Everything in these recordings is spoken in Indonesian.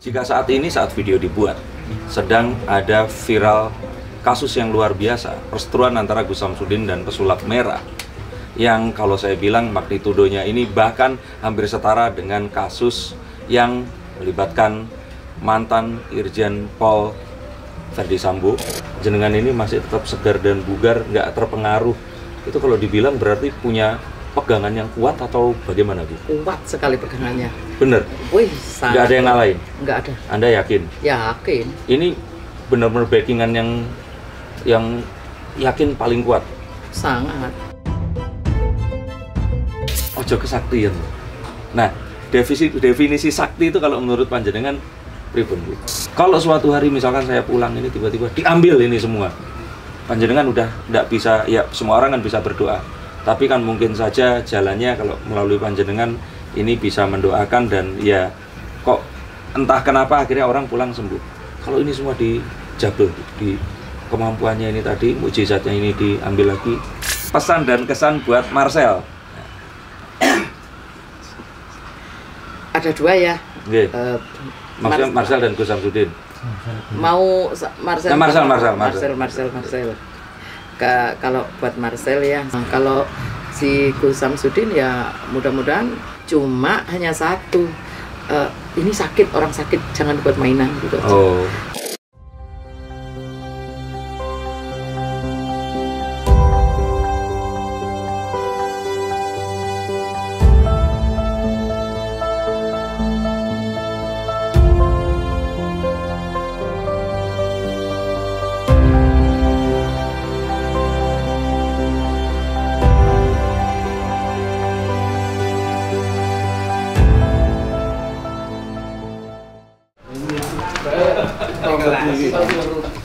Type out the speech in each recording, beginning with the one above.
Jika saat ini saat video dibuat, sedang ada viral kasus yang luar biasa, perseteruan antara Gus Samsudin dan pesulap merah, yang kalau saya bilang magnitudonya ini bahkan hampir setara dengan kasus yang melibatkan mantan Irjen Pol Verdi Sambo. Jenengan ini masih tetap segar dan bugar, nggak terpengaruh. Itu kalau dibilang berarti punya pegangan yang kuat atau bagaimana, Bu? Kuat sekali pegangannya. Bener? Wih, nggak ada yang ngalahin? Nggak ada. Anda yakin? Yakin. Ini benar-benar backingan yang yakin paling kuat? Sangat. Ojo kesaktian. Nah, definisi sakti itu kalau menurut panjenengan pripun, Bu? Kalau suatu hari misalkan saya pulang ini tiba-tiba diambil ini semua, panjenengan udah nggak bisa, ya semua orang kan bisa berdoa, tapi kan mungkin saja jalannya kalau melalui panjenengan ini bisa mendoakan dan ya kok entah kenapa akhirnya orang pulang sembuh. Kalau ini semua dijabel, di kemampuannya ini tadi, mukjizatnya ini diambil lagi. Pesan dan kesan buat Marcel. Ada dua ya. Okay. Maksudnya Marcel dan Gus Samsudin. Mau Marcel. Marcel. Kalau buat Marcel ya, kalau si Gus Samsudin ya mudah-mudahan cuma hanya satu, ini sakit, orang sakit jangan buat mainan gitu. Oh.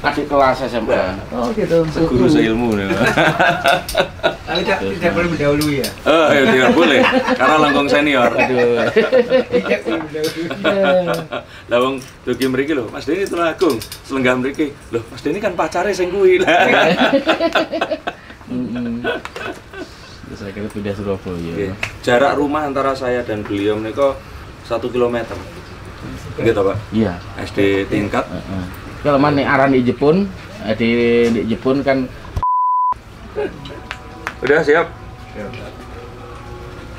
Adik kelas SMP. Oh gitu. Seguru seilmu nih. Tapi tidak boleh mendahului ya? Oh ya tidak boleh, karena langkung senior. Aduh. Tidak boleh mendahului. Lawang dugi mriki lho, Mas Deni Tulungagung, selenggah mriki. Loh, Mas Deni kan pacare sing kuwi. Saya kira pindah Surabaya. Jarak rumah antara saya dan beliau menika 1 kilometer. Gitu, Pak? Iya. SD tingkat. Kalau mana aran di Jepun, di Jepun kan. Udah siap?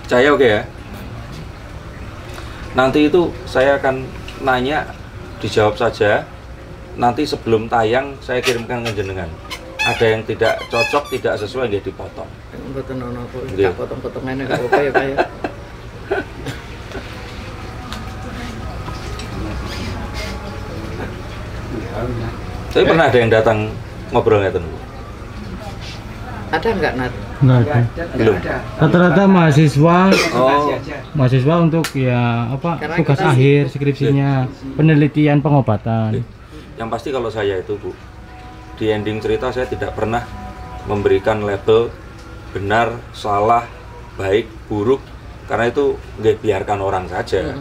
Cahaya oke ya? Nanti itu saya akan nanya, dijawab saja. Nanti sebelum tayang saya kirimkan ke jenengan. Ada yang tidak cocok, tidak sesuai, nggih dipotong. Mboten ono apa, Nggih. potong-potongannya enggak apa-apa ya, Pak ya. Tapi pernah ada yang datang ngobrol ngeten, Bu? Ada nggak, Nat? Nggak ada. Belum. Rata-rata mahasiswa, Oh, mahasiswa untuk ya apa Karena tugas kita akhir skripsinya, penelitian pengobatan. yang pasti kalau saya itu, Bu, di ending cerita saya tidak pernah memberikan label benar, salah, baik, buruk, karena itu nggak biarkan orang saja.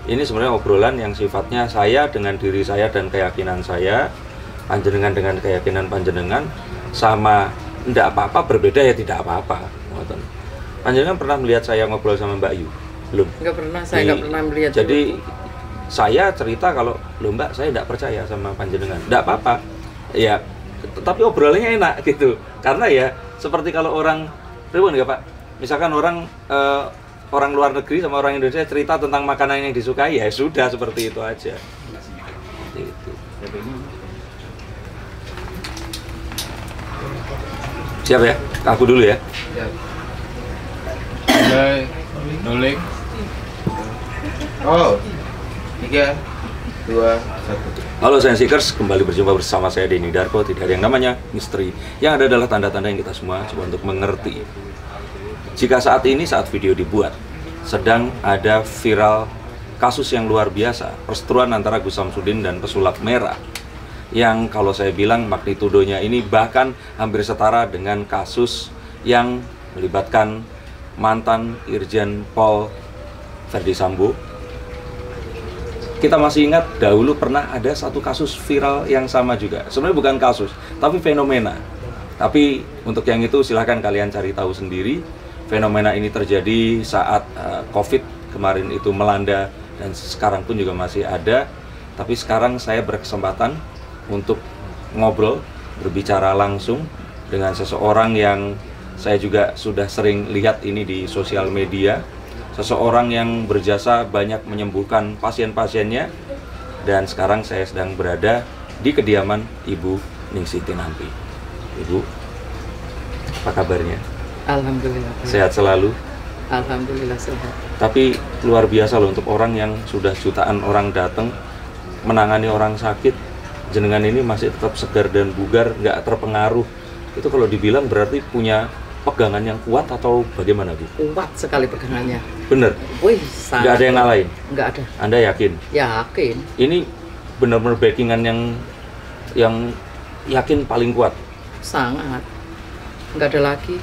Ini sebenarnya obrolan yang sifatnya saya dengan diri saya dan keyakinan saya, panjenengan dengan keyakinan panjenengan, sama ndak apa-apa, berbeda ya tidak apa-apa. Panjenengan pernah melihat saya ngobrol sama Mbak Yu? Belum? Nggak pernah, saya nggak pernah melihat. Jadi saya cerita kalau, loh Mbak, saya nggak percaya sama panjenengan. Nggak apa-apa, ya. Tapi obrolannya enak gitu. Karena ya seperti kalau orang, ribun nggak Pak? Misalkan orang luar negeri sama orang Indonesia cerita tentang makanan yang disukai, ya sudah seperti itu aja. Gitu. Siap ya? Aku dulu ya. Mulai, nulik. Oh, 3, 2, 1. Halo Sensikers, kembali berjumpa bersama saya Denny Darko. Tidak ada yang namanya misteri. Yang ada adalah tanda-tanda yang kita semua coba untuk mengerti. Jika saat ini saat video dibuat, sedang ada viral kasus yang luar biasa, perseteruan antara Gus Samsudin dan pesulap merah, yang kalau saya bilang magnitudonya ini bahkan hampir setara dengan kasus yang melibatkan mantan Irjen Pol Verdi Sambo. Kita masih ingat dahulu pernah ada satu kasus viral yang sama juga. Sebenarnya bukan kasus, tapi fenomena. Tapi untuk yang itu silahkan kalian cari tahu sendiri. Fenomena ini terjadi saat COVID kemarin itu melanda dan sekarang pun juga masih ada, Tapi sekarang saya berkesempatan untuk ngobrol, berbicara langsung dengan seseorang yang saya juga sudah sering lihat ini di sosial media. Seseorang yang berjasa banyak menyembuhkan pasien-pasiennya. Dan sekarang saya sedang berada di kediaman Ibu Ningsih Tinampi. Ibu, apa kabarnya? Alhamdulillah. Sehat selalu? Alhamdulillah sehat. Tapi luar biasa loh untuk orang yang sudah jutaan orang datang menangani orang sakit, jenengan ini masih tetap segar dan bugar, nggak terpengaruh. Itu kalau dibilang berarti punya pegangan yang kuat atau bagaimana, Bu? Kuat sekali pegangannya. Bener? Wih, Nggak ada yang ngalahin? Nggak ada. Anda yakin? Yakin. Ini benar-benar backingan yang yakin paling kuat? Sangat. Nggak ada lagi.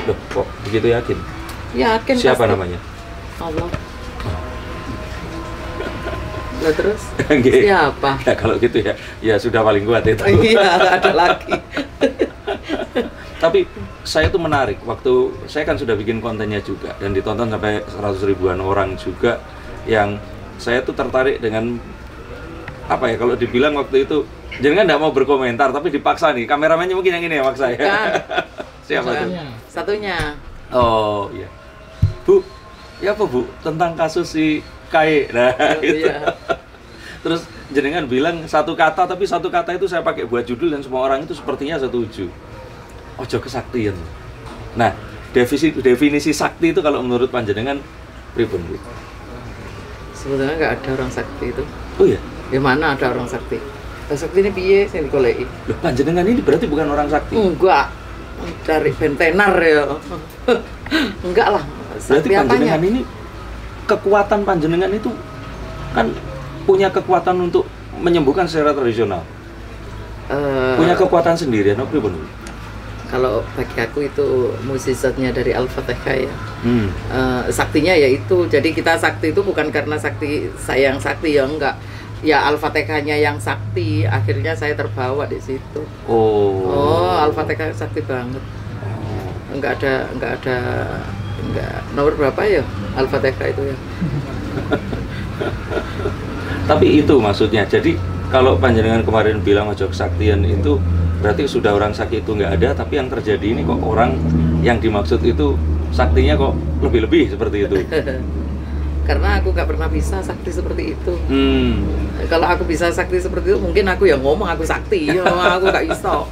Loh, kok begitu yakin? Yakin. Siapa pasti. namanya? Allah. Lah terus? Nggih. Siapa? Ya kalau gitu ya sudah paling kuat itu. Iya, nggak ada lagi. Tapi saya tuh menarik, waktu saya kan sudah bikin kontennya juga dan ditonton sampai 100 ribuan orang juga, yang saya tuh tertarik dengan apa ya, kalau dibilang waktu itu jangan nggak mau berkomentar tapi dipaksa nih, kameramennya mungkin yang ini ya maksa ya. Kan. Siapa tuh? Satunya. Oh iya, Bu, ya apa Bu tentang kasus si Kai, nah itu. Iya. Terus jenengan bilang satu kata, tapi satu kata itu saya pakai buat judul dan semua orang itu sepertinya setuju. Ojo kesaktian. Nah, definisi sakti itu kalau menurut panjenengan pripun, Bu? Sebetulnya nggak ada orang sakti itu. Oh iya. Di mana ada orang sakti? Orang sakti ini piye sing digoleki? Loh, panjenengan ini berarti bukan orang sakti. Enggak. Dari bentenar ya. Enggak lah. Berarti Sakti panjenengan apanya? ini kekuatan panjenengan itu kan punya kekuatan untuk menyembuhkan secara tradisional. Punya kekuatan sendiri, no pripun? Kalau bagi aku itu mukjizatnya dari Al-Fatihah ya. Saktinya ya itu. Jadi kita sakti itu bukan karena sakti saya yang sakti ya, enggak. Ya Al-Fatihahnya yang sakti. Akhirnya saya terbawa di situ. Oh, Al-Fatihah sakti banget. Enggak nomor berapa ya Al-Fatihah itu ya. Tapi itu maksudnya. Jadi kalau panjenengan kemarin bilang ojo kesaktian itu berarti sudah orang sakti itu nggak ada, tapi yang terjadi ini kok orang yang dimaksud itu saktinya kok lebih-lebih seperti itu. Karena aku nggak pernah bisa sakti seperti itu. Kalau aku bisa sakti seperti itu, mungkin aku yang ngomong aku sakti, ya, aku nggak bisa.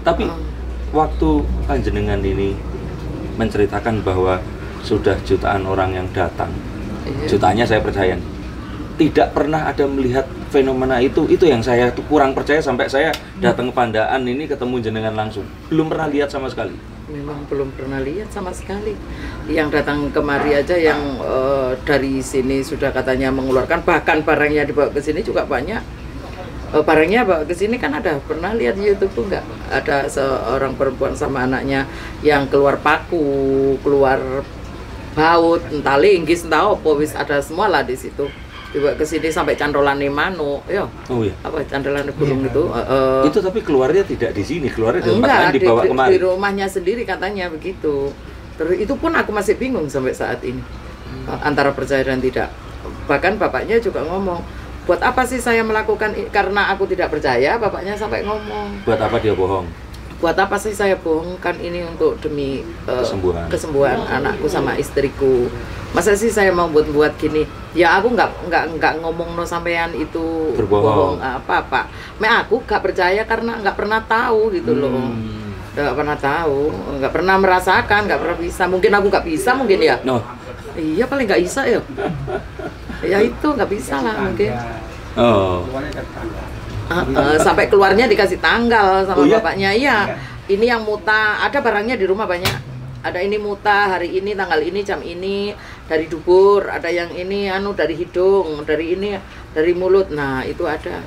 Tapi waktu panjenengan ini menceritakan bahwa sudah jutaan orang yang datang, jutaannya saya percaya, tidak pernah ada melihat fenomena itu yang saya tuh kurang percaya sampai saya datang ke Pandaan ini ketemu jenengan langsung, belum pernah lihat sama sekali. Memang belum pernah lihat sama sekali. Yang datang kemari aja yang dari sini sudah katanya mengeluarkan, bahkan barangnya dibawa ke sini juga banyak. Barangnya bawa ke sini kan ada, pernah lihat di YouTube tuh nggak? Ada seorang perempuan sama anaknya yang keluar paku, keluar baut, entah linggis, entah apa, wis ada semua lah di situ. Dibawa ke sini sampai candolane manuk, ya. Oh iya. Apa candolane burung itu? Itu tapi keluarnya tidak di sini, keluarnya di tempat enggak, lain dibawa kemari. Di rumahnya sendiri katanya begitu. Terus itu pun aku masih bingung sampai saat ini. Antara percaya dan tidak. Bahkan bapaknya juga ngomong, buat apa sih saya melakukan ini? Karena aku tidak percaya, bapaknya sampai ngomong. Buat apa dia bohong? Buat apa sih saya bohongkan ini untuk demi kesembuhan anakku sama istriku? Masa sih saya mau buat gini? Ya aku nggak ngomong no sampean itu berbohong apa. Aku nggak percaya karena nggak pernah tahu gitu loh. Nggak pernah tahu, nggak pernah merasakan, nggak pernah bisa. Mungkin aku nggak bisa mungkin ya. No. Iya paling nggak bisa ya. Ya itu nggak bisa lah mungkin. Oh. Sampai keluarnya dikasih tanggal sama iya? bapaknya. Iya. Ini yang muta, ada barangnya di rumah banyak. Ada ini muta hari ini tanggal ini jam ini dari dubur, ada yang ini dari hidung, dari ini dari mulut. Nah, itu ada.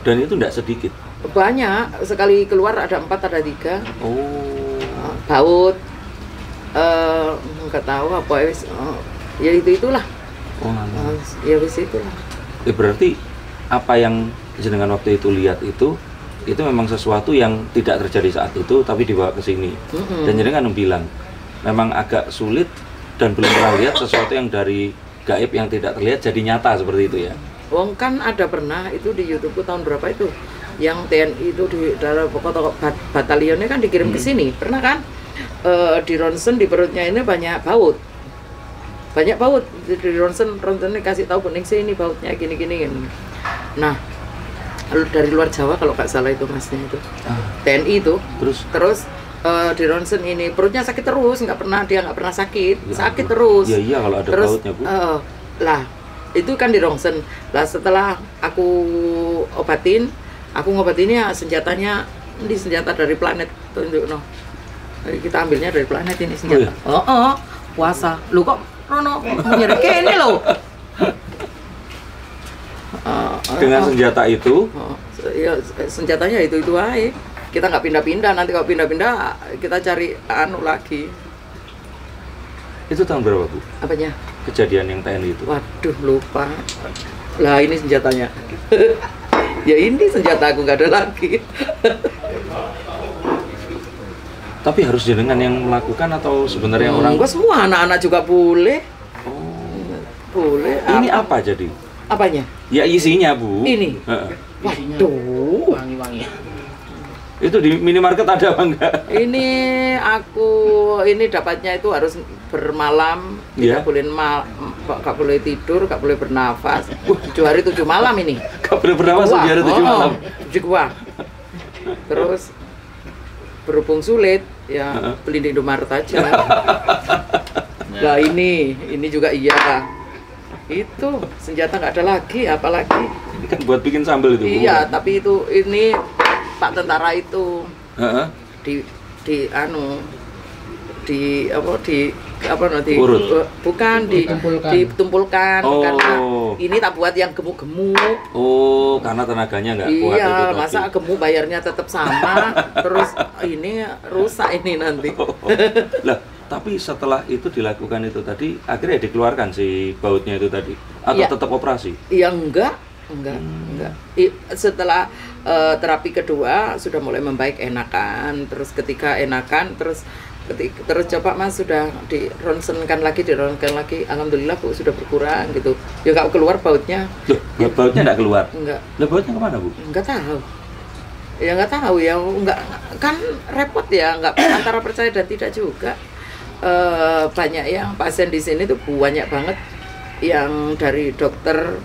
Dan itu enggak sedikit. Banyak, sekali keluar ada 4 ada 3. Oh. Baut. Nggak tahu apa ya itulah. Ya wis itulah. Berarti apa yang jenengan waktu itu lihat itu memang sesuatu yang tidak terjadi saat itu tapi dibawa ke sini. Dan jenengan bilang memang agak sulit dan belum pernah lihat sesuatu yang dari gaib yang tidak terlihat jadi nyata seperti itu ya. Wong kan ada pernah itu di YouTubeku tahun berapa itu yang TNI itu di dalam pokok batalionnya kan dikirim ke sini, pernah kan? Di ronsen di perutnya ini banyak baut, di ronsennya kasih tahu kuning sih ini bautnya gini. Nah dari luar Jawa kalau nggak salah itu masnya itu TNI itu terus di ronsen ini perutnya sakit terus, nggak pernah sakit terus. Iya kalau ada terus, bautnya Bu. Lah itu kan di ronsen. Lah setelah aku ngobatinnya senjatanya ini senjata dari planet tunjuk no. Kita ambilnya dari planet ini senjata. Puasa. Lu kok Rono menyerah ini lo. Dengan senjata itu? Ya senjatanya itu aja. Kita nggak pindah-pindah, nanti kalau pindah-pindah kita cari lagi. Itu tahun berapa Bu? Apanya? Kejadian yang TNI itu? Waduh lupa. Lah ini senjatanya. Ya ini senjata aku nggak ada lagi. Tapi harus jenengan yang melakukan atau sebenarnya orang? Enggak, semua anak-anak juga boleh. Boleh. Ini apa jadi? Apanya? Ya isinya Bu. Ini. Waduh. Wangi-wangi. Itu di minimarket ada apa enggak? Ini ini dapatnya itu harus bermalam, tidak boleh tidur, nggak boleh bernafas. 7 hari 7 malam ini. Nggak boleh bernafas 7 hari 7 malam. 7 kuah. Terus berhubung sulit, ya beli di Indomaret aja. Nah ini juga iya. Itu senjata nggak ada lagi, apalagi. Ini kan buat bikin sambal itu. Iya, tapi ini Pak tentara itu ditumpulkan karena ini tak buat yang gemuk-gemuk. Karena tenaganya nggak kuat. Iya, masa gemuk bayarnya tetap sama, terus ini rusak ini nanti. Lah, tapi setelah itu dilakukan itu tadi, akhirnya dikeluarkan si bautnya itu tadi, atau tetap operasi? Iya enggak. Setelah terapi kedua sudah mulai membaik, enakan. Terus ketika enakan, terus coba Mas sudah dironsenkan lagi, alhamdulillah Bu sudah berkurang gitu. Ya nggak keluar bautnya. Loh, bautnya nggak keluar? Enggak. Lah bautnya kemana Bu? Nggak tahu. Ya nggak tahu ya, nggak kan repot ya, nggak antara percaya dan tidak juga. Banyak yang pasien di sini tuh banyak banget yang dari dokter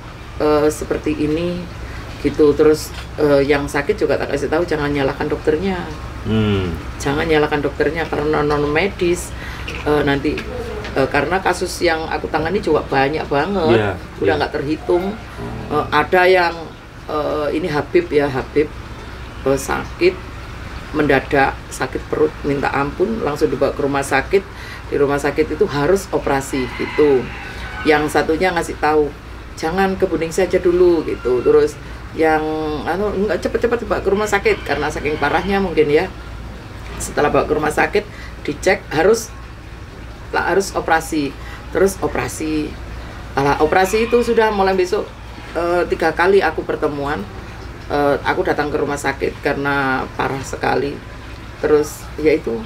seperti ini gitu. Terus yang sakit juga tak kasih tahu, jangan nyalahkan dokternya. Jangan nyalahkan dokternya karena non medis nanti karena kasus yang aku tangani juga banyak banget, udah nggak terhitung. Ada yang ini Habib sakit mendadak, sakit perut minta ampun, langsung dibawa ke rumah sakit. Di rumah sakit itu harus operasi gitu. Yang satunya ngasih tahu jangan ke Buning saja dulu gitu. Terus yang enggak cepet-cepet bawa ke rumah sakit karena saking parahnya mungkin ya. Setelah bawa ke rumah sakit dicek harus operasi. Terus operasi. Operasi itu sudah mulai besok 3 kali aku pertemuan. Aku datang ke rumah sakit karena parah sekali. Terus yaitu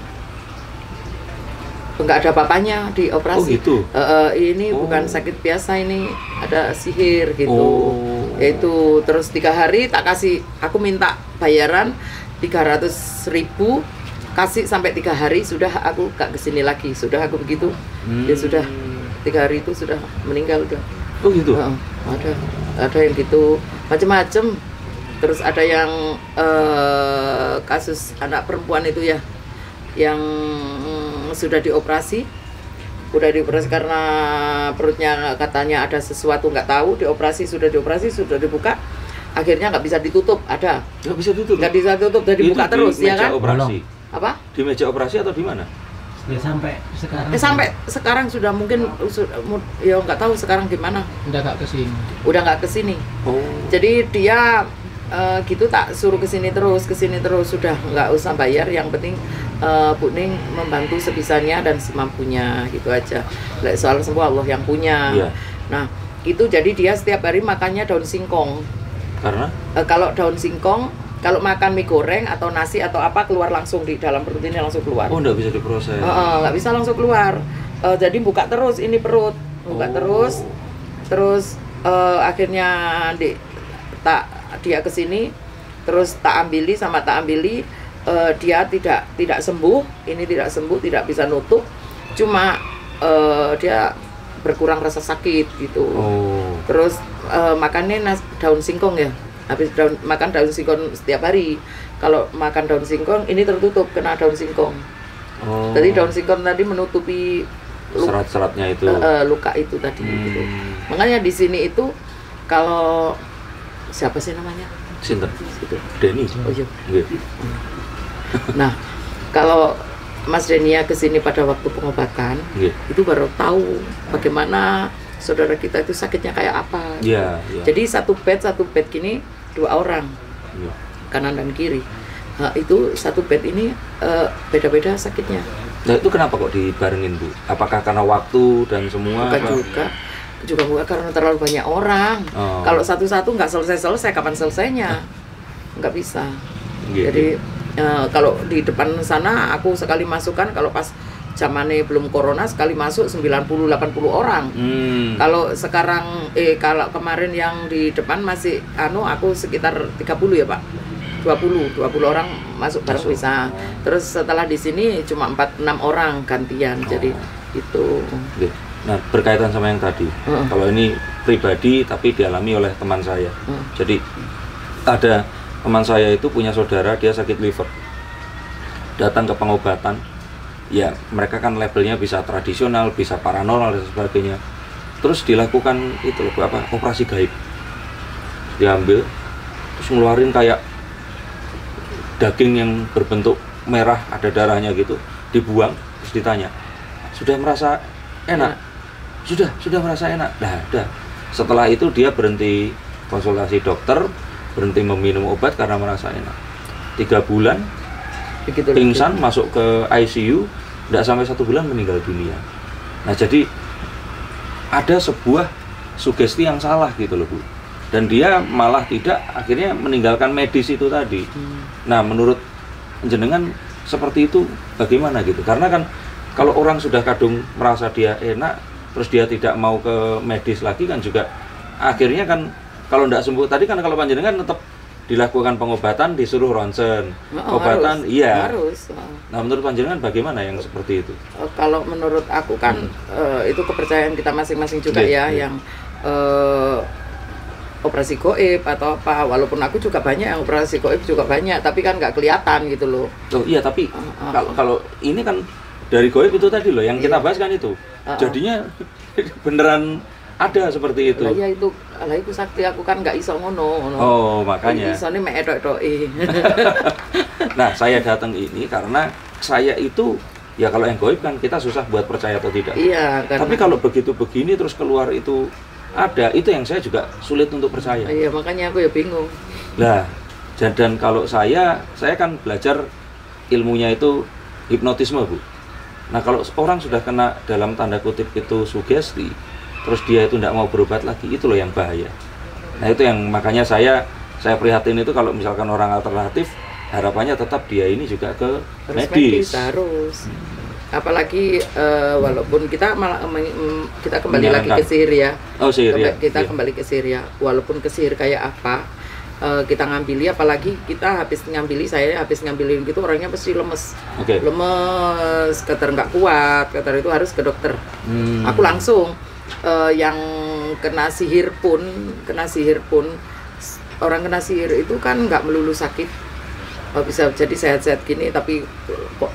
nggak ada bapaknya di operasi. Gitu? Ini bukan sakit biasa, ini ada sihir gitu. Yaitu terus 3 hari tak kasih, aku minta bayaran 300.000, kasih sampai 3 hari sudah aku gak kesini lagi, sudah aku begitu. Ya sudah 3 hari itu sudah meninggal udah. Gitu? Ada yang gitu macem-macem. Terus ada yang kasus anak perempuan itu ya, yang sudah dioperasi karena perutnya katanya ada sesuatu nggak tahu, sudah dibuka, akhirnya nggak bisa ditutup, nggak bisa tutup, jadi buka terus ya kan? Operasi. Apa? Di meja operasi atau di mana? Ya, sampai sekarang. Sampai sekarang sudah mungkin ya nggak tahu sekarang gimana. Udah nggak kesini. Jadi dia gitu tak suruh kesini terus, sudah nggak usah bayar, yang penting Bu Ning membantu sebisanya dan semampunya gitu aja. Soal semua Allah yang punya. Nah itu jadi dia setiap hari makannya daun singkong. Karena? Kalau daun singkong, kalau makan mie goreng atau nasi atau apa keluar langsung di dalam perut ini langsung keluar. Nggak bisa diproses. Nggak bisa langsung keluar. Jadi buka terus ini perut, buka terus akhirnya dia kesini, terus tak ambili, dia tidak sembuh, ini tidak sembuh, tidak bisa nutup, cuma dia berkurang rasa sakit gitu. Terus makannya daun singkong ya, habis makan daun singkong setiap hari. Kalau makan daun singkong ini tertutup kena daun singkong. Jadi daun singkong tadi menutupi serat-seratnya itu, luka itu tadi. Gitu. Makanya di sini itu kalau siapa sih namanya? Sinten? Denny. Oh iya. Nah, kalau Mas Denia kesini pada waktu pengobatan, itu baru tahu bagaimana saudara kita itu sakitnya kayak apa. Jadi satu bed gini 2 orang, kanan dan kiri. Nah, itu satu bed ini beda-beda sakitnya. Nah itu kenapa kok dibarengin Bu? Apakah karena waktu dan semua? Bukan karena terlalu banyak orang. Kalau satu-satu nggak selesai, kapan selesainya? Nggak bisa. Jadi kalau di depan sana aku sekali masukkan, kalau pas zamannya belum corona sekali masuk 90-80 orang. Kalau sekarang kalau kemarin yang di depan masih aku sekitar 30 ya Pak. 20 orang masuk bareng bisa. Terus setelah di sini cuma 4-6 orang gantian. Jadi itu. Nah, berkaitan sama yang tadi. Kalau ini pribadi tapi dialami oleh teman saya. Jadi ada teman saya itu punya saudara, dia sakit liver, datang ke pengobatan, ya mereka kan labelnya bisa tradisional, bisa paranormal dan sebagainya. Terus dilakukan itu operasi gaib, diambil, terus ngeluarin kayak daging yang berbentuk merah, ada darahnya gitu, dibuang, terus ditanya, sudah merasa enak? Sudah merasa enak. Nah, udah. Setelah itu dia berhenti konsultasi dokter, berhenti meminum obat karena merasa enak. 3 bulan pingsan, masuk ke ICU, tidak sampai 1 bulan meninggal dunia. Nah jadi ada sebuah sugesti yang salah gitu loh Bu, dan dia malah tidak akhirnya meninggalkan medis itu tadi. Nah menurut jenengan seperti itu bagaimana gitu? Karena kan kalau orang sudah kadung merasa dia enak terus dia tidak mau ke medis lagi kan juga akhirnya kan kalau tidak sembuh tadi kan, kalau panjenengan tetap dilakukan pengobatan, disuruh ronsen, obatan, harus. Nah menurut panjenengan bagaimana yang seperti itu? Kalau menurut aku kan itu kepercayaan kita masing-masing juga yang operasi goib atau apa. Walaupun aku juga banyak yang operasi goib juga banyak, tapi kan nggak kelihatan gitu loh. Iya tapi kalau ini kan dari goib itu tadi loh yang kita bahas kan itu, jadinya beneran ada seperti itu. Lah itu sakti aku kan nggak iso ngono. Oh, makanya. Isone mek edok-edoke. Nah, saya datang ini karena saya itu ya kalau yang goib kan kita susah buat percaya atau tidak. Iya, tapi kalau begitu begini terus keluar itu ada, itu yang saya juga sulit untuk percaya. Iya, makanya aku ya bingung. Lah, dan kalau saya kan belajar ilmunya itu hipnotisme, Bu. Nah, kalau orang sudah kena dalam tanda kutip itu sugesti, terus dia itu tidak mau berobat lagi, itu loh yang bahaya. Nah itu yang makanya saya prihatin itu kalau misalkan orang alternatif, harapannya tetap dia ini juga ke medis. Harus. Apalagi walaupun kita kembali lagi ke sihir ya. Oh sihir ya. Kita kembali ke sihir ya. Walaupun ke sihir kayak apa, kita ngambili, apalagi kita saya habis ngambilin gitu orangnya pasti lemes. Lemes, kata nggak kuat, kata itu harus ke dokter. Aku langsung. Yang kena sihir pun orang kena sihir itu kan nggak melulu sakit, bisa jadi sehat-sehat gini tapi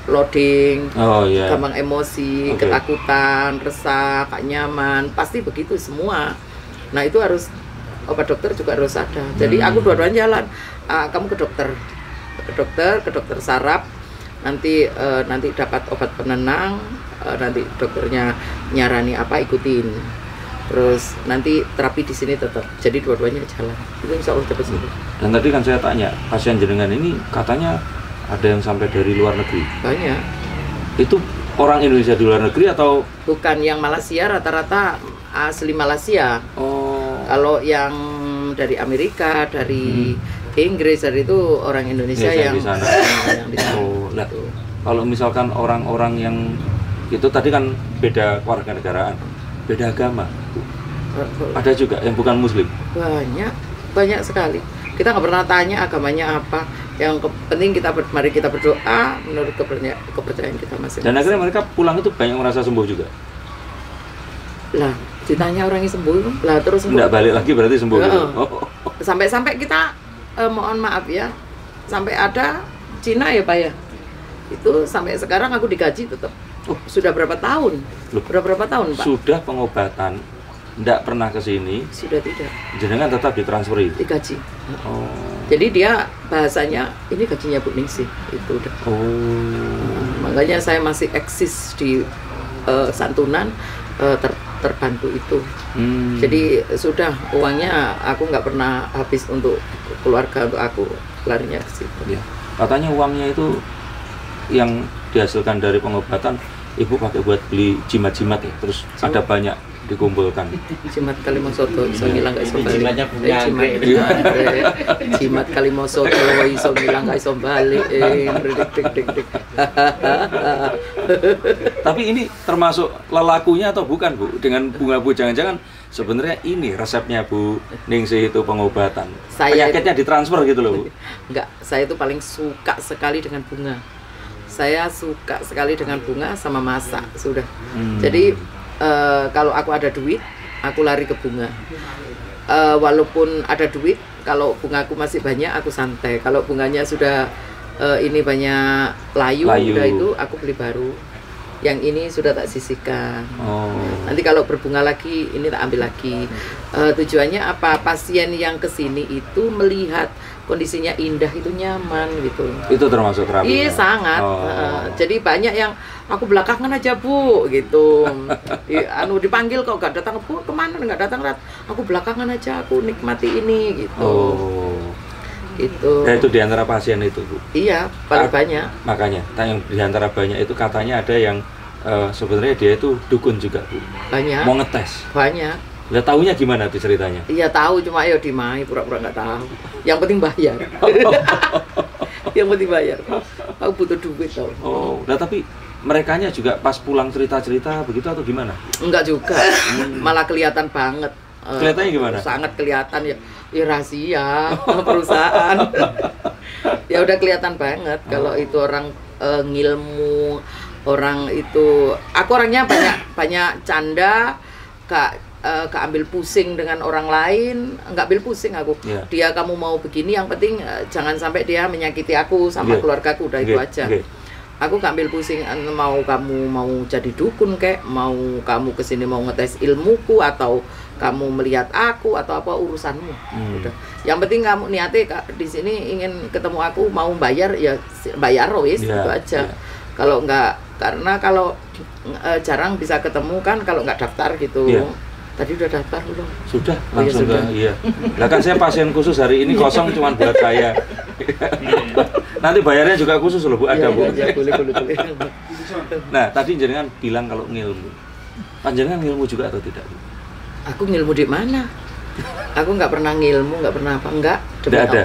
loading, gampang emosi, ketakutan, resah, gak nyaman, pasti begitu semua. Nah itu harus obat dokter juga harus ada. Jadi aku dua-duanya jalan, kamu ke dokter saraf, nanti dapat obat penenang, nanti dokternya nyarani apa ikutin, terus nanti terapi di sini tetap, jadi dua-duanya jalan, itu insya Allah cepat sembuh. Dan tadi kan saya tanya pasien jenengan ini katanya ada yang sampai dari luar negeri. Banyak. Itu orang Indonesia di luar negeri atau? Bukan, yang Malaysia rata-rata asli Malaysia. Kalau yang dari Amerika, dari Inggris, dari itu orang Indonesia yang di sana. Kalau misalkan orang-orang yang itu tadi kan beda kewarganegaraan, beda agama, Ada juga yang bukan muslim. Banyak sekali. Kita nggak pernah tanya agamanya apa. Yang penting mari kita berdoa menurut kepercayaan kita masing-masing. Dan akhirnya mereka pulang itu banyak merasa sembuh juga. Lah, ditanya orangnya sembuh, lah terus sembuh. Nggak balik lagi berarti sembuh. Gitu. Sampai kita mohon maaf ya, sampai ada Cina ya Pak ya. Itu sampai sekarang aku digaji tetap. Sudah berapa tahun? Loh, berapa tahun Pak? Sudah pengobatan, nggak pernah ke sini. Sudah tidak. Jenengan tetap ditransferi. Digaji. Oh. Jadi dia bahasanya ini gajinya Bu Ningsih itu udah. Makanya saya masih eksis di santunan terbantu itu. Jadi sudah uangnya aku nggak pernah habis untuk keluarga, untuk aku larinya ke situ. Ya. Katanya uangnya itu yang dihasilkan dari pengobatan ibu pakai buat beli jimat-jimat ya, terus ada banyak dikumpulkan. Jimat kalimosoto iso ngilang gak iso balik. Jimatnya punya Jimat kalimosoto iso ngilang gak iso balik. Tapi ini termasuk lelakunya atau bukan Bu? Dengan bunga Bu, jangan-jangan sebenarnya ini resepnya Bu Ningsih itu pengobatan. Penyakitnya ditransfer gitu loh Bu. Enggak, saya itu paling suka sekali dengan bunga. Saya suka sekali dengan bunga sama masak, sudah. Jadi kalau aku ada duit, aku lari ke bunga. Walaupun ada duit, kalau bungaku masih banyak, aku santai. Kalau bunganya sudah ini banyak layu, udah itu aku beli baru. Yang ini sudah tak sisihkan. Nanti kalau berbunga lagi, ini tak ambil lagi. Tujuannya apa? Pasien yang kesini itu melihat kondisinya indah, itu nyaman gitu. Itu termasuk terapi? Iya sangat. Jadi banyak yang aku belakangan aja Bu gitu. Dipanggil kok gak datang, Bu kemana nggak datang Rat? Aku belakangan aja, aku nikmati ini gitu. Itu. Ya, itu diantara pasien itu Bu? Iya, paling banyak. Makanya, yang diantara banyak itu katanya ada yang sebenarnya dia itu dukun juga Bu. Banyak. Mau ngetes? Banyak. Lah taunya gimana tuh ceritanya? Iya tahu, cuma ayo dimai pura-pura nggak tahu. Yang penting bayar. Yang penting bayar. Aku butuh duit tau. Nah tapi merekanya juga pas pulang cerita-cerita begitu atau gimana? Enggak juga. Malah kelihatan banget. Kelihatannya gimana? Sangat kelihatan ya. Rahasia perusahaan. Ya udah kelihatan banget kalau itu orang ngilmu, orang itu. Aku orangnya banyak canda, keambil pusing dengan orang lain, nggak ambil pusing aku. Dia kamu mau begini, yang penting jangan sampai dia menyakiti aku sama keluargaku, udah itu aja. Aku gak ambil pusing, mau kamu mau jadi dukun kek, mau kamu kesini mau ngetes ilmuku atau kamu melihat aku atau apa urusanmu. Udah. Yang penting kamu niatnya di sini ingin ketemu aku, mau bayar ya bayar wis, itu aja. Kalau nggak, karena kalau jarang bisa ketemu kan kalau nggak daftar gitu. Tadi udah daftar belum? Sudah, langsung sudah. Iya. Nah kan saya pasien khusus hari ini kosong cuma buat saya. Nanti bayarnya juga khusus loh Bu, ada Bu. Iya, boleh. Nah tadi jenengan bilang kalau ngilmu, panjenengan ngilmu juga atau tidak? Aku ngilmu di mana? Aku nggak pernah ngilmu, nggak pernah apa, enggak.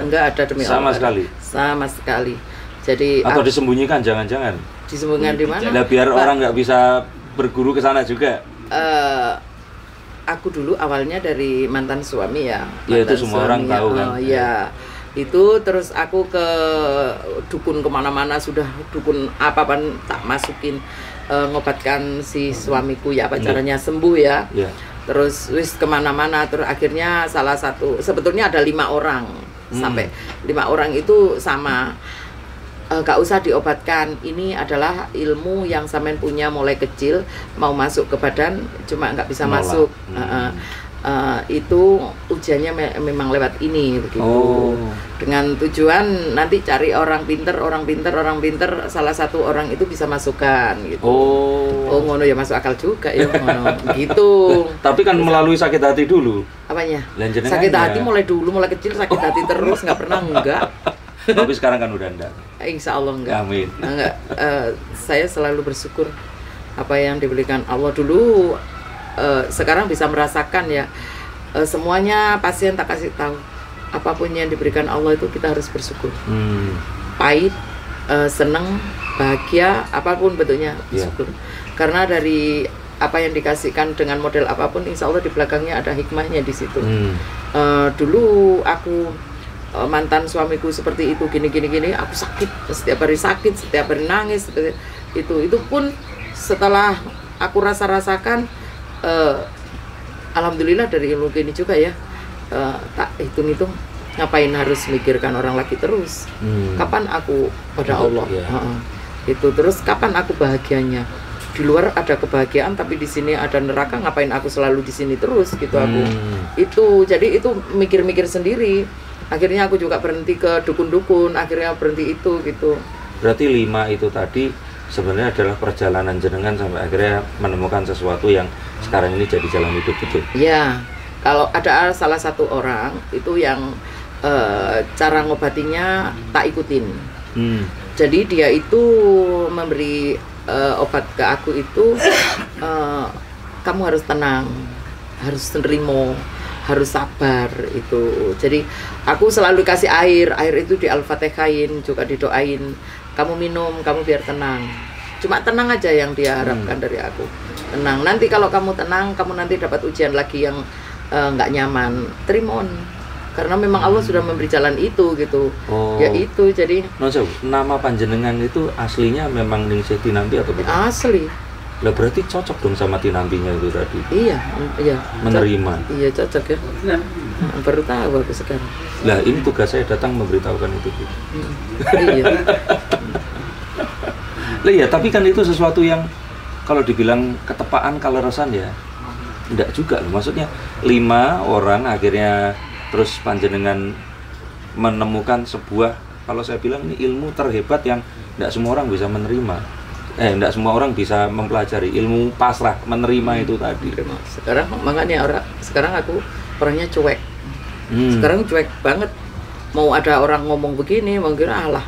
Enggak ada demi sama Allah. Sekali. Sama sekali. Jadi atau disembunyikan, jangan-jangan. Disembunyikan di mana? Nah, biar orang nggak bisa berguru ke sana juga. Aku dulu awalnya dari mantan suami ya. Ya itu semua orang tahu kan. Iya. Itu terus aku ke dukun kemana-mana, sudah dukun apa-apaan tak masukin, ngobatkan si suamiku ya, apa caranya sembuh ya. Terus wis kemana-mana, terus akhirnya salah satu, sebetulnya ada 5 orang, sampai 5 orang itu sama. Gak usah diobatkan, ini adalah ilmu yang sampean punya mulai kecil, mau masuk ke badan cuma nggak bisa masuk. Itu ujiannya memang lewat ini begitu. Dengan tujuan nanti cari orang pinter, salah satu orang itu bisa masukkan gitu. Ngono ya, masuk akal juga ya ngono gitu. Tapi kan melalui sakit hati dulu. Apanya? Sakit hati mulai dulu, mulai kecil sakit hati terus, nggak pernah enggak. Tapi sekarang kan udah enggak. Insya Allah enggak. Amin. Enggak. Saya selalu bersyukur apa yang diberikan Allah dulu. Sekarang bisa merasakan ya. Semuanya pasien tak kasih tahu. Apapun yang diberikan Allah itu kita harus bersyukur. Pahit, seneng, bahagia, apapun bentuknya bersyukur. Karena dari apa yang dikasihkan dengan model apapun, insya Allah di belakangnya ada hikmahnya di situ. Dulu aku mantan suamiku seperti itu, gini, aku sakit, setiap hari sakit, setiap hari nangis, itu pun setelah aku rasakan, alhamdulillah dari ilmu gini juga ya, tak hitung ngapain harus mikirkan orang lagi terus, kapan aku pada Allah, itu terus kapan aku bahagianya. Di luar ada kebahagiaan tapi di sini ada neraka, ngapain aku selalu di sini terus gitu aku. Itu jadi itu mikir-mikir sendiri. Akhirnya aku juga berhenti ke dukun-dukun, akhirnya berhenti itu gitu. Berarti 5 itu tadi sebenarnya adalah perjalanan jenengan sampai akhirnya menemukan sesuatu yang sekarang ini jadi jalan hidup itu. Ya, kalau ada salah satu orang itu yang cara ngobatinya tak ikutin. Jadi dia itu memberi obat ke aku itu, kamu harus tenang, harus nerimo, harus sabar itu. Jadi aku selalu kasih air itu di Al-Fatihain, juga didoain, kamu minum, kamu biar tenang. Cuma tenang aja yang dia harapkan dari aku. Tenang, nanti kalau kamu tenang, kamu nanti dapat ujian lagi yang nggak nyaman, terimon. Karena memang Allah sudah memberi jalan itu gitu. Ya itu jadi. Nama panjenengan itu aslinya memang Ningsih Tinampi atau bukan? Asli. Lah berarti cocok dong sama Tinampinya itu tadi. Iya. Menerima. Iya cocok ya. Baru tahu aku sekarang. Lah ini tugas saya datang memberitahukan itu. Iya. Lah ya, tapi kan itu sesuatu yang kalau dibilang ketepaan kaleresan ya, enggak juga loh. Maksudnya 5 orang akhirnya terus panjenengan menemukan sebuah, kalau saya bilang ini ilmu terhebat yang tidak semua orang bisa menerima, tidak semua orang bisa mempelajari ilmu pasrah, menerima itu tadi. Sekarang makanya sekarang aku orangnya cuek. Sekarang cuek banget. Mau ada orang ngomong begini, mau kira alah,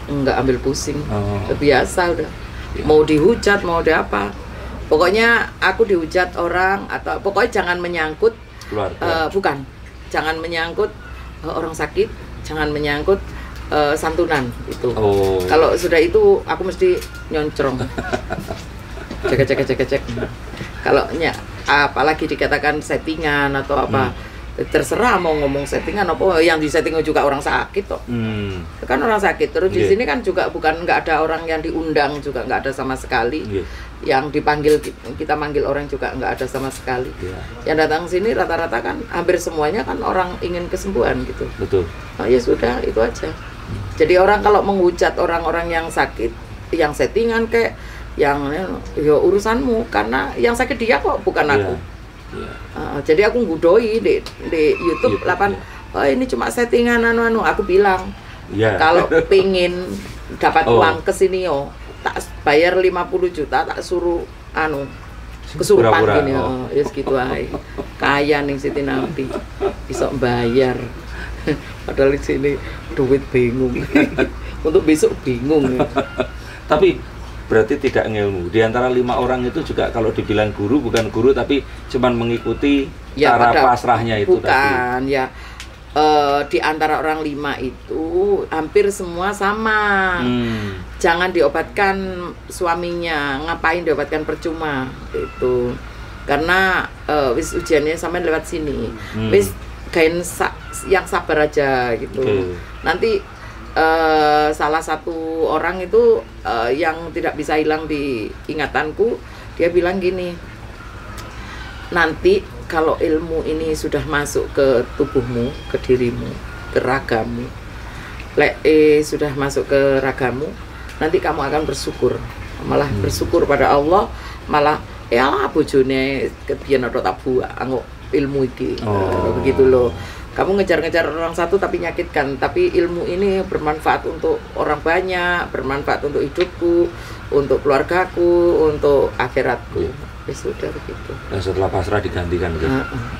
nggak ambil pusing, biasa udah. Mau dihujat, mau di apa, pokoknya aku dihujat orang atau pokoknya jangan menyangkut bukan. Jangan menyangkut orang sakit, jangan menyangkut santunan itu. Kalau sudah itu aku mesti nyoncrong. Cek. Kalau apalagi dikatakan settingan atau apa, terserah mau ngomong settingan apa, yang di setting juga orang sakit kok. Kan orang sakit. Terus di sini kan juga bukan nggak ada orang yang diundang, juga nggak ada sama sekali. Yang dipanggil, kita manggil orang juga nggak ada sama sekali. Yang datang sini rata-rata kan hampir semuanya kan orang ingin kesembuhan gitu. Betul. Ya sudah, itu aja. Jadi orang kalau menghujat orang-orang yang sakit, yang settingan kayak yang ya urusanmu, karena yang sakit dia kok bukan aku. Jadi aku ngudoi di YouTube 8. Ini cuma settingan anu. Aku bilang kalau pingin dapat uang kesini tak bayar 50 juta, tak suruh kesurupan gini, ya segitu aja. Kaya nih Siti Nampi, bisa bayar. Padahal di sini duit bingung. Untuk besok bingung. Tapi berarti tidak ngilmu. Di antara 5 orang itu juga kalau dibilang guru bukan guru, tapi cuman mengikuti cara pasrahnya itu bukan, tadi. Bukan ya. Di antara orang 5 itu hampir semua sama. Jangan diobatkan suaminya, ngapain diobatkan percuma itu. Karena wis ujiannya sampai lewat sini. Wis kain yang sabar aja gitu. Nanti salah satu orang itu yang tidak bisa hilang di ingatanku, dia bilang gini, nanti kalau ilmu ini sudah masuk ke tubuhmu, ke dirimu, ke ragamu, sudah masuk ke ragamu, nanti kamu akan bersyukur, malah bersyukur pada Allah, malah ya bojone kebiyen ora tak buak anggo ilmu iki. Begitu loh. Kamu ngejar-ngejar orang satu tapi nyakitkan, tapi ilmu ini bermanfaat untuk orang banyak, bermanfaat untuk hidupku, untuk keluargaku, untuk akhiratku. Ya sudah begitu. Dan setelah pasrah digantikan ke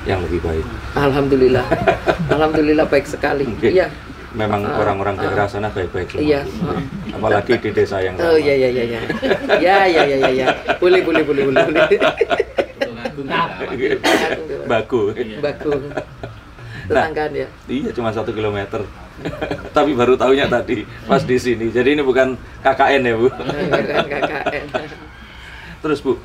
yang lebih baik. Alhamdulillah. Alhamdulillah baik sekali. Iya. Memang orang-orang daerah sana baik-baik semua. Iya. Apalagi di desa yang sama. Iya. Ya. Boleh. Baku. Tetanggaan ya. Iya, cuma 1 kilometer. Tapi baru tahunya tadi pas di sini. Jadi ini bukan KKN ya, Bu. Bukan KKN. Terus Bu,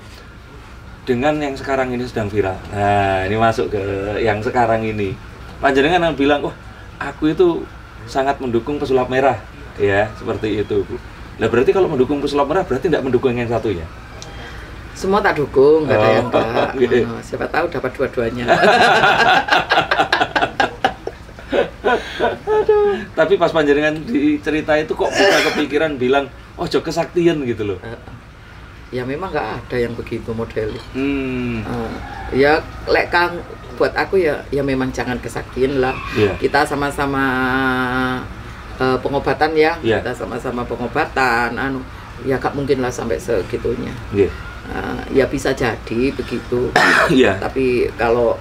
dengan yang sekarang ini sedang viral. Nah, ini masuk ke yang sekarang ini. Panjenengan yang bilang, wah, aku itu sangat mendukung pesulap merah, ya, seperti itu, Bu. Nah, berarti kalau mendukung pesulap merah berarti tidak mendukung yang satunya. Semua tak dukung, nggak ada yang enggak. Gitu. Siapa tahu dapat dua-duanya. Tapi pas panjenengan dicerita itu kok bisa kepikiran bilang, oh, jok kesaktian gitu loh. Ya memang nggak ada yang begitu modelnya. Iya. Ya lek Kang buat aku ya memang jangan kesaktian lah. Iya. Kita sama-sama pengobatan ya. Iya. Kita sama-sama pengobatan. Ya gak mungkin lah sampai segitunya. Iya. Ya bisa jadi begitu. Iya. Tapi kalau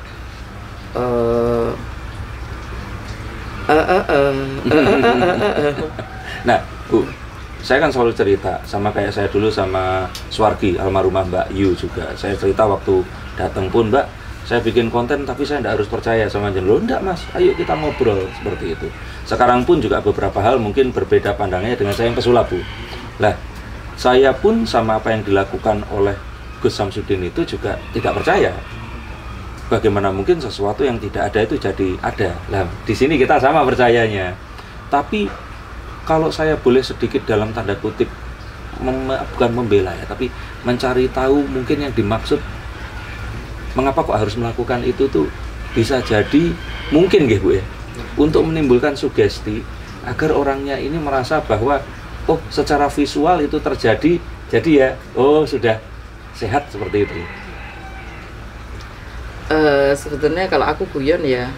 Nah, Bu, saya kan selalu cerita sama kayak saya dulu sama Swargi, almarhumah Mbak Yu juga. Saya cerita waktu datang pun, Mbak, saya bikin konten tapi saya tidak harus percaya sama jenderal. Enggak, Mas, ayo kita ngobrol seperti itu. Sekarang pun juga beberapa hal mungkin berbeda pandangnya dengan saya yang pesulap, Bu. Lah, saya pun sama apa yang dilakukan oleh Gus Samsudin itu juga tidak percaya. Bagaimana mungkin sesuatu yang tidak ada itu jadi ada. Nah, di sini kita sama percayanya. Tapi kalau saya boleh sedikit dalam tanda kutip bukan membela ya, tapi mencari tahu mungkin yang dimaksud mengapa kok harus melakukan itu tuh bisa jadi mungkin gitu, Bu ya, untuk menimbulkan sugesti agar orangnya ini merasa bahwa oh, secara visual itu terjadi, jadi ya oh sudah sehat seperti itu. Sebetulnya kalau aku guyon ya,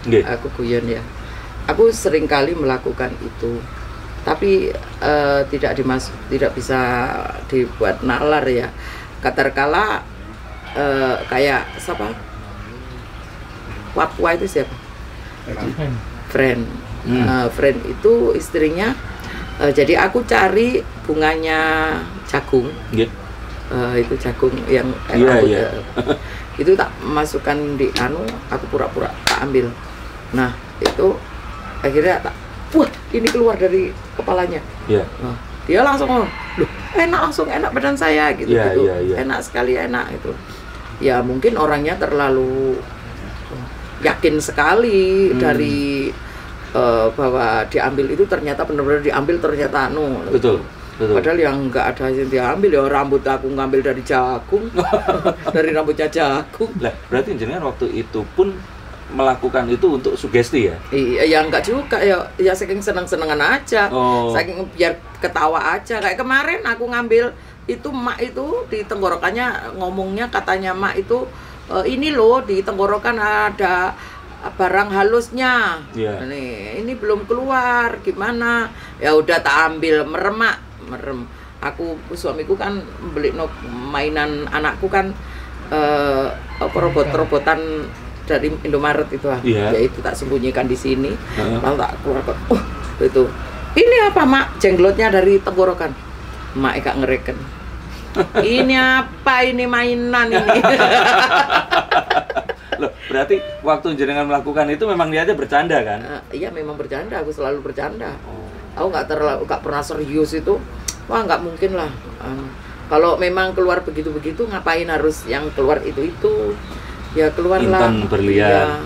aku sering kali melakukan itu, tapi tidak bisa dibuat nalar ya. Katakanlah kayak siapa? Papua itu siapa? Friend. Friend itu istrinya. Jadi aku cari bunganya jagung. Itu jagung yang itu tak masukkan di aku pura-pura tak ambil. Nah itu akhirnya tak, wah ini keluar dari kepalanya. Nah, dia langsung loh enak badan saya gitu. Enak sekali, enak itu. Ya mungkin orangnya terlalu yakin sekali dari bahwa diambil itu ternyata benar-benar diambil ternyata betul. Padahal yang nggak ada yang diambil ya rambut aku ngambil dari jagung. Dari rambutnya jagung. Lah, berarti jenengan waktu itu pun melakukan itu untuk sugesti ya? Iya, ya enggak juga ya saking seneng-senengan aja. Saking biar ketawa aja. Kayak kemarin aku ngambil itu mak itu di tenggorokannya ngomongnya katanya mak itu ini loh di tenggorokan ada barang halusnya. Nih, ini belum keluar gimana? Ya udah tak ambil merem. Suamiku kan beli mainan anakku kan robot-robotan dari Indomaret itu ya itu tak sembunyikan di sini. Lalu tak keluar itu ini apa mak, jenglotnya dari tenggorokan. Mak gak ngereken ini apa, ini mainan ini. Loh, berarti waktu jenengan melakukan itu memang niatnya bercanda kan? Iya memang bercanda, aku selalu bercanda. Aku nggak pernah serius itu. Wah nggak mungkin lah. Kalau memang keluar begitu-begitu, ngapain harus yang keluar itu? Ya keluarlah. Intan berlian.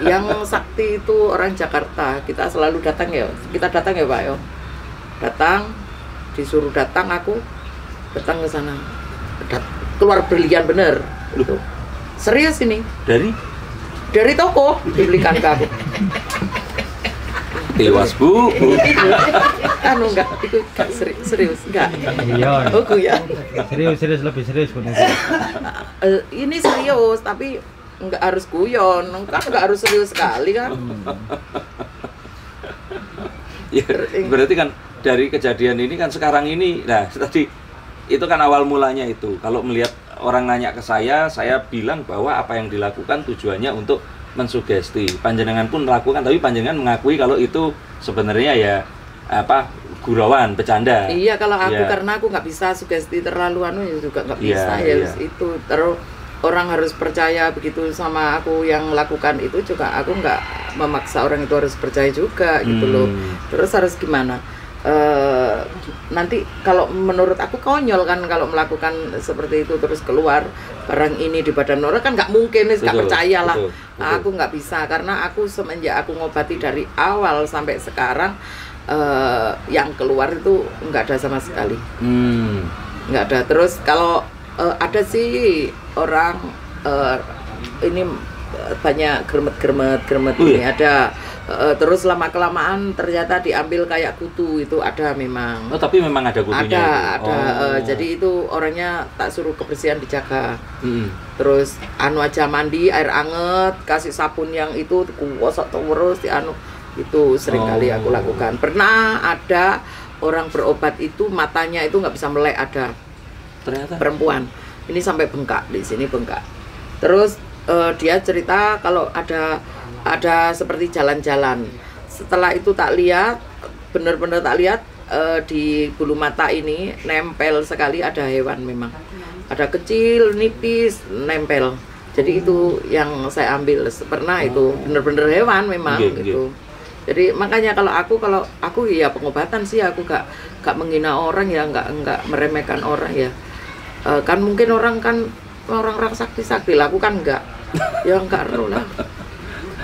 Ya, yang sakti itu orang Jakarta. Kita selalu datang ya. Kita datang ya Pak yo. Datang, disuruh datang aku datang ke sana. Keluar berlian bener. Itu. Serius ini. Dari toko dibelikan ke aku. Tewas Bu. Enggak, itu gak serius, enggak. Iya. Oh ya. Serius lebih serius pun. Ini serius, tapi enggak harus guyon, kan enggak harus serius sekali kan. Ya, berarti kan dari kejadian ini kan sekarang ini, nah tadi itu kan awal mulanya itu. Kalau melihat orang nanya ke saya bilang bahwa apa yang dilakukan tujuannya untuk mensugesti. Panjenengan pun melakukan, tapi panjenengan mengakui kalau itu sebenarnya ya gurauan, bercanda. Iya, kalau aku karena aku nggak bisa sugesti terlalu juga nggak bisa itu. Terus orang harus percaya begitu sama aku yang melakukan itu juga. Aku nggak memaksa orang itu harus percaya juga gitu loh. Terus harus gimana? nanti kalau menurut aku konyol kan kalau melakukan seperti itu terus keluar barang ini di badan orang kan nggak mungkin, nggak percaya lah. Betul. Aku nggak bisa karena aku semenjak aku ngobati dari awal sampai sekarang yang keluar itu nggak ada sama sekali, nggak ada. Terus kalau ada sih orang ini banyak gremet ini ada. Terus lama-kelamaan ternyata diambil kayak kutu itu ada memang. Oh, tapi memang ada kutunya. Ada. Jadi itu orangnya tak suruh kebersihan dijaga. Terus aja mandi air anget, kasih sabun yang itu kuosok terus itu sering kali aku lakukan. Pernah ada orang berobat itu matanya itu nggak bisa melek, ada. Ternyata Perempuan. Ini sampai bengkak, di sini bengkak. Terus dia cerita kalau ada seperti jalan-jalan. Setelah itu tak lihat, benar-benar tak lihat di bulu mata ini nempel sekali ada hewan memang. Ada kecil, nipis, nempel. Jadi itu yang saya ambil. Pernah itu benar-benar hewan memang gitu. Jadi makanya kalau aku ya pengobatan sih aku gak menghina orang ya, nggak meremehkan orang ya. Kan mungkin orang sakti-sakti lah, aku kan enggak. Ya enggak ero lah.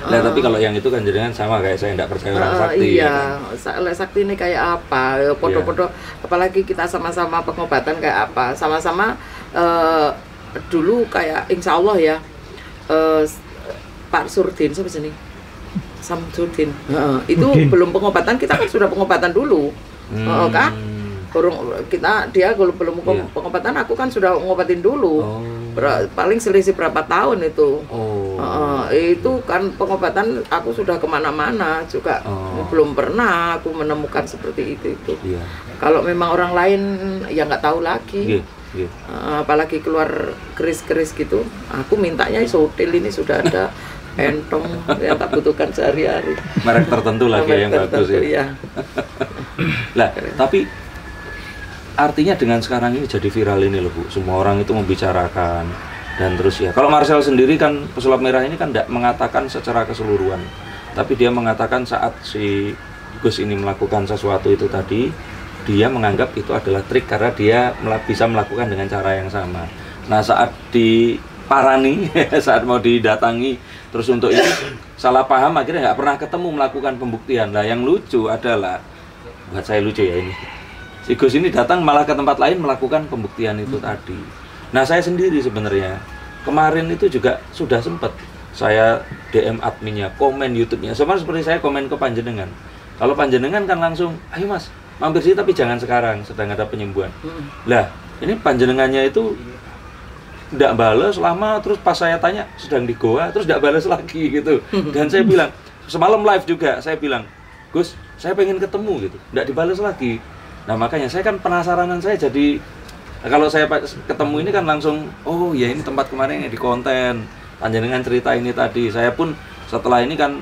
Nah, tapi kalau yang itu kan jenengan sama kayak saya, enggak percaya orang sakti. Iya, sakti ini kayak apa? Podo-podo, apalagi kita sama-sama pengobatan kayak apa? Sama-sama dulu kayak insya Allah ya, Pak Surdin, siapa sini? Samsudin. Itu belum pengobatan, kita kan sudah pengobatan dulu, kan? Dia belum pengobatan, aku kan sudah ngobatin dulu. Paling selisih berapa tahun itu. Itu kan pengobatan aku sudah kemana-mana juga. Belum pernah aku menemukan seperti itu. Kalau memang orang lain ya nggak tahu lagi. Apalagi keluar keris-keris gitu, aku mintanya isotil ini sudah ada entong yang tak butuhkan sehari-hari. Merek tertentu lagi yang bagus ya. Lah, tapi artinya dengan sekarang ini jadi viral ini loh Bu, semua orang itu membicarakan dan terus ya. Kalau Marcel sendiri kan pesulap merah ini kan tidak mengatakan secara keseluruhan, tapi dia mengatakan saat si Gus ini melakukan sesuatu itu tadi, dia menganggap itu adalah trik karena dia bisa melakukan dengan cara yang sama. Nah saat diparani, saat mau didatangi terus untuk itu salah paham akhirnya nggak pernah ketemu melakukan pembuktian. Nah yang lucu adalah, buat saya lucu ya ini, si Gus ini datang malah ke tempat lain melakukan pembuktian itu tadi. Nah saya sendiri sebenarnya kemarin itu juga sudah sempat saya DM adminnya, komen YouTube-nya, sama seperti saya komen ke Panjenengan. Kalau Panjenengan kan langsung, ayo Mas, mampir sih tapi jangan sekarang, sedang ada penyembuhan. Lah ini Panjenengannya itu tidak balas lama, terus pas saya tanya sedang di goa, terus tidak balas lagi gitu. Dan saya bilang, semalam live juga, saya bilang, Gus, saya pengen ketemu gitu, tidak dibalas lagi. Nah makanya saya kan penasaranan saya jadi, kalau saya ketemu ini kan langsung, oh ya ini tempat kemarin yang di konten, Panjenengan cerita ini tadi. Saya pun setelah ini kan,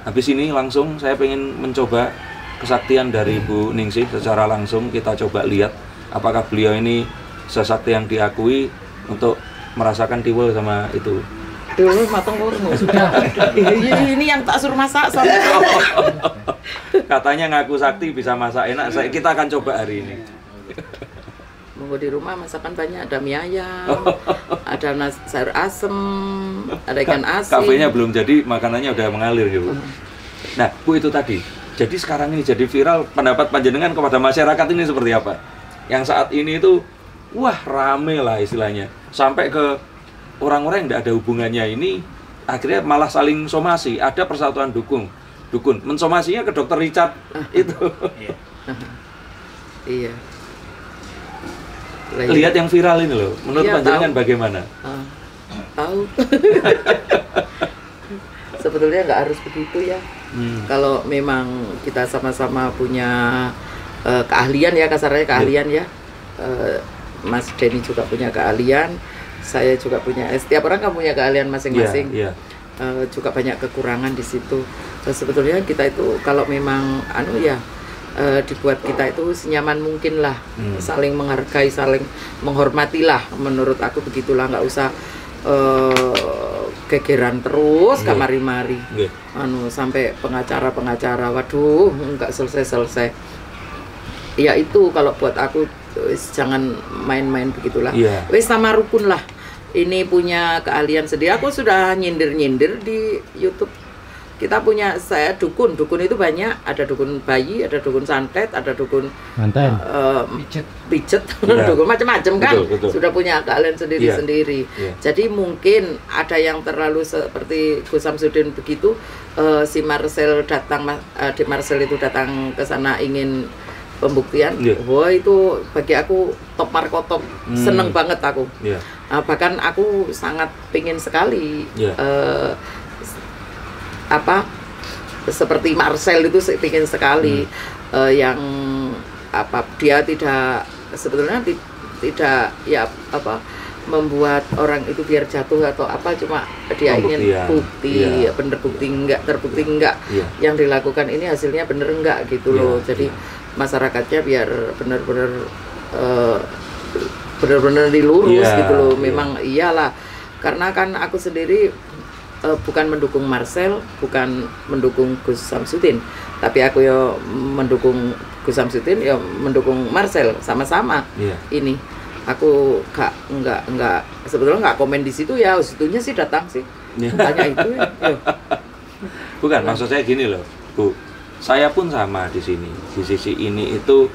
habis ini langsung saya pengen mencoba kesaktian dari Bu Ningsih secara langsung. Kita coba lihat apakah beliau ini sesakti yang diakui untuk merasakan tiwul sama itu. Dulu matang kurung sudah. Ini yang tak suruh masak soalnya. Katanya ngaku sakti bisa masak enak. Kita akan coba hari ini. Monggo di rumah masakan banyak, ada mie ayam, ada sayur asem, ada ikan asin. Kafenya belum jadi, makanannya udah mengalir gitu. Nah, Bu itu tadi. Jadi sekarang ini jadi viral, pendapat Panjenengan kepada masyarakat ini seperti apa? Yang saat ini itu wah rame lah istilahnya. Sampai ke orang-orang yang tidak ada hubungannya ini akhirnya malah saling somasi. Ada persatuan dukun mensomasinya ke Dokter Richard itu. Iya. Lihat yang viral ini loh, menurut Panjenengan bagaimana? Tahu. Sebetulnya nggak harus begitu ya. Kalau memang kita sama-sama punya keahlian ya, kasarnya keahlian ya. Mas Denny juga punya keahlian, saya juga punya. Setiap orang kan punya keahlian masing-masing. Juga banyak kekurangan di situ. Sebetulnya kita itu kalau memang dibuat kita itu senyaman mungkin lah, saling menghargai, saling menghormati lah. Menurut aku begitulah, nggak usah gegeran terus kamari-mari. Sampai pengacara, waduh, nggak selesai-selesai. Ya itu kalau buat aku jangan main-main begitulah. Iya. Wis sama rukun lah. Ini punya keahlian sendiri. Aku sudah nyindir-nyindir di YouTube. Kita punya, saya dukun itu banyak. Ada dukun bayi, ada dukun santet, ada dukun Manten. pijet, Iya. dukun macam-macam kan. Betul. Sudah punya keahlian sendiri-sendiri. Iya. Jadi mungkin ada yang terlalu seperti Gus Samsudin begitu. Si Marcel datang, di Marcel itu datang ke sana ingin pembuktian. Iya. Wah itu bagi aku top markotop, seneng banget aku. Iya. Bahkan aku sangat pingin sekali Iya. seperti Marcel itu saya pingin sekali yang dia tidak sebetulnya tidak membuat orang itu biar jatuh atau apa, cuma dia ingin bukti, Iya. bener bukti enggak, terbukti enggak, Iya. yang dilakukan ini hasilnya bener enggak gitu Iya, loh. Jadi masyarakatnya biar benar-benar benar-benar dilurus Iya, gitu loh. iya. Memang iyalah, karena kan aku sendiri bukan mendukung Marcel, bukan mendukung Gus Samsudin, tapi aku ya mendukung Gus Samsudin, ya mendukung Marcel, sama-sama. Iya. Ini aku enggak sebetulnya nggak komen di situ ya, situnya sih datang sih. Iya. Tanya itu ya. Bukan, maksud saya gini loh, Bu. Saya pun sama di sini. Di sisi ini itu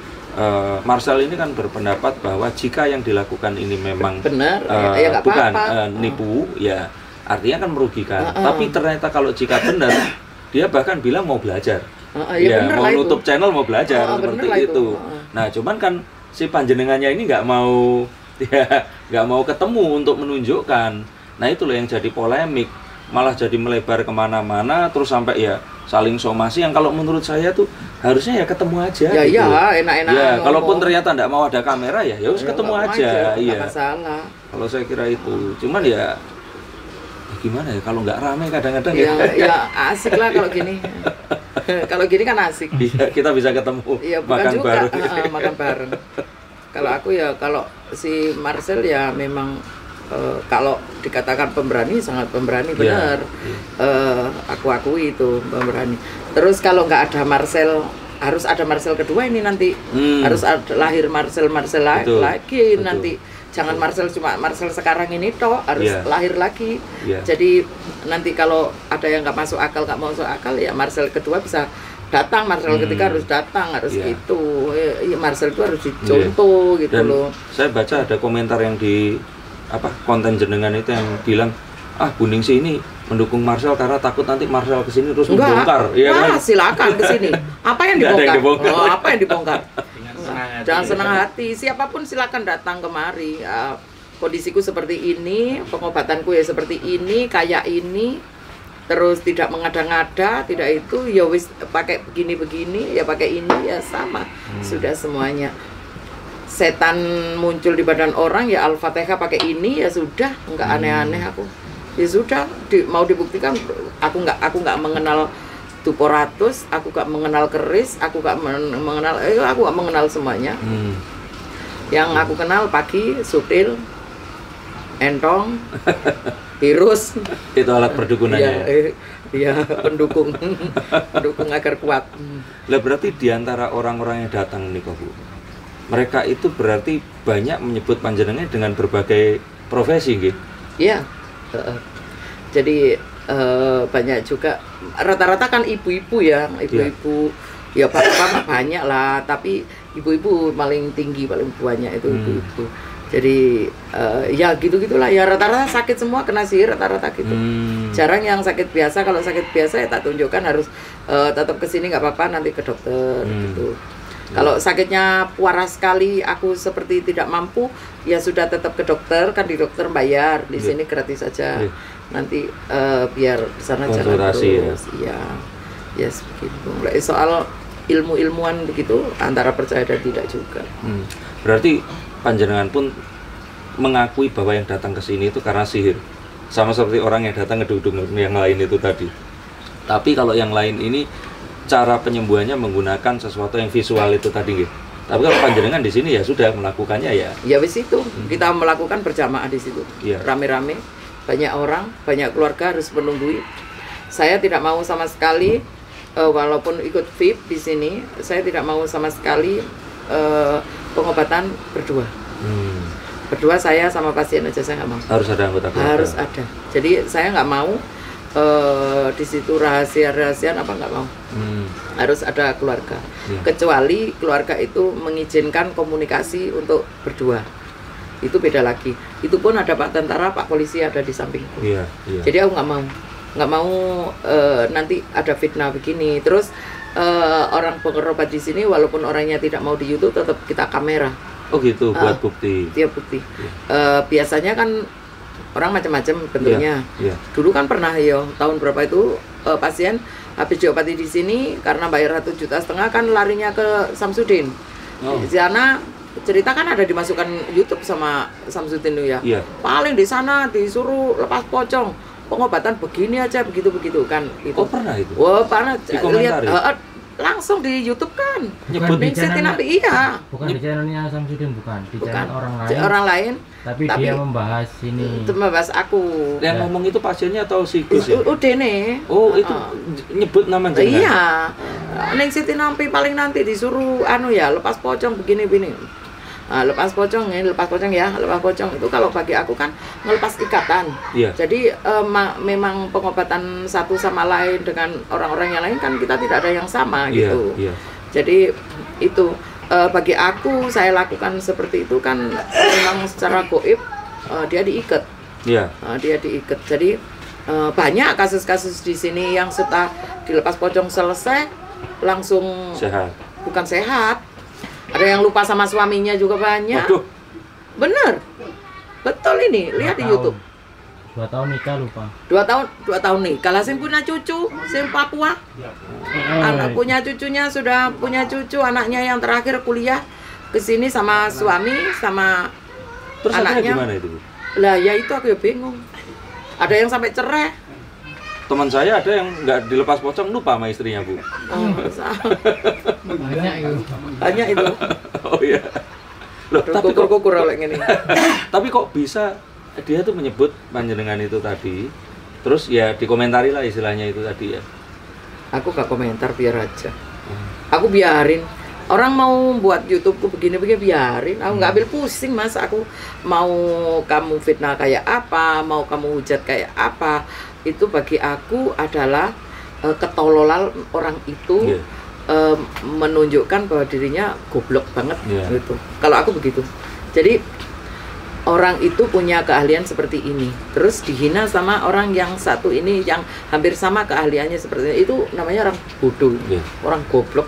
Marcel ini kan berpendapat bahwa jika yang dilakukan ini memang Benar, ya nggak bukan apa-apa. nipu, ya artinya kan merugikan. Tapi ternyata kalau jika benar, dia bahkan bilang mau belajar. Ya bener mau lah itu. nutup channel, mau belajar seperti bener lah itu. Nah, cuman kan si panjenengannya ini nggak mau, ya nggak mau ketemu untuk menunjukkan. Nah itu loh yang jadi polemik, malah jadi melebar kemana-mana, terus sampai ya saling somasi. Yang kalau menurut saya tuh harusnya ya ketemu aja. Ya gitu iya, loh. enak-enak. Ya, ngomong. kalaupun ternyata nggak mau ada kamera ya, ya harus Ya, ketemu ngomong aja. nggak Iya. masalah. Kalau saya kira itu, cuman ya gimana ya kalau nggak rame kadang-kadang Ya asik lah kalau gini. Kalau gini kan asik. Iya, kita bisa ketemu Iya, bukan makan juga bareng. makan bareng. Kalau aku ya, kalau si Marcel ya memang kalau dikatakan pemberani, sangat pemberani, benar. Aku akui itu pemberani. Terus kalau nggak ada Marcel, harus ada Marcel kedua ini nanti. Harus ada, lahir Marcel Betul. lagi Betul. nanti. Jangan Marcel cuma Marcel sekarang ini toh, harus lahir lagi. Jadi nanti kalau ada yang nggak masuk akal, ya Marcel kedua bisa datang, Marcel ketiga harus datang, harus gitu. Ya, Marcel itu harus dicontoh gitu Dan loh. saya baca ada komentar yang di konten jenengan itu yang bilang Bu Ningsih ini mendukung Marcel karena takut nanti Marcel kesini terus membongkar. Iya kan? Silakan kesini. Apa yang Nggak ada yang dibongkar? dibongkar. Apa yang dibongkar? senang hati. Jangan senang hati. Siapapun silakan datang kemari. Kondisiku seperti ini, pengobatanku ya seperti ini, kayak ini. Terus tidak mengada-ngada, tidak itu, ya wis pakai begini-begini, ya pakai ini, ya sama. Sudah semuanya. Setan muncul di badan orang, ya Al-Fatihah pakai ini, ya sudah, nggak aneh-aneh aku. Ya sudah, mau dibuktikan, aku nggak mengenal Tuporatus, aku nggak mengenal keris, aku nggak mengenal semuanya. Yang aku kenal pagi, sutil, entong, virus. Itu alat perdukunannya. Iya, pendukung agar kuat. Lah berarti di antara orang-orang yang datang nih Bu, mereka itu berarti banyak menyebut panjenengan dengan berbagai profesi gitu. Iya. Jadi banyak juga, rata-rata kan ibu-ibu ya, ibu-ibu. Ya bapak banyak lah, tapi ibu-ibu paling tinggi, paling banyak itu ibu-ibu. Jadi ya gitu-gitulah ya, rata-rata sakit semua, kena sihir rata-rata gitu. Jarang yang sakit biasa. Kalau sakit biasa ya tak tunjukkan, harus tetap kesini nggak apa-apa, nanti ke dokter gitu. Kalau sakitnya parah sekali, aku seperti tidak mampu, ya sudah tetap ke dokter, kan di dokter bayar, di sini gratis saja. Nanti biar di sana jalan terus. Iya, yes begitu. Soal ilmu-ilmuwan begitu antara percaya dan tidak juga. Berarti panjenengan pun mengakui bahwa yang datang ke sini itu karena sihir, sama seperti orang yang datang ke dukun yang lain itu tadi. Tapi kalau yang lain ini cara penyembuhannya menggunakan sesuatu yang visual itu tadi gitu. Tapi kalau panjenengan di sini ya sudah melakukannya ya. Ya wis itu, kita melakukan berjamaah di situ. Rame-rame, banyak orang, banyak keluarga harus menunggui. Saya tidak mau sama sekali walaupun ikut VIP di sini, saya tidak mau sama sekali pengobatan berdua. Berdua saya sama pasien aja, saya nggak mau. Harus ada anggota keluarga. Harus ada. Jadi saya nggak mau di situ rahasia-rahasiaan apa nggak mau. Harus ada keluarga. Kecuali keluarga itu mengizinkan komunikasi untuk berdua. Itu beda lagi. Itu pun ada Pak Tentara, Pak Polisi ada di sampingku. Iya. Jadi aku nggak mau nanti ada fitnah begini. Terus orang pengerobat di sini walaupun orangnya tidak mau di YouTube tetap kita kamera. Oh gitu, buat bukti. Dia bukti. Biasanya kan orang macam-macam bentuknya. Dulu kan pernah tahun berapa itu pasien habis diobati di sini karena bayar 1,5 juta kan larinya ke Samsudin. Di sana cerita kan ada dimasukkan YouTube sama Samsudin ya. Paling di sana disuruh lepas pocong, pengobatan begini aja begitu kan. Gitu. Oh pernah itu? Wah pernah. Lihat langsung di YouTube kan. Nyebut di channel, iya. Bukan di channelnya Samsudin, bukan di channel orang lain. Tapi dia membahas ini. Itu membahas aku. Yang ngomong itu pasiennya atau si Gus ya? Udah nih. Oh itu nyebut nama jenengan. Iya. Neng Siti Nampi paling nanti disuruh lepas pocong begini. Lepas pocong itu kalau bagi aku kan ngelepas ikatan. Jadi memang pengobatan satu sama lain dengan orang-orang yang lain kan kita tidak ada yang sama gitu. Jadi itu bagi aku saya lakukan seperti itu kan memang secara goib dia diikat. Dia diikat. Jadi banyak kasus-kasus di sini yang setelah dilepas pocong selesai langsung sehat. Bukan sehat. Ada yang lupa sama suaminya juga banyak. Waduh. Bener. Betul ini, lihat di YouTube. 2 tahun nikah lupa. 2 tahun nikah. Lah punya cucu, Papua. Anak punya cucunya sudah punya cucu, anaknya yang terakhir kuliah ke sini sama suami sama terus anaknya. Gimana itu? Lah ya itu aku ya bingung. Ada yang sampai cerai. Teman saya ada yang nggak dilepas pocong lupa sama istrinya Bu. Banyak itu. Oh iya. Loh, tapi kukur oleh ini. Tapi kok bisa dia tuh menyebut panjenengan itu tadi, terus ya dikomentari lah istilahnya itu tadi ya. Aku gak komentar, biar aja. Aku biarin. Orang mau buat YouTubeku begini-begini biarin. Aku nggak ambil pusing Mas. Aku mau kamu fitnah kayak apa, mau kamu hujat kayak apa. Itu bagi aku adalah ketololan orang itu menunjukkan bahwa dirinya goblok banget gitu. Kalau aku begitu. Jadi orang itu punya keahlian seperti ini, terus dihina sama orang yang satu ini yang hampir sama keahliannya seperti ini, itu namanya orang bodoh, orang goblok.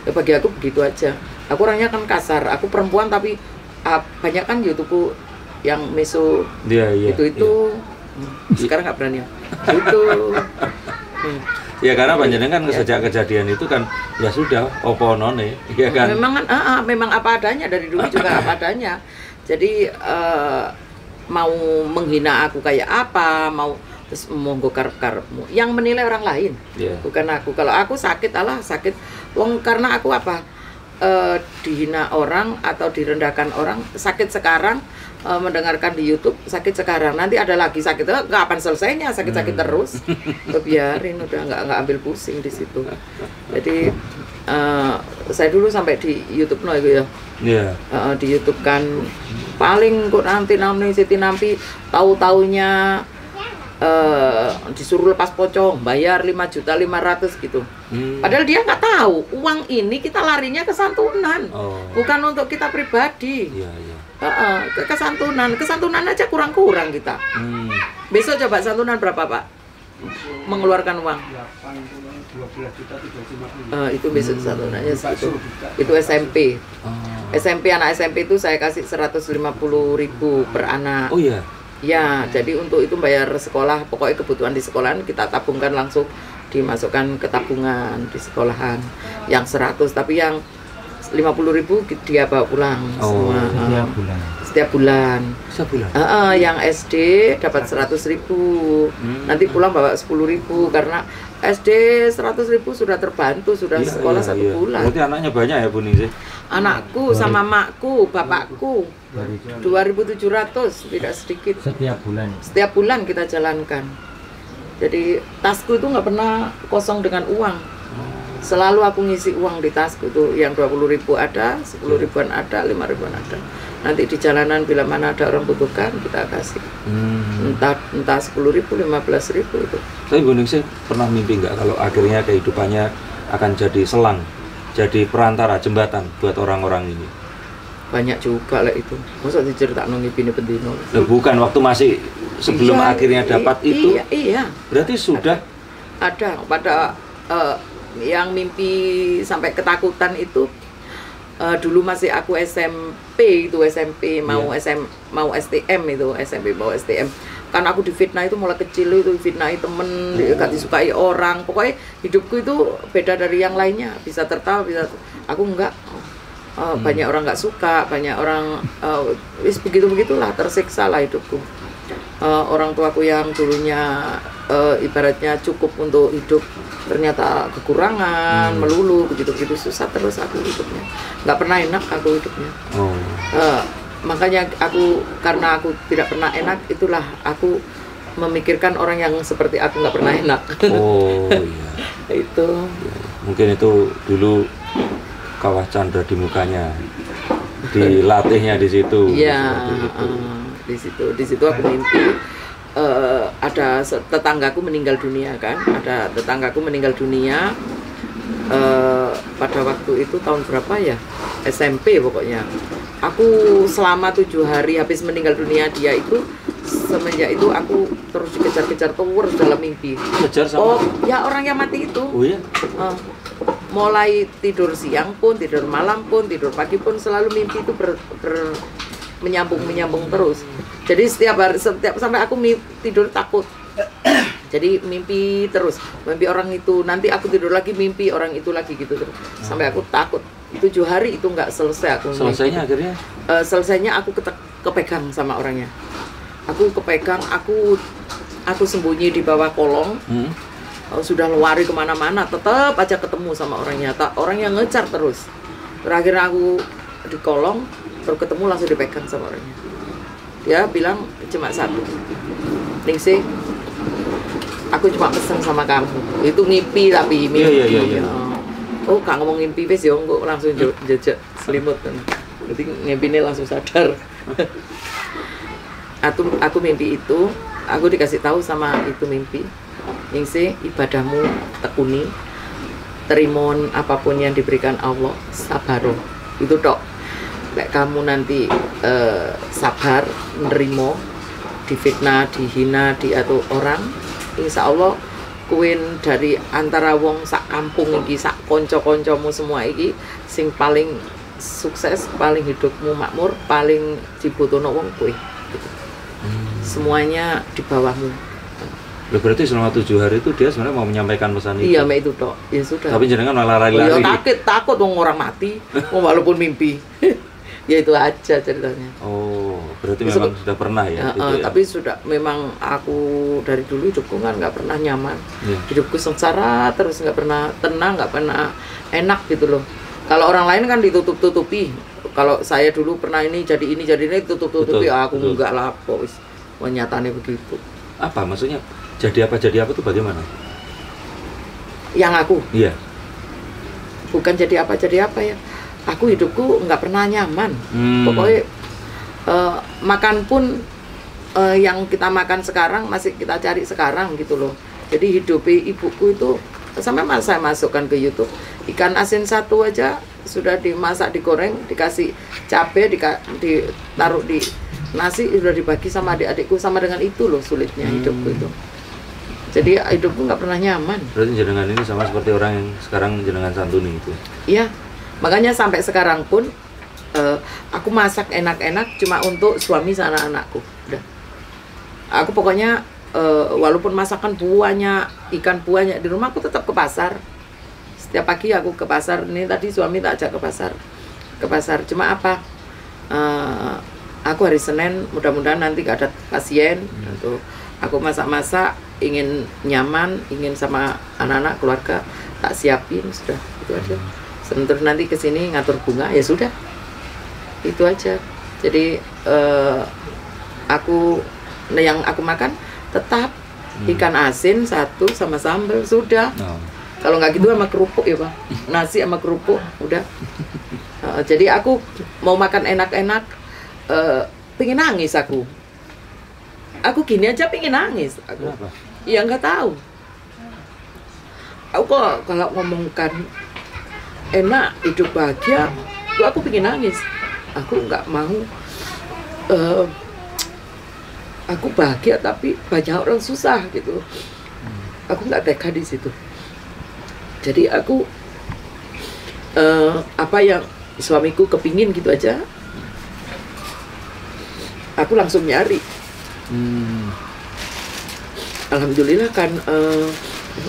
Ya, bagi aku begitu aja. Aku orangnya kan kasar, aku perempuan tapi banyak kan YouTubeku yang meso itu. Sekarang nggak berani itu. Ya karena panjenengan sejak kejadian itu kan ya sudah opo none, ya kan. Memang apa adanya, dari dulu juga apa adanya. Jadi mau menghina aku kayak apa, mau terus monggo karep-karepmu. Yang menilai orang lain, bukan aku. Kalau aku sakit, sakit. Wong karena aku apa? Dihina orang atau direndahkan orang, sakit sekarang, mendengarkan di YouTube sakit sekarang, nanti ada lagi sakit, kapan selesainya sakit-sakit terus. Biarin, udah nggak ambil pusing di situ. Jadi saya dulu sampai di YouTube itu ya, di YouTube kan paling kok nanti Siti Nampi tahu-taunya disuruh lepas pocong, bayar 5.500.000 gitu. Padahal dia nggak tahu uang ini kita larinya ke santunan, bukan untuk kita pribadi. Ke santunan aja kurang-kurang kita. Besok coba santunan berapa Pak? Mengeluarkan uang 12 juta 350. Itu besok santunannya segitu. Itu SMP. Anak SMP itu saya kasih 150.000 per anak. Oh iya. Ya, jadi untuk itu bayar sekolah, pokoknya kebutuhan di sekolahan kita tabungkan langsung, dimasukkan ke tabungan di sekolahan. Yang 100, tapi yang 50.000 dia bawa pulang semua. Setiap bulan. Yang SD dapat 100.000. Nanti pulang bawa 10.000 karena SD 100.000 sudah terbantu, sudah sekolah 1 bulan. Berarti anaknya banyak ya Bu Ningsih? Anakku sama makku, bapakku 2.700, tidak sedikit. Setiap bulan kita jalankan. Jadi tasku itu nggak pernah kosong dengan uang. Selalu aku ngisi uang di tasku tuh, yang 20.000 ada, 10.000-an ada, 5.000-an ada. Nanti di jalanan bila mana ada orang butuhkan kita kasih. Entah 10.000, 15.000 itu. Tapi Bu Ningsih pernah mimpi nggak kalau akhirnya kehidupannya akan jadi selang, jadi perantara, jembatan buat orang-orang ini? Banyak juga lah itu. Masa diceritakan ngipine pendino. Bukan waktu masih sebelum akhirnya dapat itu. Iya. Berarti sudah ada pada yang mimpi sampai ketakutan itu dulu masih aku SMP mau mau STM itu SMP mau STM. Kan aku difitnah itu mulai kecil itu fitnahi temen, gak disukai orang. Pokoknya hidupku itu beda dari yang lainnya. Bisa tertawa, bisa aku enggak. Banyak orang nggak suka, banyak orang begitulah, tersiksa lah hidupku. Orang tuaku yang dulunya ibaratnya cukup untuk hidup ternyata kekurangan, melulu begitu susah terus aku hidupnya, nggak pernah enak aku hidupnya. Makanya karena aku tidak pernah enak, itulah aku memikirkan orang yang seperti aku nggak pernah enak. Iya. Itu mungkin itu dulu kawah Chandra di mukanya, dilatihnya di situ. Iya, di situ aku mimpi ada tetanggaku meninggal dunia kan, ada tetanggaku meninggal dunia pada waktu itu tahun berapa ya, SMP pokoknya. Aku selama 7 hari habis meninggal dunia dia itu, semenjak itu aku terus dikejar-kejar terus dalam mimpi. Kejar sama? Ya orang yang mati itu. Oh iya. Mulai tidur siang pun, tidur malam pun, tidur pagi pun selalu mimpi itu menyambung terus. Jadi setiap sampai aku tidur takut. Jadi mimpi terus, mimpi orang itu, nanti aku tidur lagi mimpi orang itu lagi gitu terus. Sampai aku takut. 7 hari itu nggak selesai aku. Selesainya mimpi. Akhirnya? Selesainya aku kepegang sama orangnya. Aku kepegang, aku sembunyi di bawah kolong. Sudah lari kemana-mana, tetap aja ketemu sama orangnya. Orang yang ngejar terus. Terakhir aku di kolong, baru ketemu langsung dipegang sama orangnya. Dia bilang cuma satu, Ningsih, aku cuma pesen sama kamu. Itu ngimpi tapi mimpi. Iya. Oh, gak ngomong ngimpi wis ya, kok langsung jejak selimut. Jadi ngimpinya langsung sadar. Aku mimpi itu, aku dikasih tahu sama itu mimpi. Ningsih, ibadahmu tekuni, terimon apapun yang diberikan Allah, sabaro. Itu tok. Lek kamu nanti sabar, nerimo, difitnah, dihina, diatur orang, insya Allah kuin dari antara wong sak kampung iki, sak konco-koncomu semua iki, sing paling sukses, paling hidupmu makmur, paling dibutuhno wong kuwi. Gitu. Semuanya di bawahmu. Loh, berarti selama 7 hari itu dia sebenarnya mau menyampaikan pesan itu? Iya, itu tok. Ya sudah. Tapi jenengan malah lari-lari. Ya takut wong orang mati, walaupun mimpi. Ya itu aja ceritanya. Oh, berarti memang sudah pernah ya? Gitu ya? Tapi sudah, memang aku dari dulu hidupku kan nggak pernah nyaman. Hidupku sengsara terus, nggak pernah tenang, nggak pernah enak gitu loh. Kalau orang lain kan ditutup-tutupi. Kalau saya dulu pernah ini jadi ini tutup-tutupi, aku enggak lah, kok nyatanya begitu. Apa maksudnya? Jadi apa tuh bagaimana? Yang aku? Iya. Bukan jadi apa ya. Aku hidupku nggak pernah nyaman. Pokoknya makan pun yang kita makan sekarang masih kita cari sekarang gitu loh. Jadi hidup ibuku itu sampai saya masukkan ke YouTube, ikan asin satu aja sudah dimasak, digoreng, dikasih cabai, ditaruh di nasi, sudah dibagi sama adik-adikku. Sama dengan itu loh sulitnya hidupku itu. Jadi hidupku nggak pernah nyaman. Berarti jenengan ini sama seperti orang yang sekarang jenengan santuni itu? Iya, makanya sampai sekarang pun aku masak enak-enak cuma untuk suami sama anakku. Udah. Aku pokoknya walaupun masakan buahnya, ikan buahnya di rumah, aku tetap ke pasar. Setiap pagi aku ke pasar. Ini tadi suami tak ajak ke pasar. Cuma apa? Aku hari Senin mudah-mudahan nanti gak ada pasien. Gitu. Aku masak-masak, ingin nyaman, ingin sama anak-anak, keluarga, tak siapin, sudah itu aja. Terus nanti kesini ngatur bunga, ya sudah, itu aja. Jadi yang aku makan tetap ikan asin satu sama sambal, sudah. Kalau nggak gitu sama kerupuk ya Pak, nasi sama kerupuk udah. Jadi aku mau makan enak-enak, pengen nangis aku gini aja pengen nangis aku. Kenapa? Ya nggak tahu. Aku kok kalau ngomongkan enak hidup bahagia, tuh aku pengen nangis. Aku nggak mau. Aku bahagia tapi banyak orang susah gitu. Aku nggak tega di situ. Jadi aku apa yang suamiku kepingin gitu aja, aku langsung nyari. Alhamdulillah kan,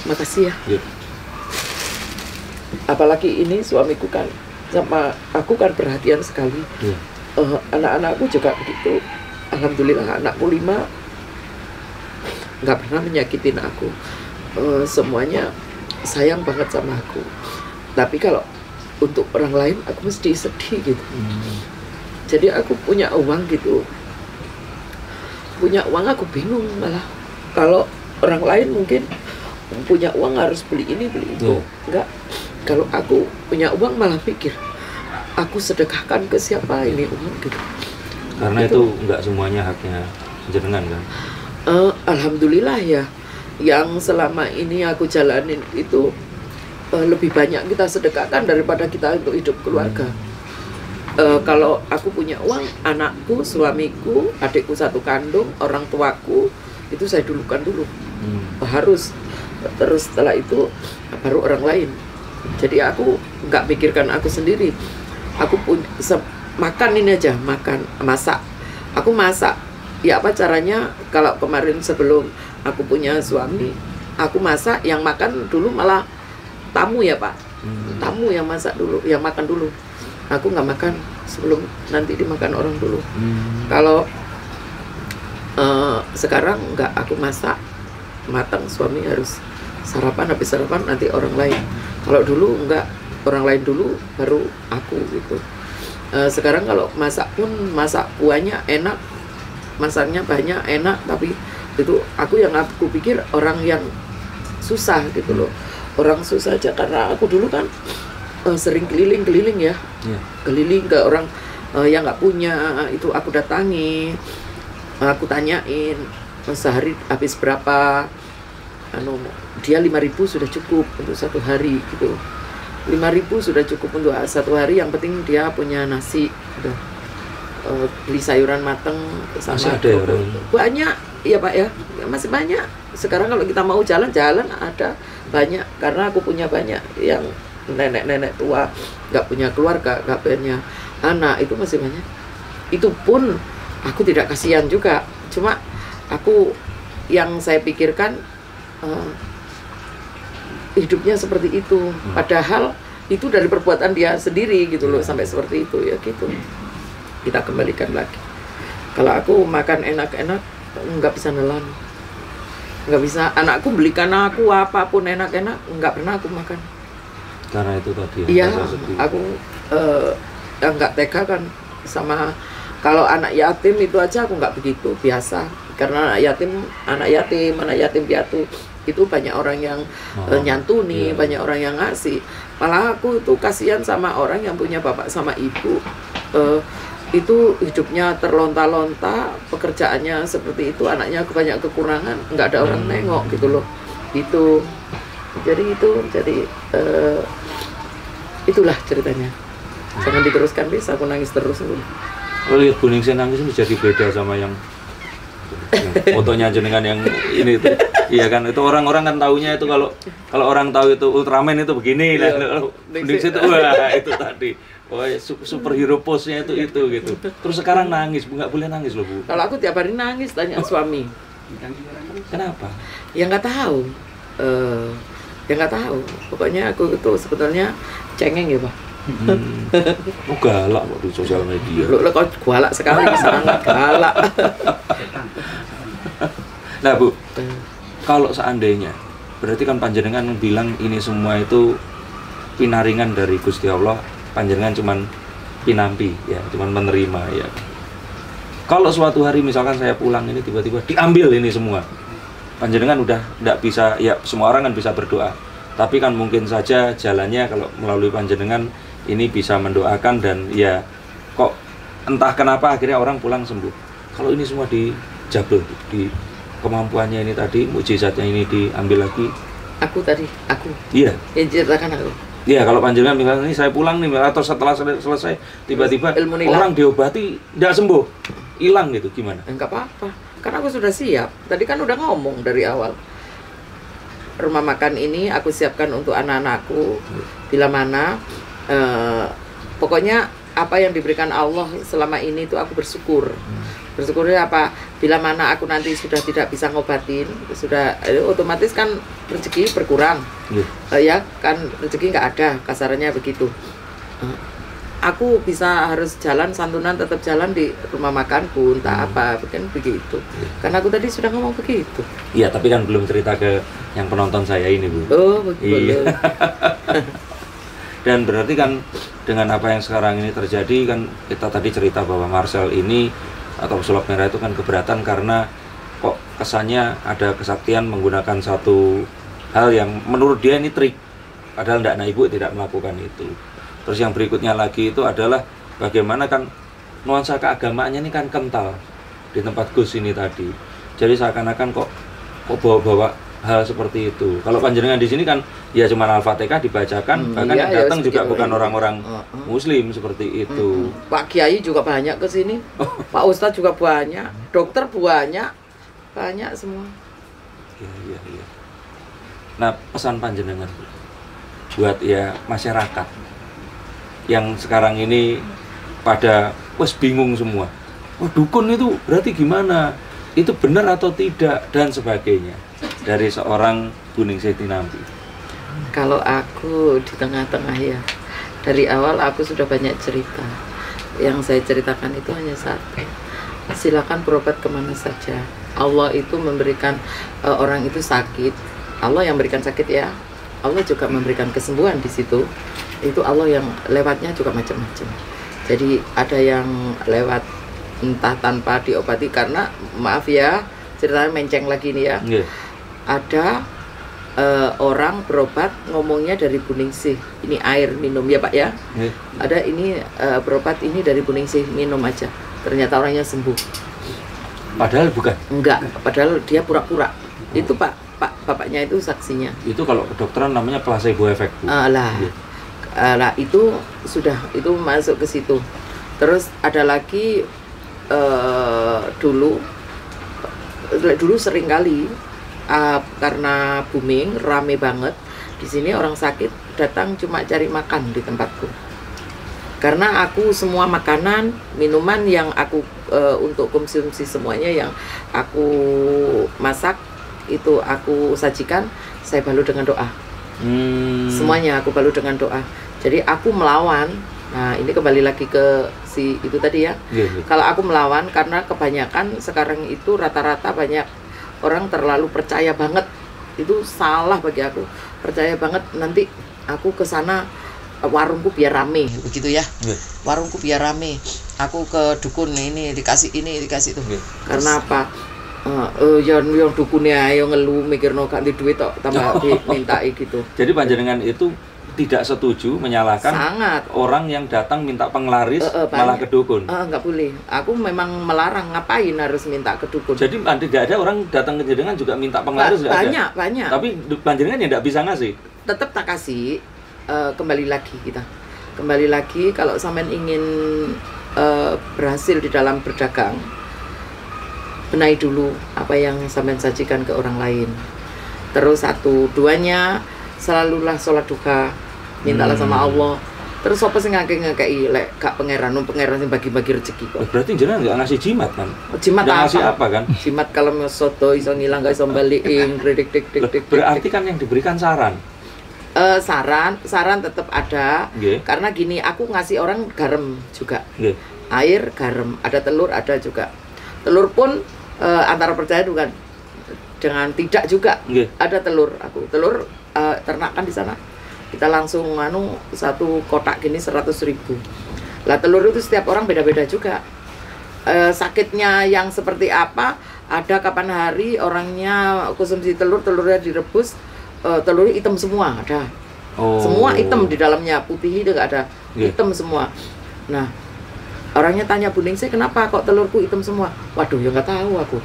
makasih ya. Yep. Apalagi ini suamiku kan sama aku kan perhatian sekali. Yeah. Anak-anakku juga begitu. Alhamdulillah anakku 5 nggak pernah menyakitin aku. Semuanya sayang banget sama aku. Tapi kalau untuk orang lain aku mesti sedih gitu. Jadi aku punya uang gitu. Punya uang aku bingung malah. Kalau orang lain mungkin punya uang harus beli ini beli itu. Enggak. Kalau aku punya uang malah pikir aku sedekahkan ke siapa ini uang gitu. Karena gitu. itu nggak semuanya haknya jenengan kan? Alhamdulillah ya. Yang selama ini aku jalanin itu lebih banyak kita sedekahkan daripada kita untuk hidup keluarga. Kalau aku punya uang, anakku, suamiku, adikku satu kandung, orang tuaku itu saya dulukan dulu. Harus. Terus setelah itu baru orang lain. Jadi aku nggak pikirkan aku sendiri. Aku pun makan ini aja, masak. Aku masak. Ya apa caranya? Kalau kemarin sebelum aku punya suami, aku masak, yang makan dulu malah tamu ya Pak. Tamu yang masak dulu, yang makan dulu. Aku nggak makan sebelum nanti dimakan orang dulu. Kalau sekarang nggak, aku masak matang, suami harus sarapan, habis sarapan nanti orang lain. Kalau dulu nggak, orang lain dulu baru aku gitu. Sekarang kalau masak pun masak kuahnya enak, masaknya banyak enak, tapi itu aku pikir orang yang susah gitu loh. Orang susah aja karena aku dulu kan sering keliling ya. Keliling ke orang yang nggak punya, itu aku datangi, aku tanyain sehari habis berapa. Dia 5.000 sudah cukup untuk satu hari gitu. 5.000 sudah cukup untuk satu hari, yang penting dia punya nasi udah. Beli sayuran mateng sama masih ada ya orang? Banyak ya Pak ya, masih banyak. Sekarang kalau kita mau jalan-jalan ada banyak, karena aku punya banyak yang nenek-nenek tua nggak punya keluarga, nggak punya anak, itu masih banyak. Itu pun aku tidak kasihan juga, cuma aku yang saya pikirkan hidupnya seperti itu, padahal itu dari perbuatan dia sendiri gitu loh, sampai seperti itu ya gitu. Kita kembalikan lagi. Kalau aku makan enak-enak nggak bisa nelan, nggak bisa. Anakku belikan aku apapun enak-enak, nggak pernah aku makan. Karena itu tadi. Iya, aku nggak tega kan sama. Kalau anak yatim itu aja aku nggak begitu, biasa. Karena anak yatim piatu itu banyak orang yang nyantuni, banyak orang yang ngasih. Malah aku tuh kasihan sama orang yang punya bapak sama ibu. Itu hidupnya terlonta-lonta, pekerjaannya seperti itu, anaknya banyak kekurangan, nggak ada orang nengok gitu loh. Jadi itulah ceritanya. Jangan diteruskan, bisa aku nangis terus. Kalau lihat Bu Ningsih nangis ini jadi beda sama yang fotonya jenengan yang ini itu. Iya kan, itu orang-orang kan taunya itu kalau orang tahu itu Ultraman itu begini, nah kalau Bu Ningsih itu wah itu tadi. Oh, superhero pose-nya itu gitu. Terus sekarang nangis, Bu, nggak boleh nangis loh Bu. Kalau aku tiap hari nangis, tanya suami. Kenapa? Ya nggak tahu. Ya nggak tahu. Pokoknya aku itu sebetulnya cengeng ya Pak. Oh galak kok di sosial media. Lo kok galak sekali, sangat galak. Nah Bu, kalau seandainya, berarti kan panjenengan bilang ini semua itu pinaringan dari Gusti Allah. Panjenengan cuman pinampi ya, cuman menerima ya. Kalau suatu hari misalkan saya pulang ini tiba-tiba diambil ini semua, panjenengan udah nggak bisa ya, semua orang kan bisa berdoa, Tapi kan mungkin saja jalannya kalau melalui panjenengan ini bisa mendoakan dan ya kok entah kenapa akhirnya orang pulang sembuh. Kalau ini semua dijabel, di kemampuannya ini tadi, mukjizatnya ini diambil lagi. Aku Iya. Yang ceritakan aku. Iya, kalau panjenengan misalnya ini saya pulang nih, atau setelah selesai tiba-tiba orang diobati tidak sembuh, hilang gitu, gimana? Enggak apa-apa, karena aku sudah siap. Tadi kan udah ngomong dari awal. Rumah makan ini aku siapkan untuk anak-anakku. Bila mana, pokoknya apa yang diberikan Allah selama ini itu aku bersyukur. Bersyukurnya apa? Bila mana aku nanti sudah tidak bisa ngobatin, sudah otomatis kan rezeki berkurang. Ya kan rezeki nggak ada, kasarannya begitu. Aku bisa harus jalan santunan, tetap jalan di rumah makanku, entah apa, kan begitu. Karena aku tadi sudah ngomong begitu. Iya, tapi kan belum cerita ke yang penonton saya ini, Bu. Oh, begitu. Iya. Dan berarti kan dengan apa yang sekarang ini terjadi kan kita tadi cerita bahwa Marcel ini atau pesulap merah itu kan keberatan karena kok kesannya ada kesaktian menggunakan satu hal yang menurut dia ini trik, padahal tidak, ibu tidak melakukan itu. Terus yang berikutnya lagi itu adalah bagaimana kan nuansa keagamaannya ini kan kental di tempat Gus ini tadi. Jadi seakan-akan kok bawa-bawa hal seperti itu. Kalau panjenengan di sini kan ya cuma Al-Fatihah dibacakan, bahkan yang datang juga bukan orang-orang Muslim seperti itu. Pak Kiai juga banyak ke sini, Pak Ustadz juga banyak, dokter banyak semua. Iya. Nah, pesan panjenengan buat ya masyarakat yang sekarang ini pada bingung semua. Dukun itu berarti gimana? Itu benar atau tidak dan sebagainya. Dari seorang Buningsih Tinampi. Kalau aku di tengah-tengah ya, dari awal aku sudah banyak cerita. Yang saya ceritakan itu hanya satu. Silakan berobat kemana saja. Allah itu memberikan orang itu sakit. Allah yang memberikan sakit ya. Allah juga memberikan kesembuhan di situ. Itu Allah yang lewatnya juga macam-macam. Jadi ada yang lewat entah tanpa diobati karena maaf ya, ceritanya menceng lagi nih ya. Ada orang berobat ngomongnya dari Buningsih, ini air minum ya Pak ya. Ada ini berobat ini dari Buningsih, minum aja. Ternyata orangnya sembuh. Padahal bukan. Enggak, padahal dia pura-pura. Itu bapaknya itu saksinya. Itu kalau kedokteran namanya placebo effect. Lah itu sudah itu masuk ke situ. Terus ada lagi dulu sering kali karena booming rame banget di sini, orang sakit datang cuma cari makan di tempatku karena aku semua makanan minuman yang aku untuk konsumsi semuanya yang aku masak itu aku sajikan, saya balut dengan doa. Semuanya aku balut dengan doa. Jadi aku melawan. Nah ini kembali lagi ke si itu tadi ya. Kalau aku melawan karena kebanyakan sekarang itu rata-rata banyak orang terlalu percaya banget, itu salah bagi aku. Percaya banget nanti aku ke sana warungku biar rame begitu ya. Warungku biar rame. Aku ke dukun ini dikasih itu. Karena apa? Yang dukunnya ayo ngeluh mikirno gak duit tok tambah dimintai gitu. Jadi panjenengan itu tidak setuju menyalahkan orang yang datang minta penglaris malah ke dukun. Nggak boleh. Aku memang melarang, ngapain harus minta ke dukun. Jadi tidak ada orang datang ke jenengan juga minta penglaris. Banyak. Tapi panjenengan ya tidak bisa ngasih. Tetap tak kasih. Kembali lagi kalau sampean ingin berhasil di dalam berdagang, benahi dulu apa yang sampean sajikan ke orang lain. Terus satu, duanya selalulah sholat duha, mintalah sama Allah. Terus apa sih ngakei lek gak pangeran sing bagi-bagi rezeki kok. Berarti jenengan nggak ngasih jimat kan? Jimat nggak ngasih apa kan? Jimat kalau soto iso ngilang gak iso balikin, dik. Berarti kan yang diberikan saran. Saran tetap ada. Karena gini, aku ngasih orang garam juga. Air, garam, ada telur, ada juga. Telur pun antara percaya dengan tidak juga. Ada telur, telur ternakan di sana. Kita langsung satu kotak gini 100.000. Lah telur itu setiap orang beda-beda juga. Sakitnya yang seperti apa, ada kapan hari orangnya konsumsi telurnya direbus telur hitam semua ada. Semua hitam di dalamnya, putih itu nggak ada, hitam semua. Nah, orangnya tanya Bu Ningsih, kenapa kok telurku hitam semua? Waduh, ya nggak tahu aku.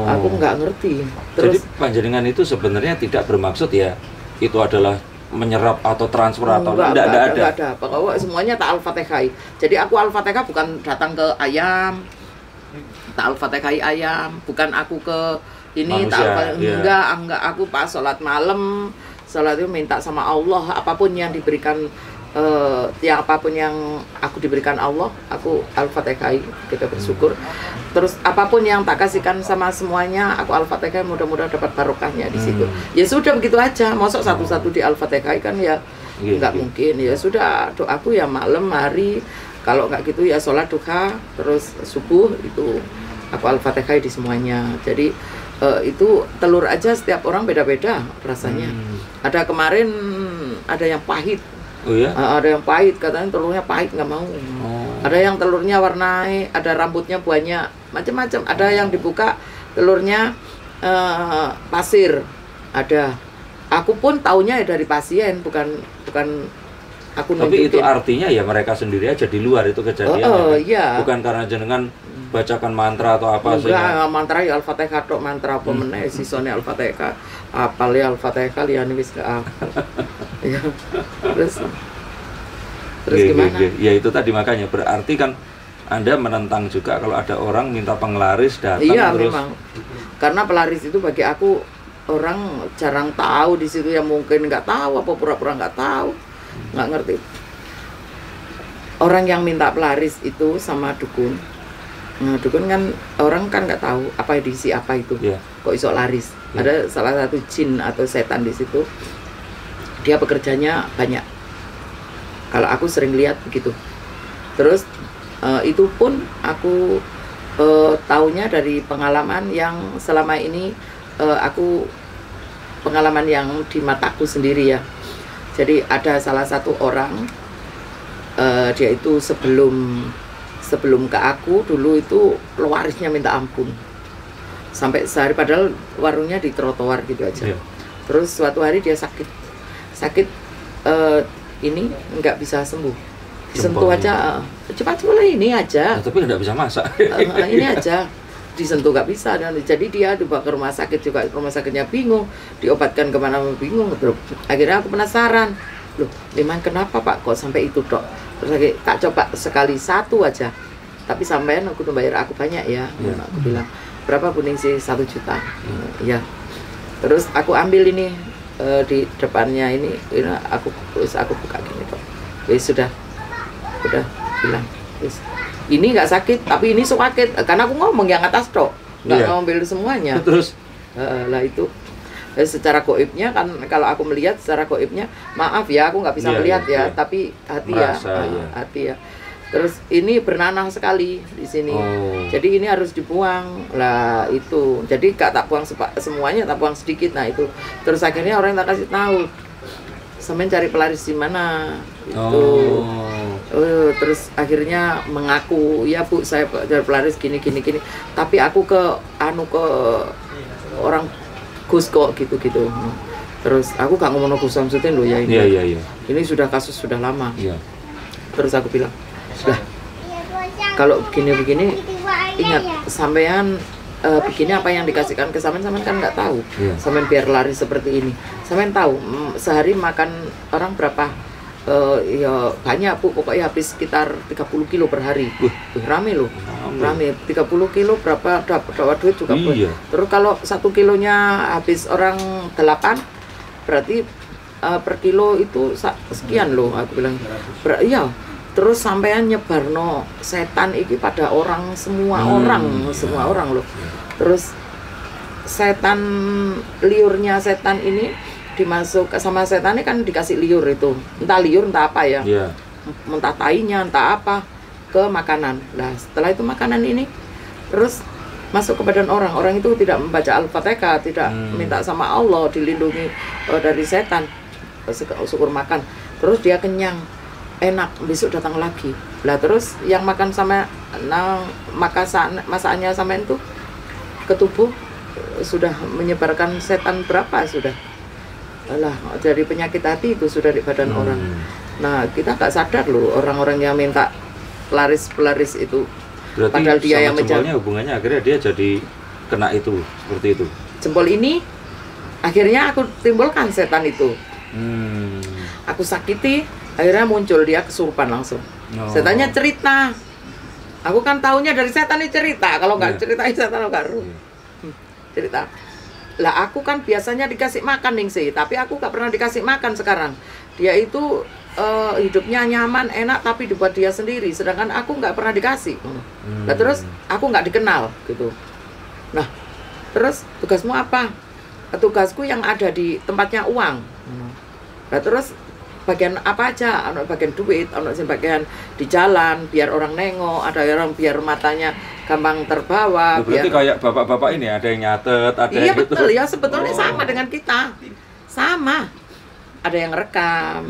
Aku nggak ngerti. Jadi Terus panjenengan itu sebenarnya tidak bermaksud ya itu adalah menyerap atau transfer atau enggak ada. ada. Pokoknya semuanya tak Al-Fatihah. Jadi aku Al-Fatihah bukan datang ke ayam, tak Al-Fatihah ayam, bukan aku ke ini manusia, enggak aku pas sholat malam, sholat itu minta sama Allah apapun yang diberikan, apapun yang aku diberikan Allah, aku Al-Fatihah, kita bersyukur. Terus apapun yang tak kasihkan sama semuanya, aku Al-Fatihah, mudah-mudahan dapat barokahnya di situ. Ya sudah begitu aja, masuk satu-satu di Al-Fatihah kan ya nggak mungkin. Ya sudah, doaku ya malam hari, kalau nggak gitu ya sholat duha, terus subuh itu aku Al-Fatihah di semuanya. Jadi itu telur aja setiap orang beda-beda rasanya. Ada kemarin ada yang pahit. Oh ya? Ada yang pahit, katanya telurnya pahit nggak mau. Ada yang telurnya warna, ada rambutnya banyak, macam-macam. Ada yang dibuka telurnya pasir. Ada. Aku pun taunya ya dari pasien, bukan aku nunjukin. Tapi itu artinya ya mereka sendiri aja di luar itu kejadiannya. Iya. Bukan karena jenengan bacakan mantra atau apa sih? Enggak, mantra ya Al-Fatihah tok, mantra apa meneh sisone Al-Fatihah. Apal ya Al-Fatihah liyane wis gak apal. Ya. Terus gimana? Ya itu tadi makanya berarti kan Anda menentang juga kalau ada orang minta penglaris datang terus. Memang. Karena pelaris itu bagi aku orang jarang tahu di situ, yang mungkin nggak tahu apa pura-pura nggak tahu, nggak ngerti. Orang yang minta pelaris itu sama dukun. Nah, dukun kan orang kan nggak tahu apa diisi apa itu, kok iso laris. Ada salah satu jin atau setan di situ, dia bekerjanya banyak. Kalau aku sering lihat begitu. Terus itu pun aku taunya dari pengalaman yang selama ini aku pengalaman yang di mataku sendiri ya. Jadi ada salah satu orang, dia itu sebelum ke aku dulu itu pewarisnya minta ampun sampai sehari, padahal warungnya di trotoar gitu aja. Terus suatu hari dia sakit ini nggak bisa sembuh, disentuh aja cepat ini aja. Tapi nggak bisa masak. Ini aja disentuh nggak bisa, dan jadi dia dibawa ke rumah sakit juga, rumah sakitnya bingung, diobatkan kemana bingung. Terus akhirnya aku penasaran, loh memang kenapa Pak kok sampai itu dok? Terus lagi tak coba sekali satu aja, tapi sampean aku bayar aku banyak ya. Aku bilang berapa Bu Ningsih? 1 juta. Ya. Terus aku ambil ini di depannya ini aku buka gini kok. Sudah bilang ini nggak sakit, tapi ini sakit karena aku ngomong yang atas dok, nggak ngambil semuanya. Terus lah itu secara goibnya kan, kalau aku melihat secara goibnya, maaf ya aku nggak bisa melihat ya, tapi hati merasa, hati ya. Terus ini bernanah sekali di sini, jadi ini harus dibuang lah itu. Jadi gak tak buang semuanya, tak buang sedikit. Nah itu terus akhirnya orang tak kasih tahu, sampean cari pelaris di mana itu. Terus akhirnya mengaku, ya Bu saya cari pelaris gini. Tapi aku ke orang Gus kok gitu. Terus aku gak ngomong Gus Samsudin loh ya ini. Iya. Ini sudah kasus sudah lama. Terus aku bilang, sudah kalau begini ingat sampean begini apa yang dikasihkan ke sampean kan nggak tahu. Sampean biar lari seperti ini. Sampean tahu sehari makan orang berapa? Ya banyak Bu, pokoknya habis sekitar 30 kilo per hari. Rame loh, rame 30 kilo berapa dapat duit juga. Terus kalau 1 kilonya habis orang 8, berarti per kilo itu sekian loh, aku bilang. Iya. Terus sampean nyebarno setan iki pada orang, semua orang loh. Terus setan, liurnya setan ini dimasuk sama setan ini kan dikasih liur itu, entah liur entah apa ya, entah tainya entah apa, ke makanan. Nah setelah itu makanan ini terus masuk ke badan orang itu tidak membaca Al-Fatihah, tidak minta sama Allah dilindungi dari setan, syukur makan, terus dia kenyang, enak, besok datang lagi. Lah terus yang makan sama masakannya sama itu ke tubuh sudah menyebarkan setan berapa sudah. Alah, dari penyakit hati itu sudah di badan orang. Nah, kita nggak sadar loh orang-orang yang minta pelaris itu. Berarti padahal dia yang jempolnya hubungannya akhirnya dia jadi kena itu, seperti itu. Jempol ini akhirnya aku timbulkan setan itu. Aku sakiti, akhirnya muncul dia kesurupan langsung. Setannya cerita. Aku kan taunya dari setan ini cerita. Kalau nggak ceritain setan nggak cerita. Lah aku kan biasanya dikasih makan Ningsih, tapi aku nggak pernah dikasih makan sekarang. Dia itu hidupnya nyaman, enak, tapi dibuat dia sendiri. Sedangkan aku nggak pernah dikasih. Nah terus aku nggak dikenal gitu. Nah terus tugasmu apa? Tugasku yang ada di tempatnya uang. Nah terus bagian apa aja? Bagian duit, bagian di jalan, biar orang nengok, ada orang biar matanya gampang terbawa. Berarti kayak bapak-bapak ini ada yang nyatet, ada iya, yang gitu. Betul ya, sebetulnya sama dengan kita. Sama. Ada yang rekam,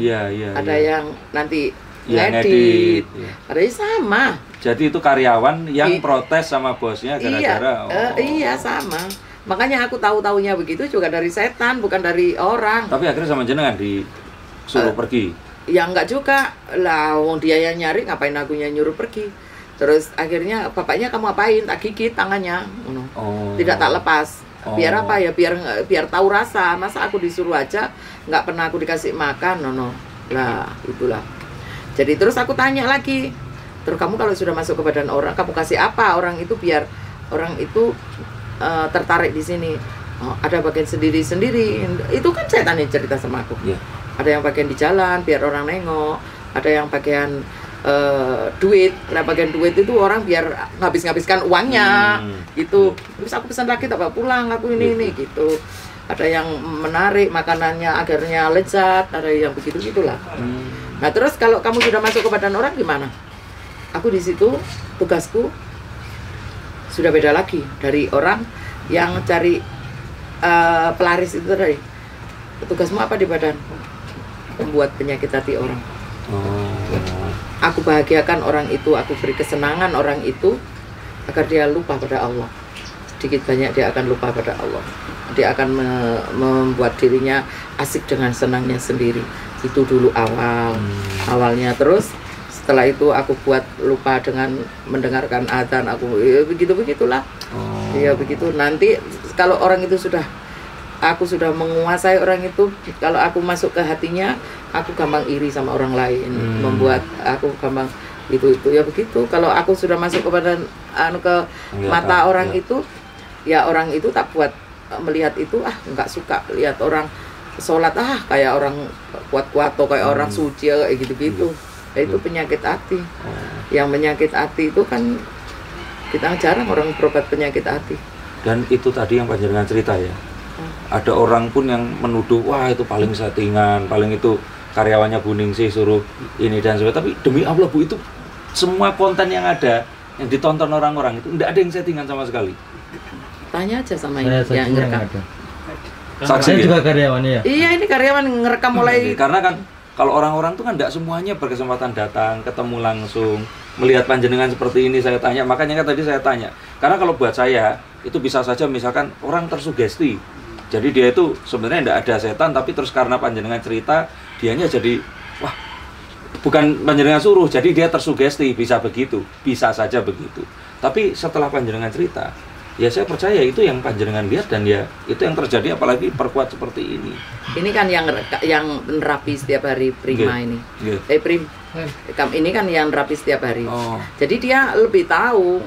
ada yang nanti ngedit, ada yang sama. Jadi itu karyawan yang protes sama bosnya gara-gara. Iya sama. Makanya aku tahu-taunya begitu juga dari setan, bukan dari orang. Tapi akhirnya sama jenengan disuruh pergi. Ya enggak juga lah, wong dia yang nyari, ngapain aku nyuruh pergi. Terus akhirnya bapaknya kamu apain? Tak gigit tangannya, tidak tak lepas. Biar apa ya? Biar tahu rasa. Masa aku disuruh aja, nggak pernah aku dikasih makan, Lah itulah. Jadi terus aku tanya lagi, terus kamu kalau sudah masuk ke badan orang, kamu kasih apa orang itu biar orang itu tertarik di sini? Ada bagian sendiri-sendiri. Itu kan setan yang cerita sama aku. Ada yang bagian di jalan, biar orang nengok. Ada yang bagian duit. Nah bagian duit itu orang biar ngabiskan uangnya gitu. Terus aku pesan lagi tak bawa pulang, aku ini gitu. Ada yang menarik makanannya akhirnya lezat, ada yang begitu-gitulah. Nah terus kalau kamu sudah masuk ke badan orang gimana? Aku di situ tugasku sudah beda lagi dari orang yang cari pelaris itu tadi. Tugasmu apa di badan? Membuat penyakit hati orang. Aku bahagiakan orang itu, aku beri kesenangan orang itu agar dia lupa pada Allah. Sedikit banyak dia akan lupa pada Allah. Dia akan membuat dirinya asik dengan senangnya sendiri. Itu dulu awalnya. Terus setelah itu aku buat lupa dengan mendengarkan adzan. Aku begitulah. Ya begitu. Nanti kalau orang itu aku sudah menguasai orang itu, kalau aku masuk ke hatinya, aku gampang iri sama orang lain, membuat aku gampang itu ya begitu. Kalau aku sudah masuk kepada ke mata orang itu, ya orang itu tak buat melihat itu, nggak suka lihat orang sholat, kayak orang kuat-kuat atau kayak orang suci kayak gitu-gitu. Ya, itu penyakit hati. Yang penyakit hati itu kan kita jarang orang berobat penyakit hati. Dan itu tadi yang panjenengan cerita ya. Ada orang pun yang menuduh, wah itu paling settingan, paling itu karyawannya Bu Ningsih suruh ini dan sebagainya. Tapi demi Allah Bu, itu semua konten yang ada, yang ditonton orang-orang itu tidak ada yang settingan sama sekali. Tanya aja sama yang ngerekam. Saksi juga karyawannya ya? Iya, ini karyawan ngerekam mulai. Karena kan kalau orang-orang tuh kan tidak semuanya berkesempatan datang, ketemu langsung, melihat panjenengan seperti ini. Saya tanya, makanya kan tadi saya tanya. Karena kalau buat saya itu bisa saja misalkan orang tersugesti. Jadi dia itu sebenarnya tidak ada setan, tapi terus karena panjenengan cerita, dianya jadi, wah, bukan panjenengan suruh, jadi dia tersugesti, bisa begitu, bisa saja begitu. Tapi setelah panjenengan cerita, ya saya percaya itu yang panjenengan lihat dan ya itu yang terjadi, apalagi perkuat seperti ini. Ini kan yang nerapi setiap hari Prima ini. Prim, ini kan yang nerapi setiap hari. Jadi dia lebih tahu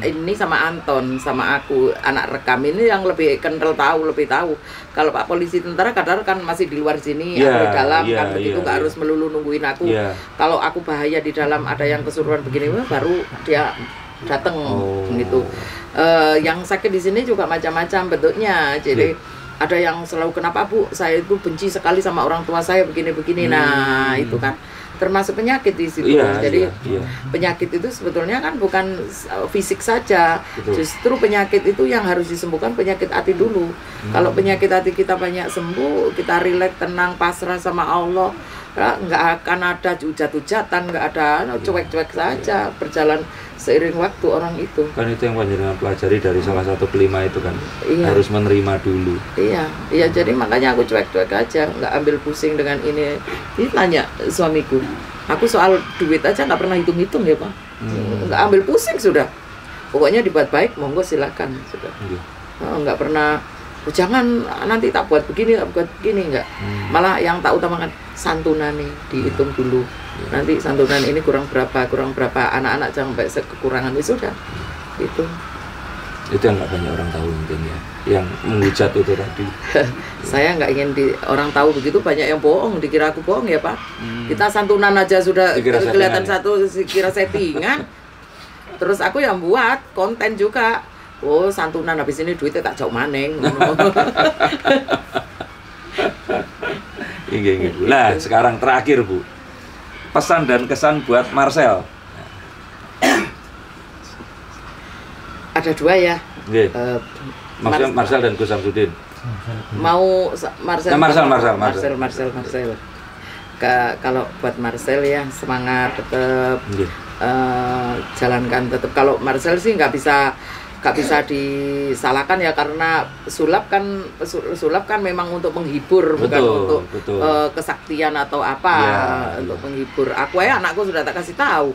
ini sama Anton, sama aku, anak rekam ini yang lebih kental tahu, lebih tahu. Kalau Pak Polisi Tentara kadang kan masih di luar sini, aku di dalam kan begitu, nggak harus melulu nungguin aku. Kalau aku bahaya di dalam, ada yang kesurupan begini, baru dia datang gitu. Yang sakit di sini juga macam-macam bentuknya. Jadi ada yang selalu, kenapa Bu, saya itu benci sekali sama orang tua saya begini-begini. Nah, itu kan termasuk penyakit di situ. Jadi penyakit itu sebetulnya kan bukan fisik saja. Justru penyakit itu yang harus disembuhkan penyakit hati dulu. Kalau penyakit hati kita banyak sembuh, kita rileks, tenang, pasrah sama Allah, nggak akan ada hujat-hujatan, nggak ada cuek-cuek saja, berjalan seiring waktu orang itu. Kan itu yang panjenengan pelajari dari salah satu kelima itu kan. Iya. Harus menerima dulu. Iya, jadi makanya aku cuek-cuek aja, nggak ambil pusing dengan ini. Ini tanya suamiku, aku soal duit aja nggak pernah hitung-hitung ya Pak. Nggak ambil pusing sudah. Pokoknya dibuat baik, monggo silakan sudah. Nggak pernah, jangan nanti tak buat begini, nggak. Malah yang tak utamakan santunan nih, dihitung dulu. Nanti santunan ini kurang berapa, anak-anak jangan sampai kekurangan itu sudah. Itu yang nggak banyak orang tahu mungkin ya, yang menghujat itu tadi. Saya nggak ingin orang tahu begitu, banyak yang bohong, dikira aku bohong ya Pak. Kita santunan aja sudah kelihatan satu, kira settingan. Terus aku yang buat konten juga. Oh santunan habis ini duitnya tak jauh maneng. Iya. Nah sekarang terakhir Bu, pesan dan kesan buat Marcel. Ada dua ya. Maksudnya Marcel dan Gus Samsudin. Mau Marcel. Marcel. Kalau buat Marcel ya semangat tetap, jalankan tetap. Kalau Marcel sih nggak bisa disalahkan ya, karena sulap kan memang untuk menghibur, bukan untuk kesaktian atau apa ya, untuk menghibur. Aku ya anakku sudah tak kasih tahu,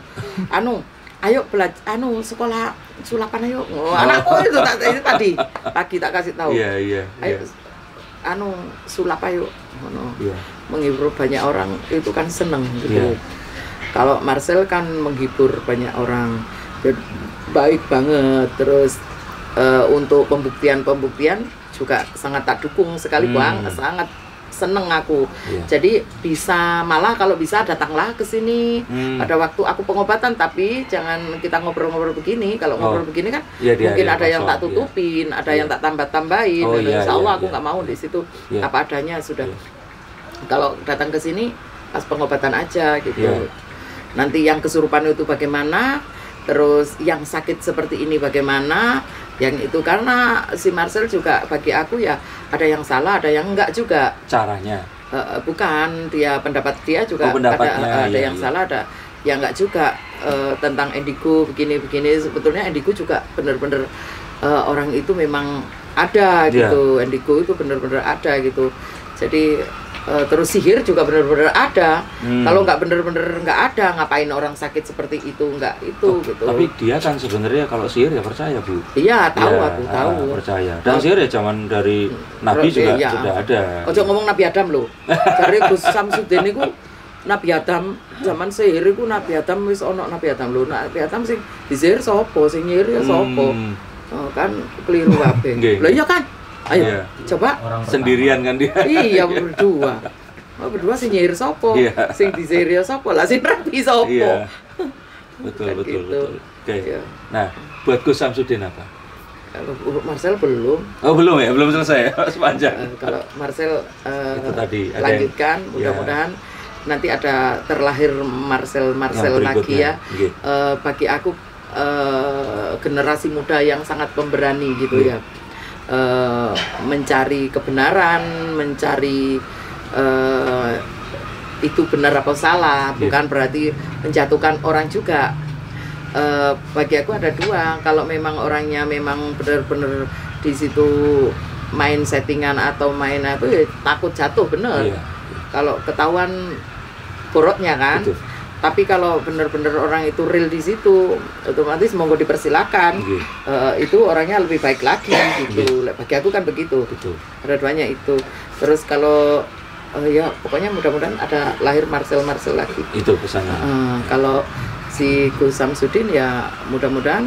ayo belajar, sekolah sulapan ayo. Anakku itu tadi pagi tak kasih tahu. Iya. Ayo, sulap ayo. Menghibur banyak orang itu kan seneng gitu. Kalau Marcel kan menghibur banyak orang, baik banget. Terus untuk pembuktian juga sangat tak dukung sekali Bang, sangat seneng aku. Jadi malah kalau bisa datanglah ke sini pada waktu aku pengobatan, tapi jangan kita ngobrol-ngobrol begini. Kalau ngobrol begini kan mungkin ada yang tak tutupin, ada yang tak tambah-tambahin. Insya Allah aku nggak mau di situ, apa adanya sudah. Kalau datang ke sini pas pengobatan aja gitu. Nanti yang kesurupan itu bagaimana, terus yang sakit seperti ini bagaimana, yang itu karena si Marcel juga bagi aku ya ada yang salah, ada yang enggak juga. Caranya? Bukan, pendapat dia juga ada yang salah, ada yang enggak juga. Tentang indigo begini-begini, sebetulnya indigo juga benar-benar orang itu memang ada gitu. Indigo itu benar-benar ada gitu. Jadi terus sihir juga benar-benar ada. Kalau nggak benar-benar nggak ada, ngapain orang sakit seperti itu, nggak itu gitu. Tapi dia kan sebenarnya kalau sihir ya percaya Bu. Iya tahu, aku tahu. Percaya. Dan sihir ya zaman dari Nabi juga sudah ada. Ojo ngomong Nabi Adam loh. Dari Gus Samsudin itu Nabi Adam, zaman sihir itu Nabi Adam wis ono Nabi Adam loh. Nabi Adam sing disihir sopo, sing nyihir ya sopo. Kan keliru kabeh. Lah iya kan? Ayo, coba sendirian kan dia. Iya berdua. Berdua sing nyihir sopo, sing disihir ya sopo, lah sing rapi sopo. Iya. Betul. Oke. Nah, buat Gus Samsudin apa? Marcel belum. Oh belum ya, belum selesai sepanjang. Kalau Marcel itu tadi lanjutkan, mudah-mudahan nanti ada terlahir Marcel lagi ya. Bagi aku generasi muda yang sangat pemberani gitu ya. Mencari kebenaran, mencari itu benar apa salah, bukan berarti menjatuhkan orang juga. Bagi aku ada dua, kalau memang orangnya memang benar-benar di situ main settingan atau main apa ya takut jatuh bener. Kalau ketahuan borotnya kan. Tapi kalau benar-benar orang itu real di situ, otomatis monggo dipersilakan. Itu orangnya lebih baik lagi gitu. Bagi aku kan begitu. Ada duanya itu. Terus kalau ya pokoknya mudah-mudahan ada lahir Marcel lagi. Itu pesannya. Kalau si Gus Samsudin ya mudah-mudahan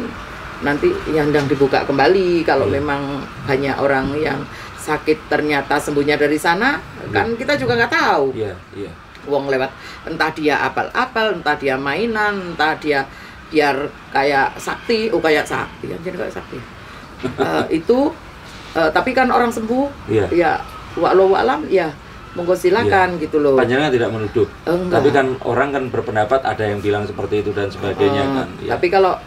nanti yang dibuka kembali. Kalau memang banyak orang yang sakit ternyata sembuhnya dari sana, kan kita juga nggak tahu. Wong lewat entah dia apal-apal, entah dia mainan, entah dia biar kayak sakti, kayak sakti, anjir kayak sakti. Itu tapi kan orang sembuh, ya walau alam ya monggo silakan gitu loh. Panjangnya tidak menuduh. Tapi kan orang kan berpendapat ada yang bilang seperti itu dan sebagainya kan. Tapi kalau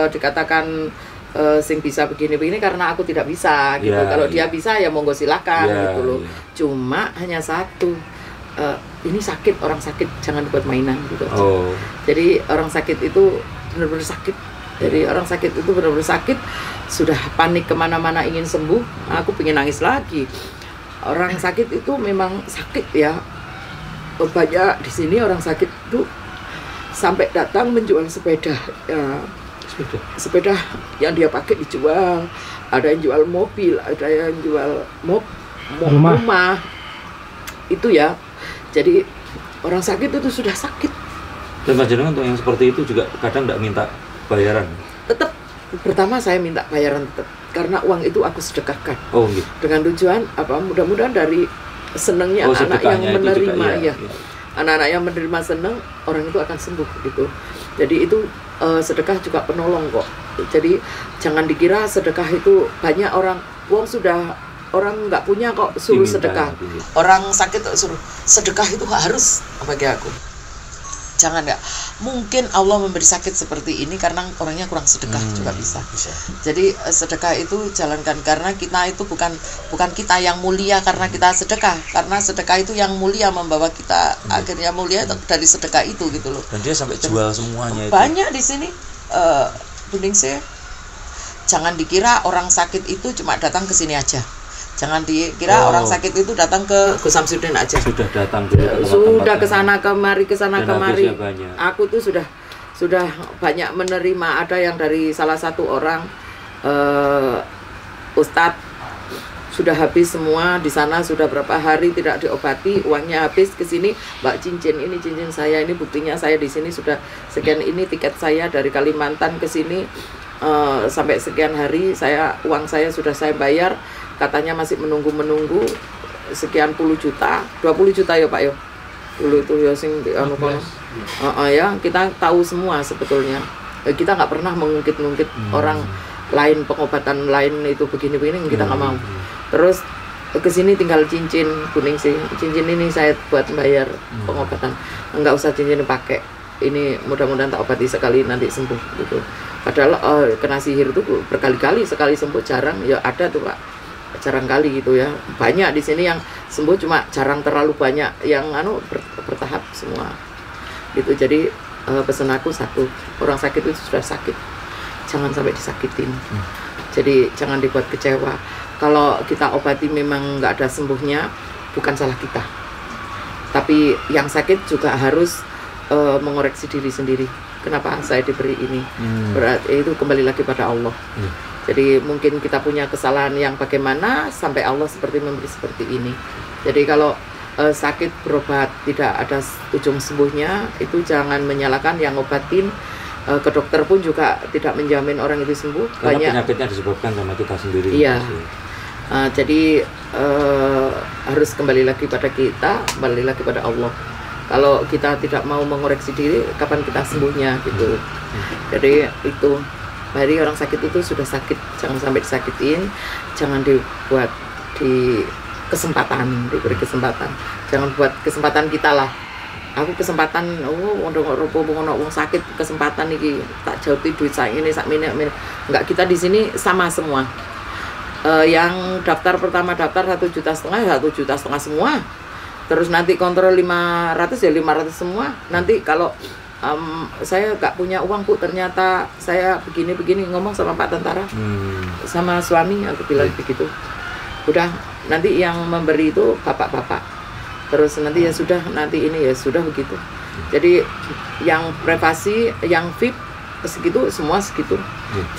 dikatakan sing bisa begini-begini karena aku tidak bisa gitu. Kalau dia bisa ya monggo silakan gitu loh. Cuma hanya satu. Ini sakit, orang sakit jangan buat mainan gitu. Jadi orang sakit itu benar-benar sakit Jadi orang sakit itu benar-benar sakit, sudah panik kemana-mana ingin sembuh, aku pengen nangis lagi. Orang sakit itu memang sakit ya. Banyak di sini orang sakit itu sampai datang menjual sepeda. Ya, sepeda yang dia pakai dijual. Ada yang jual mobil, ada yang jual rumah. Itu ya. Jadi orang sakit itu sudah sakit. Dan panjenengan untuk yang seperti itu juga kadang tidak minta bayaran? Tetap. Pertama saya minta bayaran tetap. Karena uang itu aku sedekahkan. Oh gitu. Dengan tujuan apa? Mudah-mudahan dari senangnya anak-anak yang menerima ya. Anak-anak yang menerima senang, orang itu akan sembuh gitu. Jadi itu sedekah juga penolong kok. Jadi jangan dikira sedekah itu banyak orang sudah orang nggak punya kok suruh sedekah. Orang sakit suruh sedekah itu harus bagi aku. Jangan ya. Mungkin Allah memberi sakit seperti ini karena orangnya kurang sedekah juga bisa. Jadi sedekah itu jalankan karena kita itu bukan kita yang mulia karena kita sedekah, karena sedekah itu yang mulia membawa kita akhirnya mulia dari sedekah itu gitu loh. Dan dia sampai jual semuanya itu. Banyak di sini Buningsih. Jangan dikira orang sakit itu cuma datang ke sini aja. Jangan dikira orang sakit itu datang ke Gus Samsudin aja. Sudah datang ke sudah ke sana kemari Aku tuh sudah banyak menerima. Ada yang dari salah satu orang Ustadz sudah habis semua di sana, sudah berapa hari tidak diobati, uangnya habis. Ke sini, Mbak, cincin ini cincin saya, ini buktinya saya di sini sudah sekian, ini tiket saya dari Kalimantan ke sini sampai sekian hari, uang saya sudah saya bayar. Katanya masih menunggu sekian puluh juta, 20 juta ya Pak ya. Dulu itu ya sing ya, kita tahu semua sebetulnya. Kita nggak pernah mengungkit-ungkit orang lain, pengobatan lain itu begini-begini, kita nggak mau. Terus kesini tinggal cincin Buningsih. Cincin ini saya buat bayar pengobatan. Nggak usah cincin pakai. Ini mudah-mudahan tak obati sekali nanti sembuh gitu. Padahal kena sihir itu berkali-kali, sekali sembuh jarang. Ya ada tuh Pak. Jarang kali gitu ya. Banyak di sini yang sembuh, cuma jarang terlalu banyak yang bertahap semua gitu. Jadi pesan aku satu, orang sakit itu sudah sakit, jangan sampai disakitin. Jadi jangan dibuat kecewa. Kalau kita obati memang nggak ada sembuhnya, bukan salah kita, tapi yang sakit juga harus mengoreksi diri sendiri. Kenapa saya diberi ini? Berarti itu kembali lagi pada Allah. Jadi mungkin kita punya kesalahan yang bagaimana sampai Allah seperti memberi seperti ini. Jadi kalau sakit berobat tidak ada ujung sembuhnya, itu jangan menyalahkan yang ngobatin. Ke dokter pun juga tidak menjamin orang itu sembuh. Karena penyakitnya disebabkan sama kita sendiri. Iya. Jadi harus kembali lagi pada kita, kembali lagi pada Allah. Kalau kita tidak mau mengoreksi diri, kapan kita sembuhnya gitu. Jadi itu. Jadi orang sakit itu sudah sakit, jangan sampai disakitin, jangan dibuat di kesempatan, diberi kesempatan. Jangan buat kesempatan kita lah. Aku kesempatan, wong sakit kesempatan nih, tak jauh duit saya ini sak minyak. Enggak, kita di sini sama semua. Yang daftar pertama daftar 1,5 juta, 1,5 juta semua. Terus nanti kontrol 500 ya 500 semua. Nanti kalau saya gak punya uang Bu, ternyata saya begini-begini, ngomong sama Pak Tentara, sama suami, aku bilang begitu. Udah, nanti yang memberi itu bapak-bapak. Terus nanti ya sudah, nanti ini ya sudah begitu. Jadi yang privasi, yang VIP segitu, semua segitu.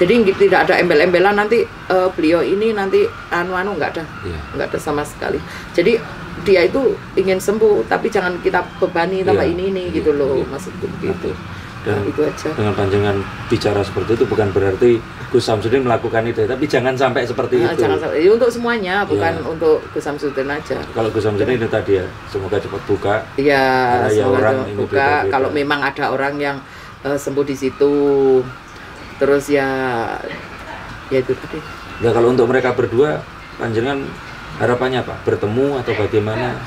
Jadi tidak ada embel-embelan nanti beliau ini nanti anu nggak ada, nggak ada sama sekali. Jadi dia itu ingin sembuh, tapi jangan kita bebani tambah ini gitu loh, maksudku begitu. Dan itu aja. Dengan panjangan bicara seperti itu bukan berarti Gus Samsudin melakukan itu, tapi jangan sampai seperti itu. Jangan sampai. Untuk semuanya, bukan untuk Gus Samsudin aja. Kalau Gus Samsudin itu tadi ya, semoga cepat buka. Iya, semoga orang cepat buka. Kalau memang ada orang yang sembuh di situ, terus ya itu tadi. Ya kalau untuk mereka berdua, panjangan harapannya apa? Bertemu atau bagaimana?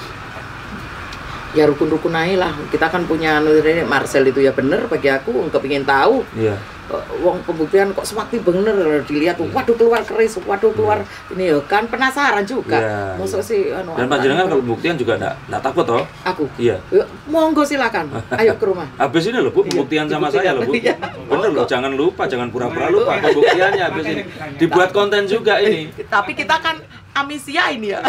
ya rukun-rukun aja lah. Kita kan punya Marcel itu ya bener bagi aku, kepingin tahu. Iya. Wong pembuktian kok sewaktu bener dilihat, waduh keluar keris, waduh keluar ini ya kan penasaran juga. Masuk sih dan panjenengan kalau pembuktian juga enggak takut toh? Aku. Iya. Monggo silakan. Ayo ke rumah. Habis ini loh Bu, pembuktian sama saya loh Bu. Bener loh, jangan lupa, jangan pura-pura lupa pembuktiannya habis ini. Dibuat konten juga ini. Tapi kita kan amnesia ini ya.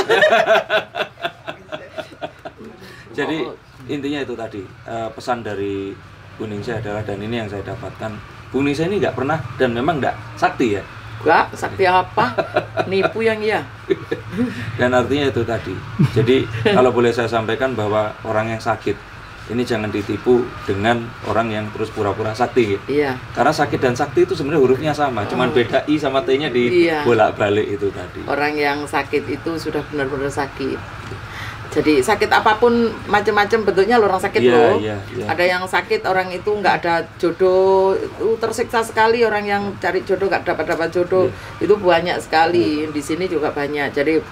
Jadi intinya itu tadi, pesan dari Bu Ningsih adalah, dan ini yang saya dapatkan, Bu Ningsih ini nggak pernah dan memang nggak sakti ya? Nggak, sakti apa? Nipu yang iya. Dan artinya itu tadi. Jadi kalau boleh saya sampaikan bahwa orang yang sakit ini jangan ditipu dengan orang yang terus pura-pura sakti. Iya. Karena sakit dan sakti itu sebenarnya hurufnya sama, cuman beda I sama T-nya di bolak-balik itu tadi. Orang yang sakit itu sudah benar-benar sakit. Jadi sakit apapun macam-macam bentuknya orang sakit loh. Ada yang sakit orang itu nggak ada jodoh, itu tersiksa sekali orang yang cari jodoh nggak dapat jodoh. Itu banyak sekali. Di sini juga banyak. Jadi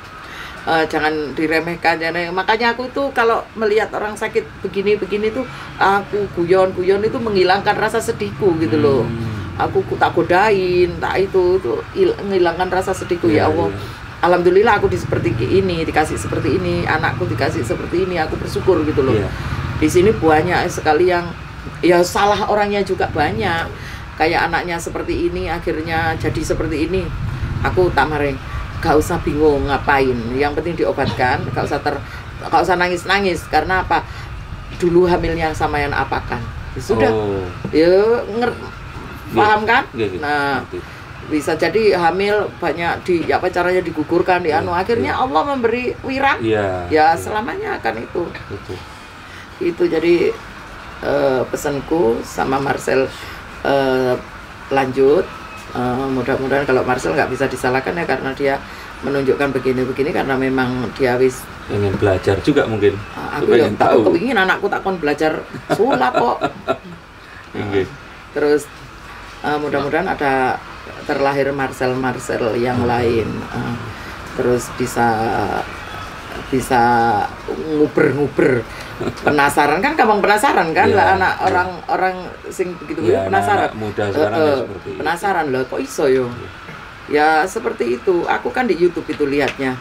jangan diremehkan. Makanya aku tuh kalau melihat orang sakit begini-begini tuh aku guyon-guyon itu menghilangkan rasa sedihku gitu loh. Aku tak godain, tak itu menghilangkan rasa sedihku ya Allah. Alhamdulillah aku seperti ini, dikasih seperti ini, anakku dikasih seperti ini, aku bersyukur gitu loh. Di sini banyak sekali yang ya salah orangnya juga banyak. Kayak anaknya seperti ini, akhirnya jadi seperti ini. Aku tak marah, gak usah bingung ngapain. Yang penting diobatkan, gak usah nangis-nangis. Karena apa? Dulu hamilnya sama yang apakan. Ya sudah, ya paham kan? Nah. Bisa jadi hamil banyak caranya digugurkan akhirnya Allah memberi wirang selamanya akan itu. Itu jadi pesanku sama Marcel, lanjut, mudah-mudahan kalau Marcel nggak bisa disalahkan ya karena dia menunjukkan begini-begini karena memang dia ingin belajar juga mungkin. Aku yang tahu kepingin anakku takon belajar sulap kok. Terus mudah-mudahan ada terlahir Marcel yang lain, terus bisa nguber penasaran kan, gampang penasaran kan lah anak orang sing begitu penasaran, anak muda sekarang seperti penasaran loh kok iso yo ya seperti itu. Aku kan di YouTube itu lihatnya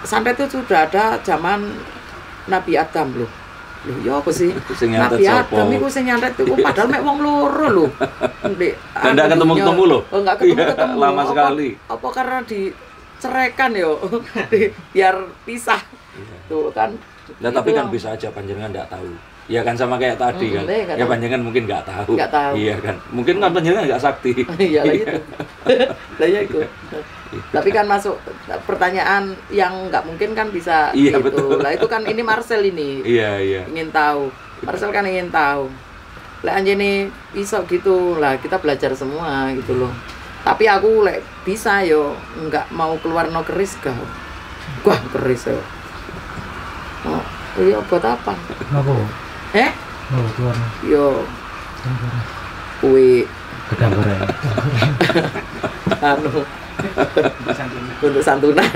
sampai itu sudah ada zaman Nabi Adam loh ya apa sih? Nabi Adam itu sing nyantet itu padahal mek wong loro lho. Dan enggak ketemu-ketemu lho. Enggak ketemu-ketemu. Lama sekali. Apa karena diceraikan yo? Biar pisah. Tuh kan. Nah, tapi kan bisa aja panjenengan enggak tahu. Ya kan sama kayak tadi kan. Ya panjenengan mungkin enggak tahu. Iya kan. Mungkin kan panjenengan enggak sakti. Iya lah itu. Lah ya itu. Tapi kan masuk pertanyaan yang nggak mungkin kan bisa gitu. Betul. Lah itu kan ini Marcel ini. Iya. Ingin tahu. Marcel kan ingin tahu. Lah anjene iso gitu. Lah kita belajar semua gitu loh. Tapi aku bisa yo nggak mau keluar no keris kau. Wah, keris yo. Oh, iya buat apa? Apa? Oh, keluar. Yo. Kue kegambaran. Untuk santunan.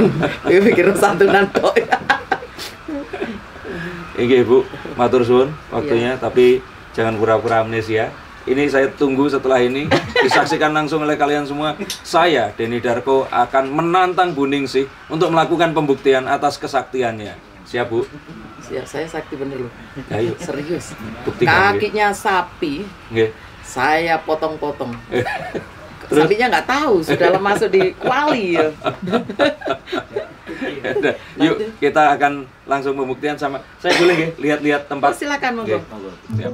Ini pikir santunan kok. Oke Bu, matur suwun waktunya, tapi jangan pura-pura amnesia. Ini saya tunggu setelah ini disaksikan langsung oleh kalian semua. Saya Denny Darko akan menantang Bu Ningsih untuk melakukan pembuktian atas kesaktiannya. Siap Bu? Siap, saya sakti bener loh. Ayo. Serius. Buktikan, kakinya sapi. Saya potong-potong. Terus? Sapinya nggak tahu, sudah masuk di kuali ya. Yuk kita akan langsung pembuktian sama. Saya boleh lihat-lihat tempat. Silakan monggo. Siap.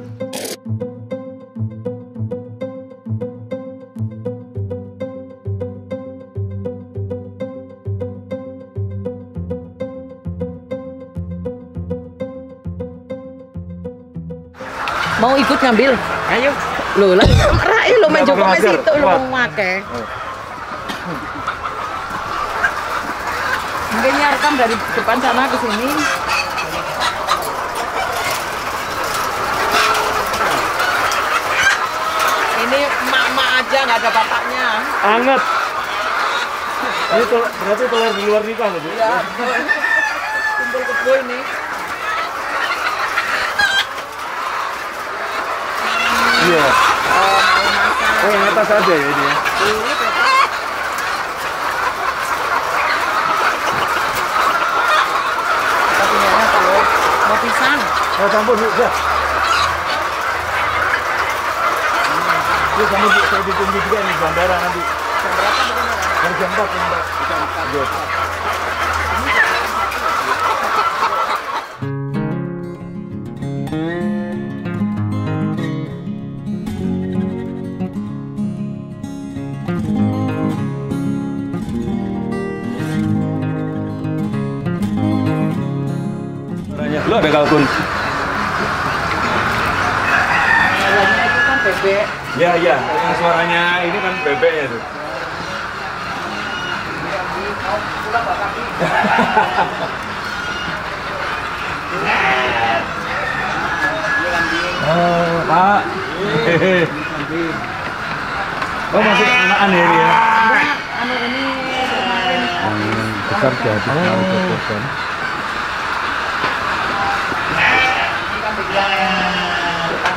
Mau ikut ngambil? Ayo. Loh lah, rai lo main joko ke situ lo mau make. Mungkin rekam dari depan sana ke sini. Ini emak-emak aja nggak ada bapaknya. Anget. Ini berarti telur di luar nikah loh, Bu. Iya. Kumpul kebo ini. Iya. Mau masak. Oh, yang atas aja ya ini ya. Ini bebek. Kita punyanya kalau mau pisang. Oh, campur Bu. Ya. Ya, kamu saya ditunggu juga nih bandara nanti. Jam berapa benar? Jam 4 ya, Mbak. Jam 4. Lo ada kalkun? Suaranya itu kan bebek. Ya, ya. Yang suaranya ini kan bebeknya tuh. Oh, Pak. Oh, masih anak-anak ya ini ya? Anu ini kemarin. Besar jadi korban.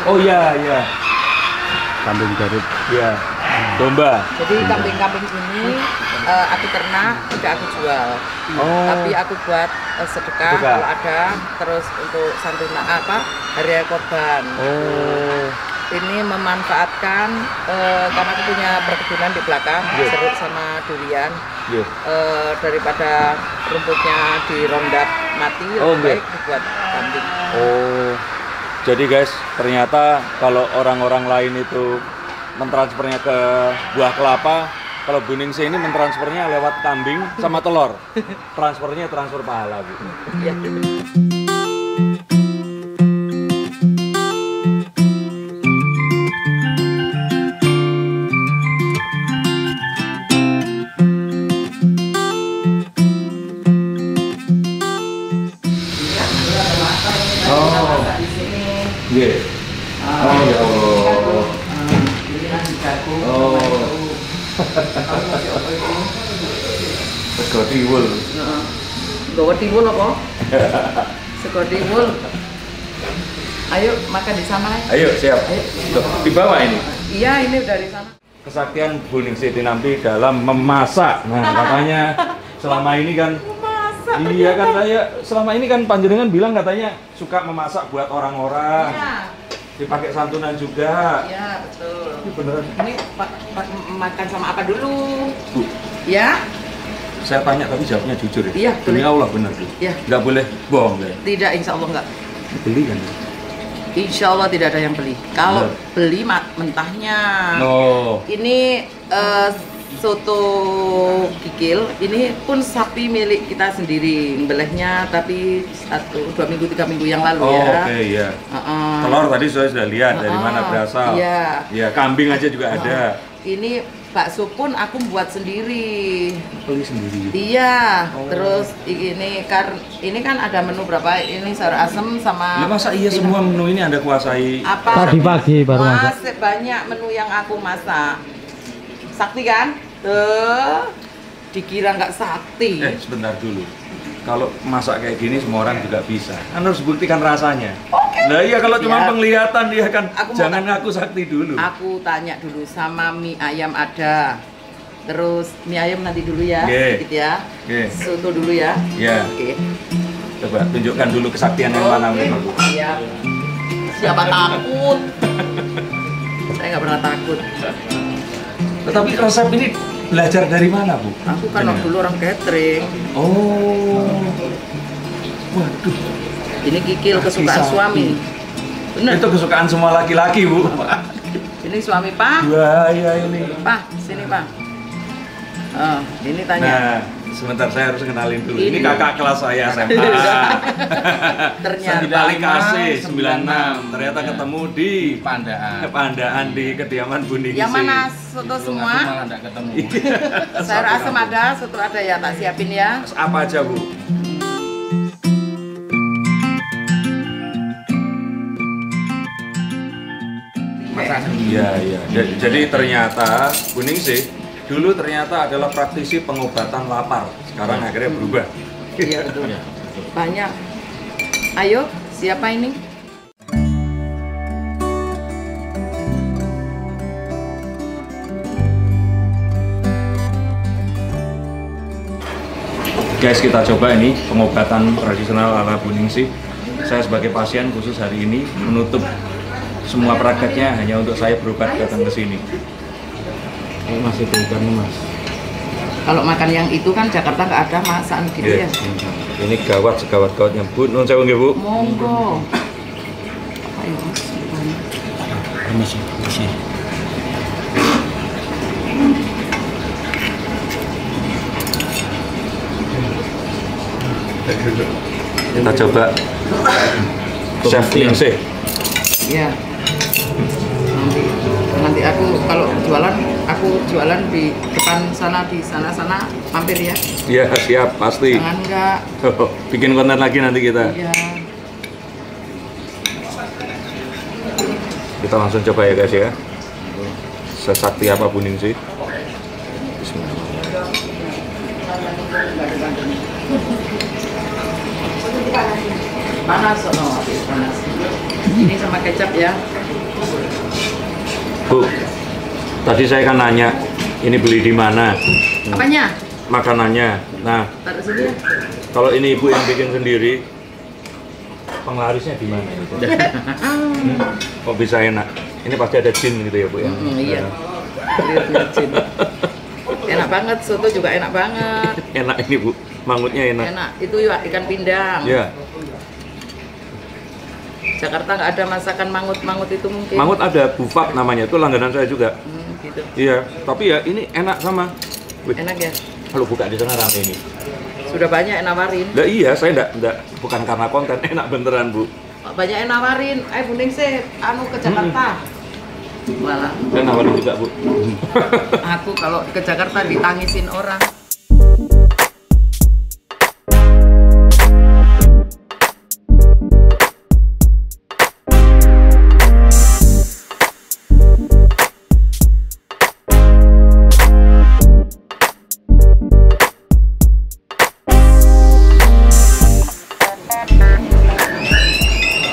Oh iya, iya. Kambing Garut. Iya. Domba. Jadi kambing-kambing ini aku ternak, tidak aku jual. Oh. Tapi aku buat sedekah kalau ada, terus untuk santunan hari raya korban. Oh. Ini memanfaatkan karena aku punya perkebunan di belakang, jeruk sama durian. Daripada rumputnya dirondap mati, baik dibuat kambing. Oh. Jadi guys, ternyata kalau orang-orang lain itu mentransfernya ke buah kelapa, kalau Buningsih ini mentransfernya lewat kambing sama telur. Transfernya transfer pahala, Bu. Ya. Iya. Oh ya Allah. Oh. Sego tiwul. Heeh. Gawa tiwul apa? Sego tiwul. Ayo makan di sana. Ayo, siap. Ayo. Loh, di bawah ini. Iya, ini udah di sana. Kesaktian Buningsih Tinampi dalam memasak. Nah, katanya selama ini kan iya kan selama ini kan panjenengan bilang katanya suka memasak buat orang-orang. Iya. Dipakai santunan juga. Iya, betul. Ini beneran. Ini makan sama apa dulu? Bu, Ya? saya tanya tapi jawabnya jujur ya. Iya, Demi boleh. Allah benar, Bu. Iya. Nggak boleh bohong ya. Tidak, insya Allah enggak. Beli kan? Insya Allah tidak ada yang beli. Kalau beli mentahnya. No. Ini soto kikil. Ini pun sapi milik kita sendiri. Belehnya tapi 1, 2 minggu, 3 minggu yang lalu ya. Oke, iya. Telur tadi saya sudah lihat dari mana berasal. Iya. Iya, kambing aja juga ada. Ini bakso pun aku buat sendiri. Beli sendiri. Iya. Terus ini kan ada menu berapa? Ini sayur asem sama. Lah masa iya semua menu ini Anda kuasai? Apa? Tadi pagi baru masak. Masih banyak menu yang aku masak. Sakti kan? Tuh. Dikira nggak sakti. Sebentar dulu. Kalau masak kayak gini semua orang juga bisa. Kan harus buktikan rasanya. Oke. Nah iya kalau cuma penglihatan dia kan Aku jangan ngaku sakti dulu. Aku tanya dulu sama mie ayam ada. Terus mie ayam nanti dulu ya, Oke. sedikit ya. Oke. Soto dulu ya. Iya. Oke. Coba tunjukkan dulu kesaktian yang mana Oke. memang. Siap. Siapa takut? Saya nggak pernah takut. Tetapi resep ini belajar dari mana, Bu? Aku kan dulu orang catering. Oh. Waduh. Ini kikil kesukaan Sapi. suami. Bener. Itu kesukaan semua laki-laki, Bu. Ini suami Pak. Bahaya ini. Pak, sini Pak. Ini tanya. Nah, sebentar saya harus kenalin dulu. Ini Ini. kakak kelas saya SMA. Ternyata. Tali kasih 96. Ternyata ketemu di Pandaan. Pandaan di kediaman Buningsih. Yang mana soto semua? Malah nggak ketemu. Sayur asem ada, soto ada ya, tak siapin ya. Apa aja, Bu? Iya, iya. Jadi ternyata Buningsih dulu ternyata adalah praktisi pengobatan lapar. Sekarang akhirnya berubah. Iya betul. Banyak. Ayo, siapa ini? Guys, kita coba ini pengobatan tradisional ala Bu Ningsih. Saya sebagai pasien khusus hari ini menutup semua prakteknya hanya untuk saya berobat datang ke sini. Ini masih bukan Mas. Kalau makan yang itu kan Jakarta nggak ada masakan gitu ya. Ini gawat segawat-gawatnya Bu. Nun sewu nggih Bu. Monggo. Ayo Mas. Masih. Kita coba Chef Ningsih. Iya. Nanti aku kalau aku jualan di depan sana, di sana mampir ya. Iya, siap, pasti. Jangan enggak. Bikin konten lagi nanti kita. Iya. Kita langsung coba ya guys ya. Sesakti apa Bu Ningsih. Panas, panas. Ini sama kecap ya. Bu, tadi saya kan nanya, ini beli di mana? Apanya? Makanannya. Nah, Taruh sini ya. kalau ini Ibu yang bikin sendiri, penglarisnya di mana itu? Kok bisa enak? Ini pasti ada jin gitu ya Bu ya? Iya. Jin. Enak banget, soto juga enak banget. Enak ini Bu, mangutnya enak. Enak, itu ya ikan pindang. Iya. Jakarta nggak ada masakan mangut itu mungkin. Mangut ada, bufak namanya, itu langganan saya juga. Gitu. Iya, tapi ya ini enak sama. Wih, Enak ya. kalau buka di sana rame ini. Sudah banyak yang nawarin. Nah, iya, saya enggak, bukan karena konten, enak beneran Bu. Banyak yang nawarin. Bu Ningsih, ke Jakarta. Malah. Dan nawarin juga Bu. Aku kalau ke Jakarta ditangisin orang.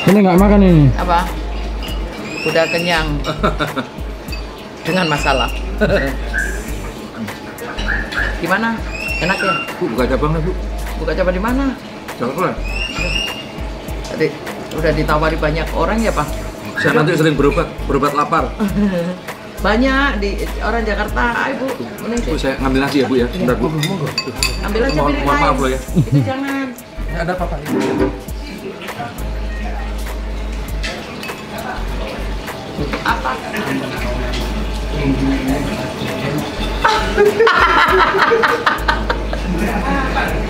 Ini nggak makan ini. Apa? Udah kenyang. Dengan masalah. Gimana? Enak ya? Bu, buka cabangnya Bu. Buka cabang di mana? Jakarta. Tadi udah ditawari banyak orang ya Pak? Saya nanti sering berobat lapar. Banyak di orang Jakarta. Ayo Bu, Bu, saya ngambil nasi ya Bu ya. Bentar Bu. ambil aja Mohon piring maaf lain. loh ya. Itu jangan. Ada apa-apa ini? Apa?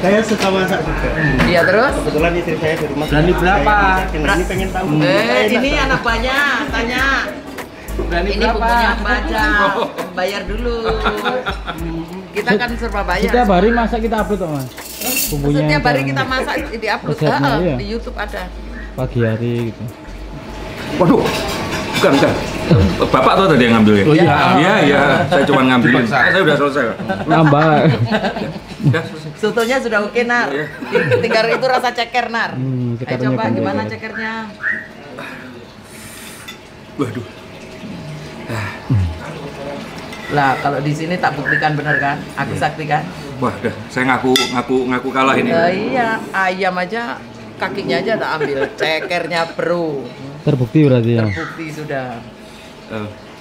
Saya suka masak juga. Iya terus? Kebetulan istri saya di rumah. Berani berapa? Ini pengen tahu. Ini anak banyak, tanya. Berani Ini bukunya baca, bayar dulu. Kita kan serba bayar. Setiap hari masak kita upload kok Mas. Bumbunya Setiap hari yang kita masak di upload, resepnya, iya. di YouTube ada. pagi hari gitu. Waduh, bukan. Bapak tuh tadi yang ngambilnya? Oh iya. Iya, saya cuma ngambilin. Saya udah selesai. Nambah. Udah selesai. Sotonya sudah oke Nar. Iya. Tinggal itu rasa ceker Nar. Ayo cekernya coba kan gimana juga. cekernya? Waduh. Lah kalau di sini tak buktikan bener kan? Aku saktikan. Wah, dah. Saya ngaku kalah ini. Iya, ayam aja kakinya aja tak ambil, cekernya bro. Terbukti berarti ya. Terbukti sudah.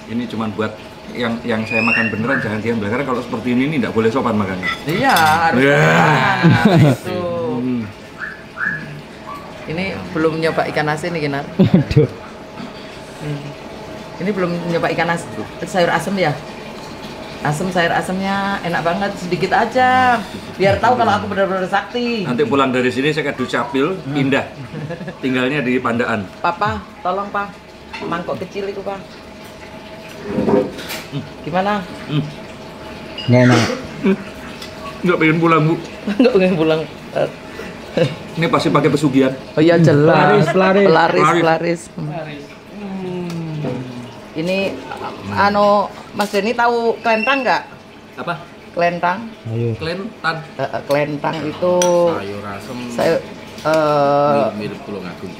Ini cuma buat yang saya makan beneran, jangan diambil. Karena kalau seperti ini tidak boleh sopan makannya. Iya, harus Ya. makan. Itu. Hmm. Ini belum nyoba ikan asin nih, Kinar. Aduh. Ini belum nyoba ikan asin, sayur asem ya. Asem, sayur asemnya enak banget, sedikit aja. Biar tahu kalau aku benar-benar sakti. Nanti pulang dari sini saya ke Dukcapil, pindah. Tinggalnya di Pandaan. Papa, tolong Pak. Mangkok kecil itu Pak. Gimana? Nggak enak. Nggak pengen pulang, Bu. Nggak pengen pulang. Ini pasti pakai pesugihan. Oh iya jelas. Pelaris. Pelaris. Ini Mas Denny tahu kelentang nggak? Apa? Kelentang. Ayo. Kelentan. Kelentang itu Sayur asem. sayur Mirip tulung agung.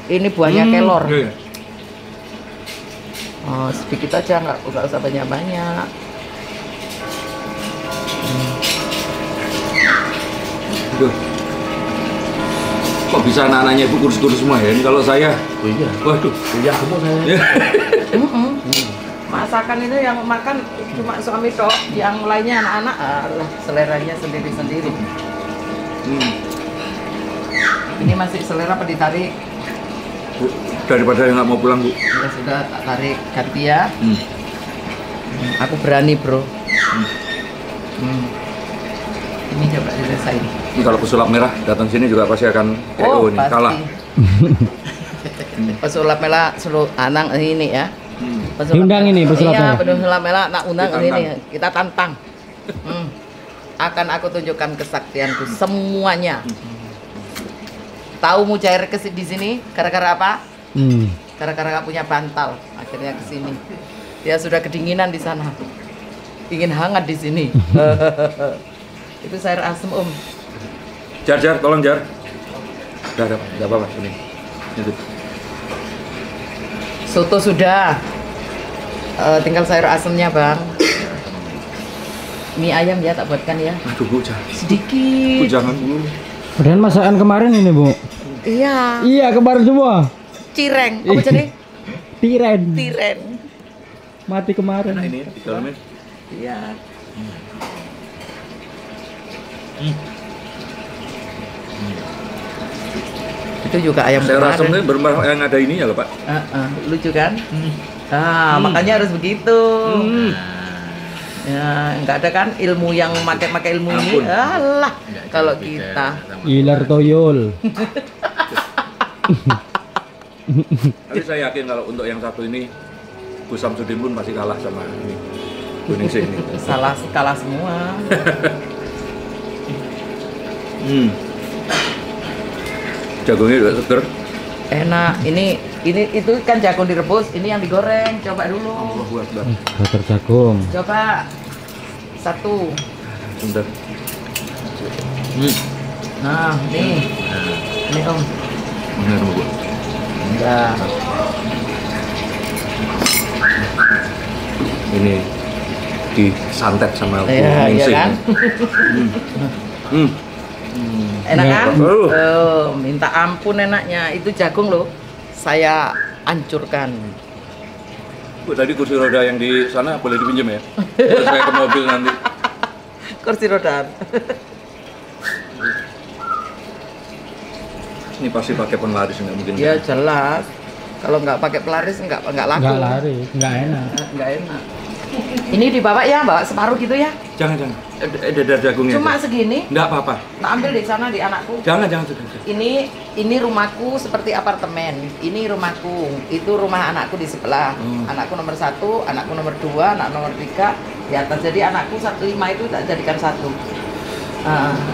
ini buahnya kelor. Iya. Oh, sedikit aja nggak usah banyak-banyak. Aduh. Kok bisa anak-anaknya Ibu kurus-kurus semua ya? Ini kalau saya, Oh iya. waduh. Iya, kamu saya. Masakan itu yang makan cuma suami tok, yang lainnya anak-anak seleranya sendiri-sendiri. Ini masih selera apa ditarik? Bu, daripada yang nggak mau pulang, Bu. Ya sudah, tak tarik ganti ya. Aku berani, bro. Ini coba diselesain. Ini kalau pesulap merah datang sini juga pasti akan KO nih, pasti. kalah. Pesulap merah seluruh anang ini ya. Diundang ini pesulap iya, merah. pesulap merah nak undang Ditantang. ini. Kita tantang. Akan aku tunjukkan kesaktianku semuanya. Tahu Mujair di sini gara-gara apa? Gara-gara gak punya bantal, akhirnya ke sini. Dia sudah kedinginan di sana. Ingin hangat di sini. Itu sayur asem, Om. Jar, tolong Jar. Udah, nggak apa-apa, ini. Itu. Soto sudah. Tinggal sayur asemnya, Bang. Mie ayam ya, tak buatkan ya. Aduh, Bu, jangan. Bu, Sedikit. jangan, Bu. Padahal masakan kemarin ini, Bu. Iya. Iya, kemarin semua. Cireng. Apa jadi? Tiren. Tiren. Mati kemarin. Nah, ini di dalamnya. Iya. Itu juga ayam Saya rasa kemarin. yang ada ini ya loh, Pak. Lucu kan? Makanya harus begitu. Ya, nggak ada kan ilmu yang pakai ilmu ini. Ampun. Alah, kalau kita. Ilar toyol. Tapi saya yakin kalau untuk yang satu ini Gus Samsudin pun pasti kalah sama ini. Kuningsih ini. Kalah semua. Jagungnya juga seger. Enak. Ini itu kan jagung direbus, ini yang digoreng. Coba dulu. Allahu Akbar. Bakar jagung. Coba satu. Bentar. Nah, nih. Ini Om. Benar, Bu. Enggak. Ini disantet sama Iya, kuningsih. kan? Enak kan? Minta ampun enaknya. Itu jagung loh. Saya hancurkan. Bu, tadi kursi roda yang di sana boleh dipinjam ya? Terus saya ke mobil nanti. Kursi roda. Ini pasti pakai penglaris nggak mungkin. Ya jelas. Kalau nggak pakai pelaris nggak laku. Nggak lari, nggak enak. Nggak enak. Ini dibawa ya, bawa separuh gitu ya? Jangan. Ada jagungnya. Cuma aja. segini. Nggak apa-apa. Tak ambil di sana di anakku. Jangan sudah. Ini rumahku seperti apartemen. Ini rumahku. Itu rumah anakku di sebelah. Anakku nomor 1, anakku nomor 2, anak nomor 3 di atas. Jadi anakku 5 itu tak jadikan 1.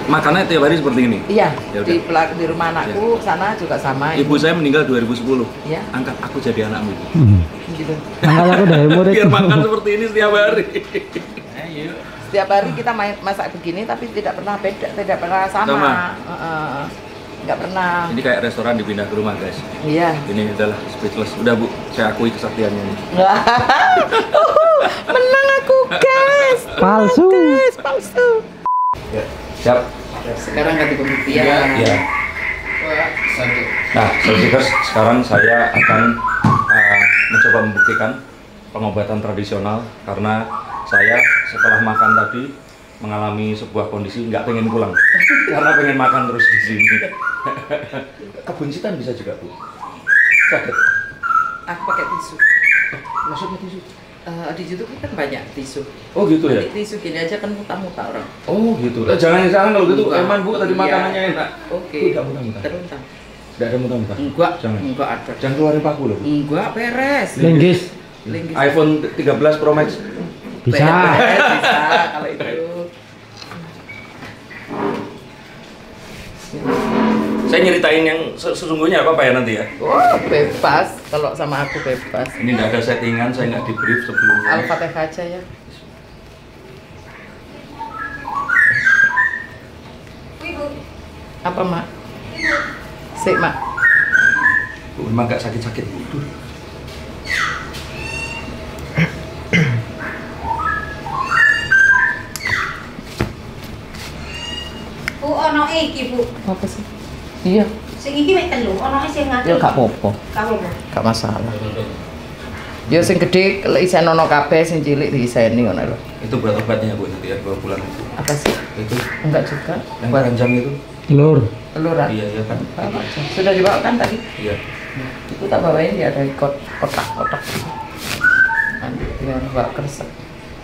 Makannya tiap hari seperti ini. Iya. Ya udah. Di rumah anakku sana juga sama. Ibu saya meninggal 2010. Iya. Angkat aku jadi anakmu. Gitu. Angkat aku dari murid. Biar makan seperti ini setiap hari. Setiap hari kita masak begini tapi tidak pernah beda, tidak pernah sama. Nggak pernah. Ini kayak restoran dipindah ke rumah, guys. Iya. Ini adalah speechless. Udah, Bu, saya akui kesaktiannya nih. Menang aku, guys. Palsu. Guys, palsu. Ya, siap. Sekarang ganti pembuktian. Ya. Nah, Soulseekers, sekarang saya akan mencoba membuktikan pengobatan tradisional karena saya setelah makan tadi mengalami sebuah kondisi nggak pengen pulang karena pengen makan terus di sini. Kebuncitan bisa juga, Bu. Sakit. Aku pakai tisu. Maksudnya tisu? Di YouTube kan banyak tisu. Oh gitu ya? Nanti tisu gini aja kan muta-muta orang. Oh gitu. Jangan kalau gitu. Enggak. Eman, Bu, tadi Iya. makanannya enak. Oke. Tidak muta-muta. Teruntang. Tidak ada muta-muta. Enggak. Jangan. Enggak ada. Jangan keluarin paku loh, Bu. Enggak, beres. Linggis. Linggis. iPhone 13 Pro Max. Bisa. Beres, bisa kalau itu. Saya nyeritain yang sesungguhnya apa ya nanti ya? Oh, bebas. Kalau sama aku bebas. Ini nggak ada settingan, saya nggak di brief sebelumnya. Al-Fatihah aja ya. Apa, Mak? Sik, Mak. Bu, memang nggak sakit-sakit. Bu, ono iki, Bu. Apa sih? Iya. Sing iki mek telu, ono sing ngati. Ya gak apa-apa. Gak apa-apa. Gak masalah. Ya sing gede isen ono kabeh, sing cilik diiseni ngono lho. Itu buat obatnya Bu nanti ya 2 bulan itu. Apa sih? Itu Enggak juga. yang panjang itu. Telur. Teluran. Iya kan. Bawa aja. Sudah dibawa kan tadi? Iya. Itu tak bawain dia ada kotak-kotak. Nanti biar bawa kresek.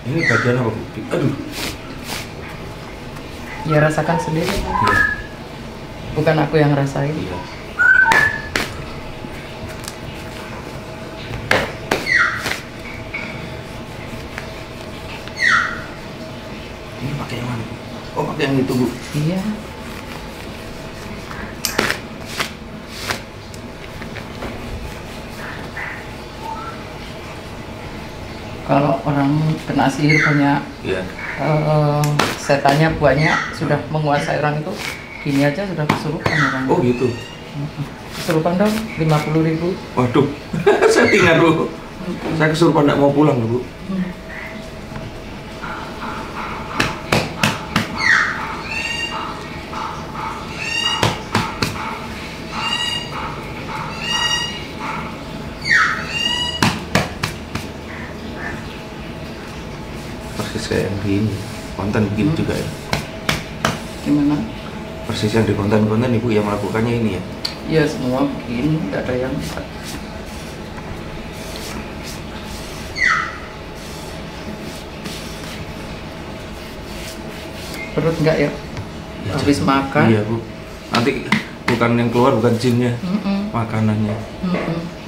Ini bagian apa Bu? Aduh. Ya rasakan sendiri. Iya. Bukan aku yang rasain. Iya. Ini pakai yang mana? Oh, pakai yang itu, Bu. Iya. Kalau orang kena sihir banyak, Iya. setannya banyak, sudah menguasai orang itu, gini aja sudah kesurupan orang. Oh, gitu. Kesurupan dong, 50.000. Waduh. Settingan, Bu. Saya kesurupan enggak mau pulang, Bu. Persis kayak yang di ini, konten begini juga ya. Gimana? Persis yang di konten-konten Ibu yang melakukannya ini ya. Ya semua begini, tidak ada yang perut enggak ya? Habis makan. Iya Bu. Nanti bukan yang keluar bukan jinnya, Mm-mm. makanannya. Mm-mm.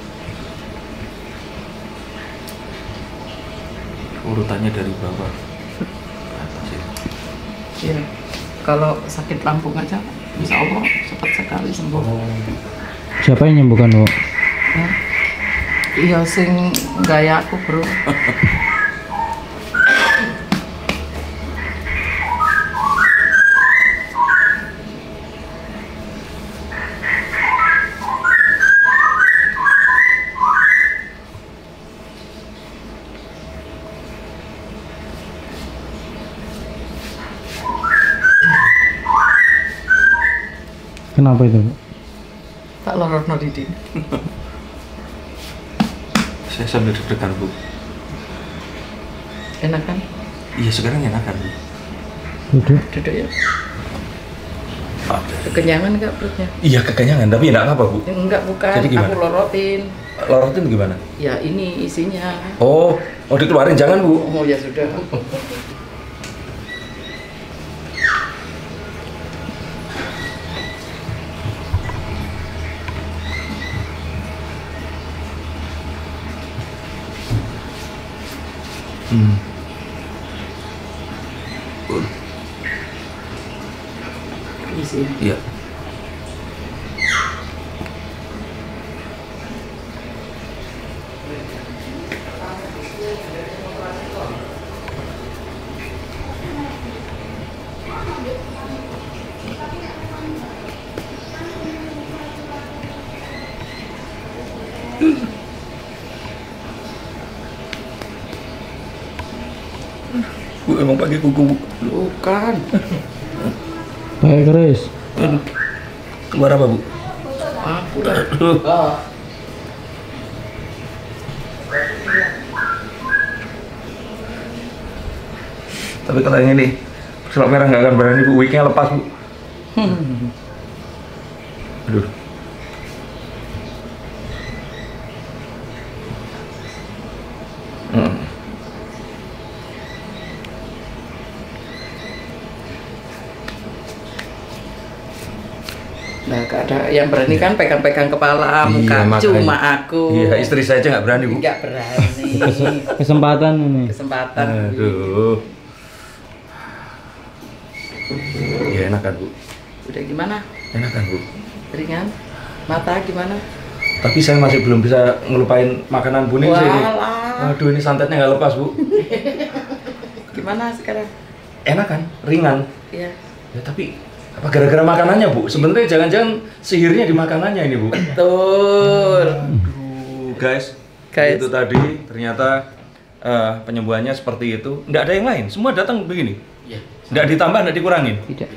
Urutannya dari bawah ke atas ya. Iya. Kalau sakit lambung aja, insya Allah cepat sekali sembuh. Siapa yang nyembuhkan, Bu? Ya. Iya sing gaya aku bro. Kenapa itu, Bu? Tak lorotno didi. Saya sambil deg-degan Bu. Enak kan? Iya sekarang enakan Bu. Duduk. Duduk ya. Kekenyangan enggak perutnya? Iya kekenyangan tapi enggak apa-apa Bu. Enggak bukan. Jadi gimana? Aku lorotin. Lorotin gimana? Ya ini isinya. Oh dikeluarin jangan Bu. Oh ya sudah. Isi. Iya. Bu emang pakai kuku Bu. Bukan. Pakai keris. Keluar apa Bu? Aku lah. Tapi kalau yang ini selop merah nggak akan berani Bu, wignya lepas Bu. Aduh. Nah, gak ada yang berani kan pegang-pegang kepala muka. Makanya. Cuma aku. Iya, istri saya aja nggak berani Bu. Nggak berani. Kesempatan ini. Kesempatan. Aduh. Ya enak kan Bu? Udah gimana? Enak kan Bu? Ringan? Mata gimana? Tapi saya masih belum bisa ngelupain makanan Bu Ning ini. Walah. Waduh ini santetnya nggak lepas Bu. Gimana sekarang? Enak kan? Ringan. Iya. Ya tapi apa gara-gara makanannya Bu? Sebenarnya jangan-jangan sihirnya di makanannya ini Bu. Betul. Aduh guys. Guys. Itu tadi ternyata penyembuhannya seperti itu. Nggak ada yang lain. Semua datang begini. Iya. Nggak ditambah, nggak dikurangin. Tidak.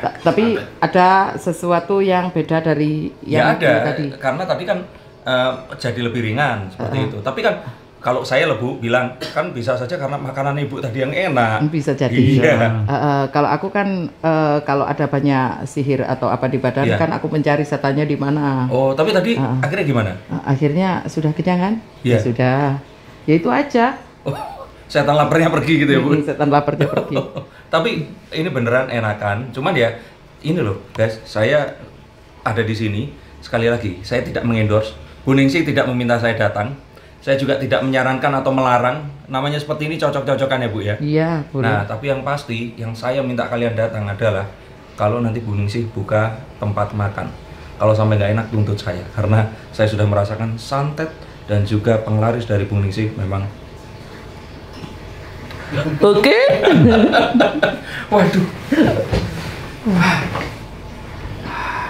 Tapi ada sesuatu yang beda dari Ya yang ada, tadi. karena tadi kan jadi lebih ringan seperti itu. Tapi kan kalau saya Lebu bilang kan bisa saja karena makanan ibu tadi yang enak. Bisa jadi. Iya. Kalau aku kan kalau ada banyak sihir atau apa di badan Iya. kan aku mencari setannya di mana. Oh, tapi tadi akhirnya gimana? Akhirnya sudah kenyang kan? Iya. Ya sudah. Ya itu aja. Oh, setan laparnya pergi gitu ya Bu? Setan laparnya pergi. Tapi ini beneran enakan. Cuman ya ini loh guys, saya ada di sini. Sekali lagi, saya tidak mengendorse. Bu Ningsih tidak meminta saya datang. Saya juga tidak menyarankan atau melarang. Namanya seperti ini cocok-cocokan ya Bu ya? Iya, boleh. Nah, tapi yang pasti yang saya minta kalian datang adalah kalau nanti Bu Ningsih buka tempat makan. Kalau sampai nggak enak tuntut saya, karena saya sudah merasakan santet dan juga penglaris dari Bu Ningsih memang. Oke. Waduh.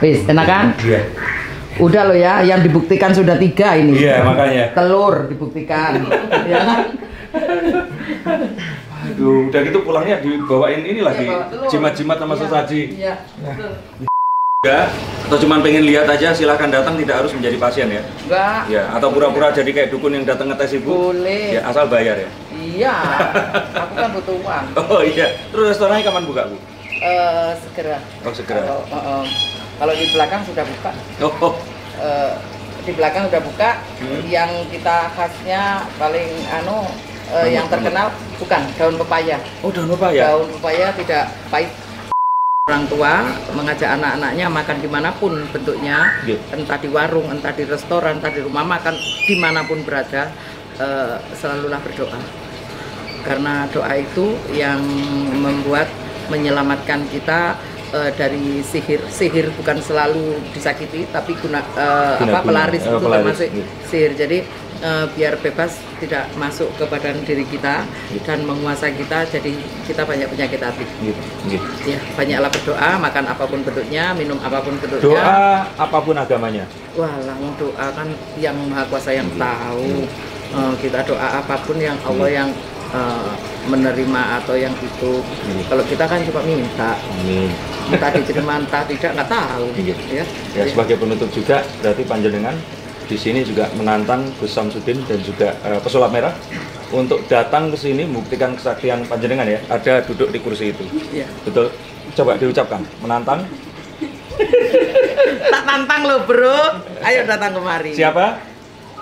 Wis, enak kan? Iya. Udah loh ya, yang dibuktikan sudah 3 ini. Iya, makanya. Telur dibuktikan. Ya kan? Aduh, udah gitu pulangnya dibawain ini lagi, Iya, bawa telur. jimat-jimat sama Iya, sesaji. Iya. betul. Enggak, atau cuma pengen lihat aja, silahkan datang, tidak harus menjadi pasien ya. Enggak. Ya, atau pura-pura jadi kayak dukun yang datang ngetes ibu. Boleh. Ya, asal bayar ya. Iya. Aku kan butuh uang. Oh iya, terus restorannya kapan buka Bu? Segera. Oh segera. Kalau di belakang sudah buka. Oh, Di belakang udah buka. Yang kita khasnya paling yang terkenal bukan daun pepaya. oh daun pepaya. Daun pepaya tidak pahit. Orang tua mengajak anak-anaknya makan dimanapun bentuknya, entah di warung, entah di restoran, entah di rumah makan, dimanapun berada, selalulah berdoa. Karena doa itu yang menyelamatkan kita dari sihir. Sihir bukan selalu disakiti, tapi pelaris itu termasuk sihir. Jadi biar bebas tidak masuk ke badan diri kita dan menguasai kita, jadi kita banyak penyakit hati. Ya, banyaklah berdoa, makan apapun bentuknya, minum apapun bentuknya. Doa apapun agamanya. Wah, doa kan yang Maha Kuasa yang tahu. Kita doa apapun yang Allah yang menerima atau yang itu. Kalau kita kan cuma minta. Entah diterima, entah tidak, nggak tahu. Ya, sebagai penutup juga, berarti panjenengan di sini juga menantang Gus Samsudin dan juga Pesulap Merah untuk datang ke sini membuktikan kesaktian panjenengan ya. Ada duduk di kursi itu. Iya. Betul. Coba diucapkan, menantang. Tak tantang loh bro. Ayo datang kemari. Siapa?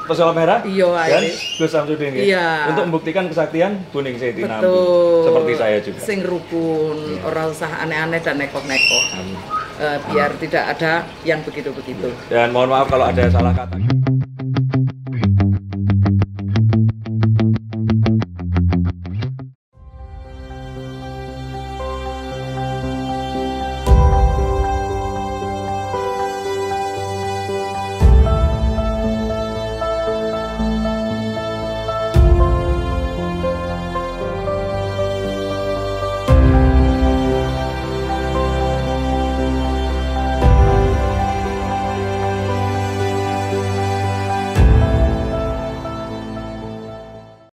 Pesulap Merah? Iya, Dan ayo. Gus Samsudin ya? Iya. Untuk membuktikan kesaktian Bu Ningsih Tinampi. Betul. Seperti saya juga. Sing rukun, orang usah aneh-aneh dan nekok-nekok. Amin. Biar tidak ada yang begitu-begitu. Dan mohon maaf kalau ada salah kata.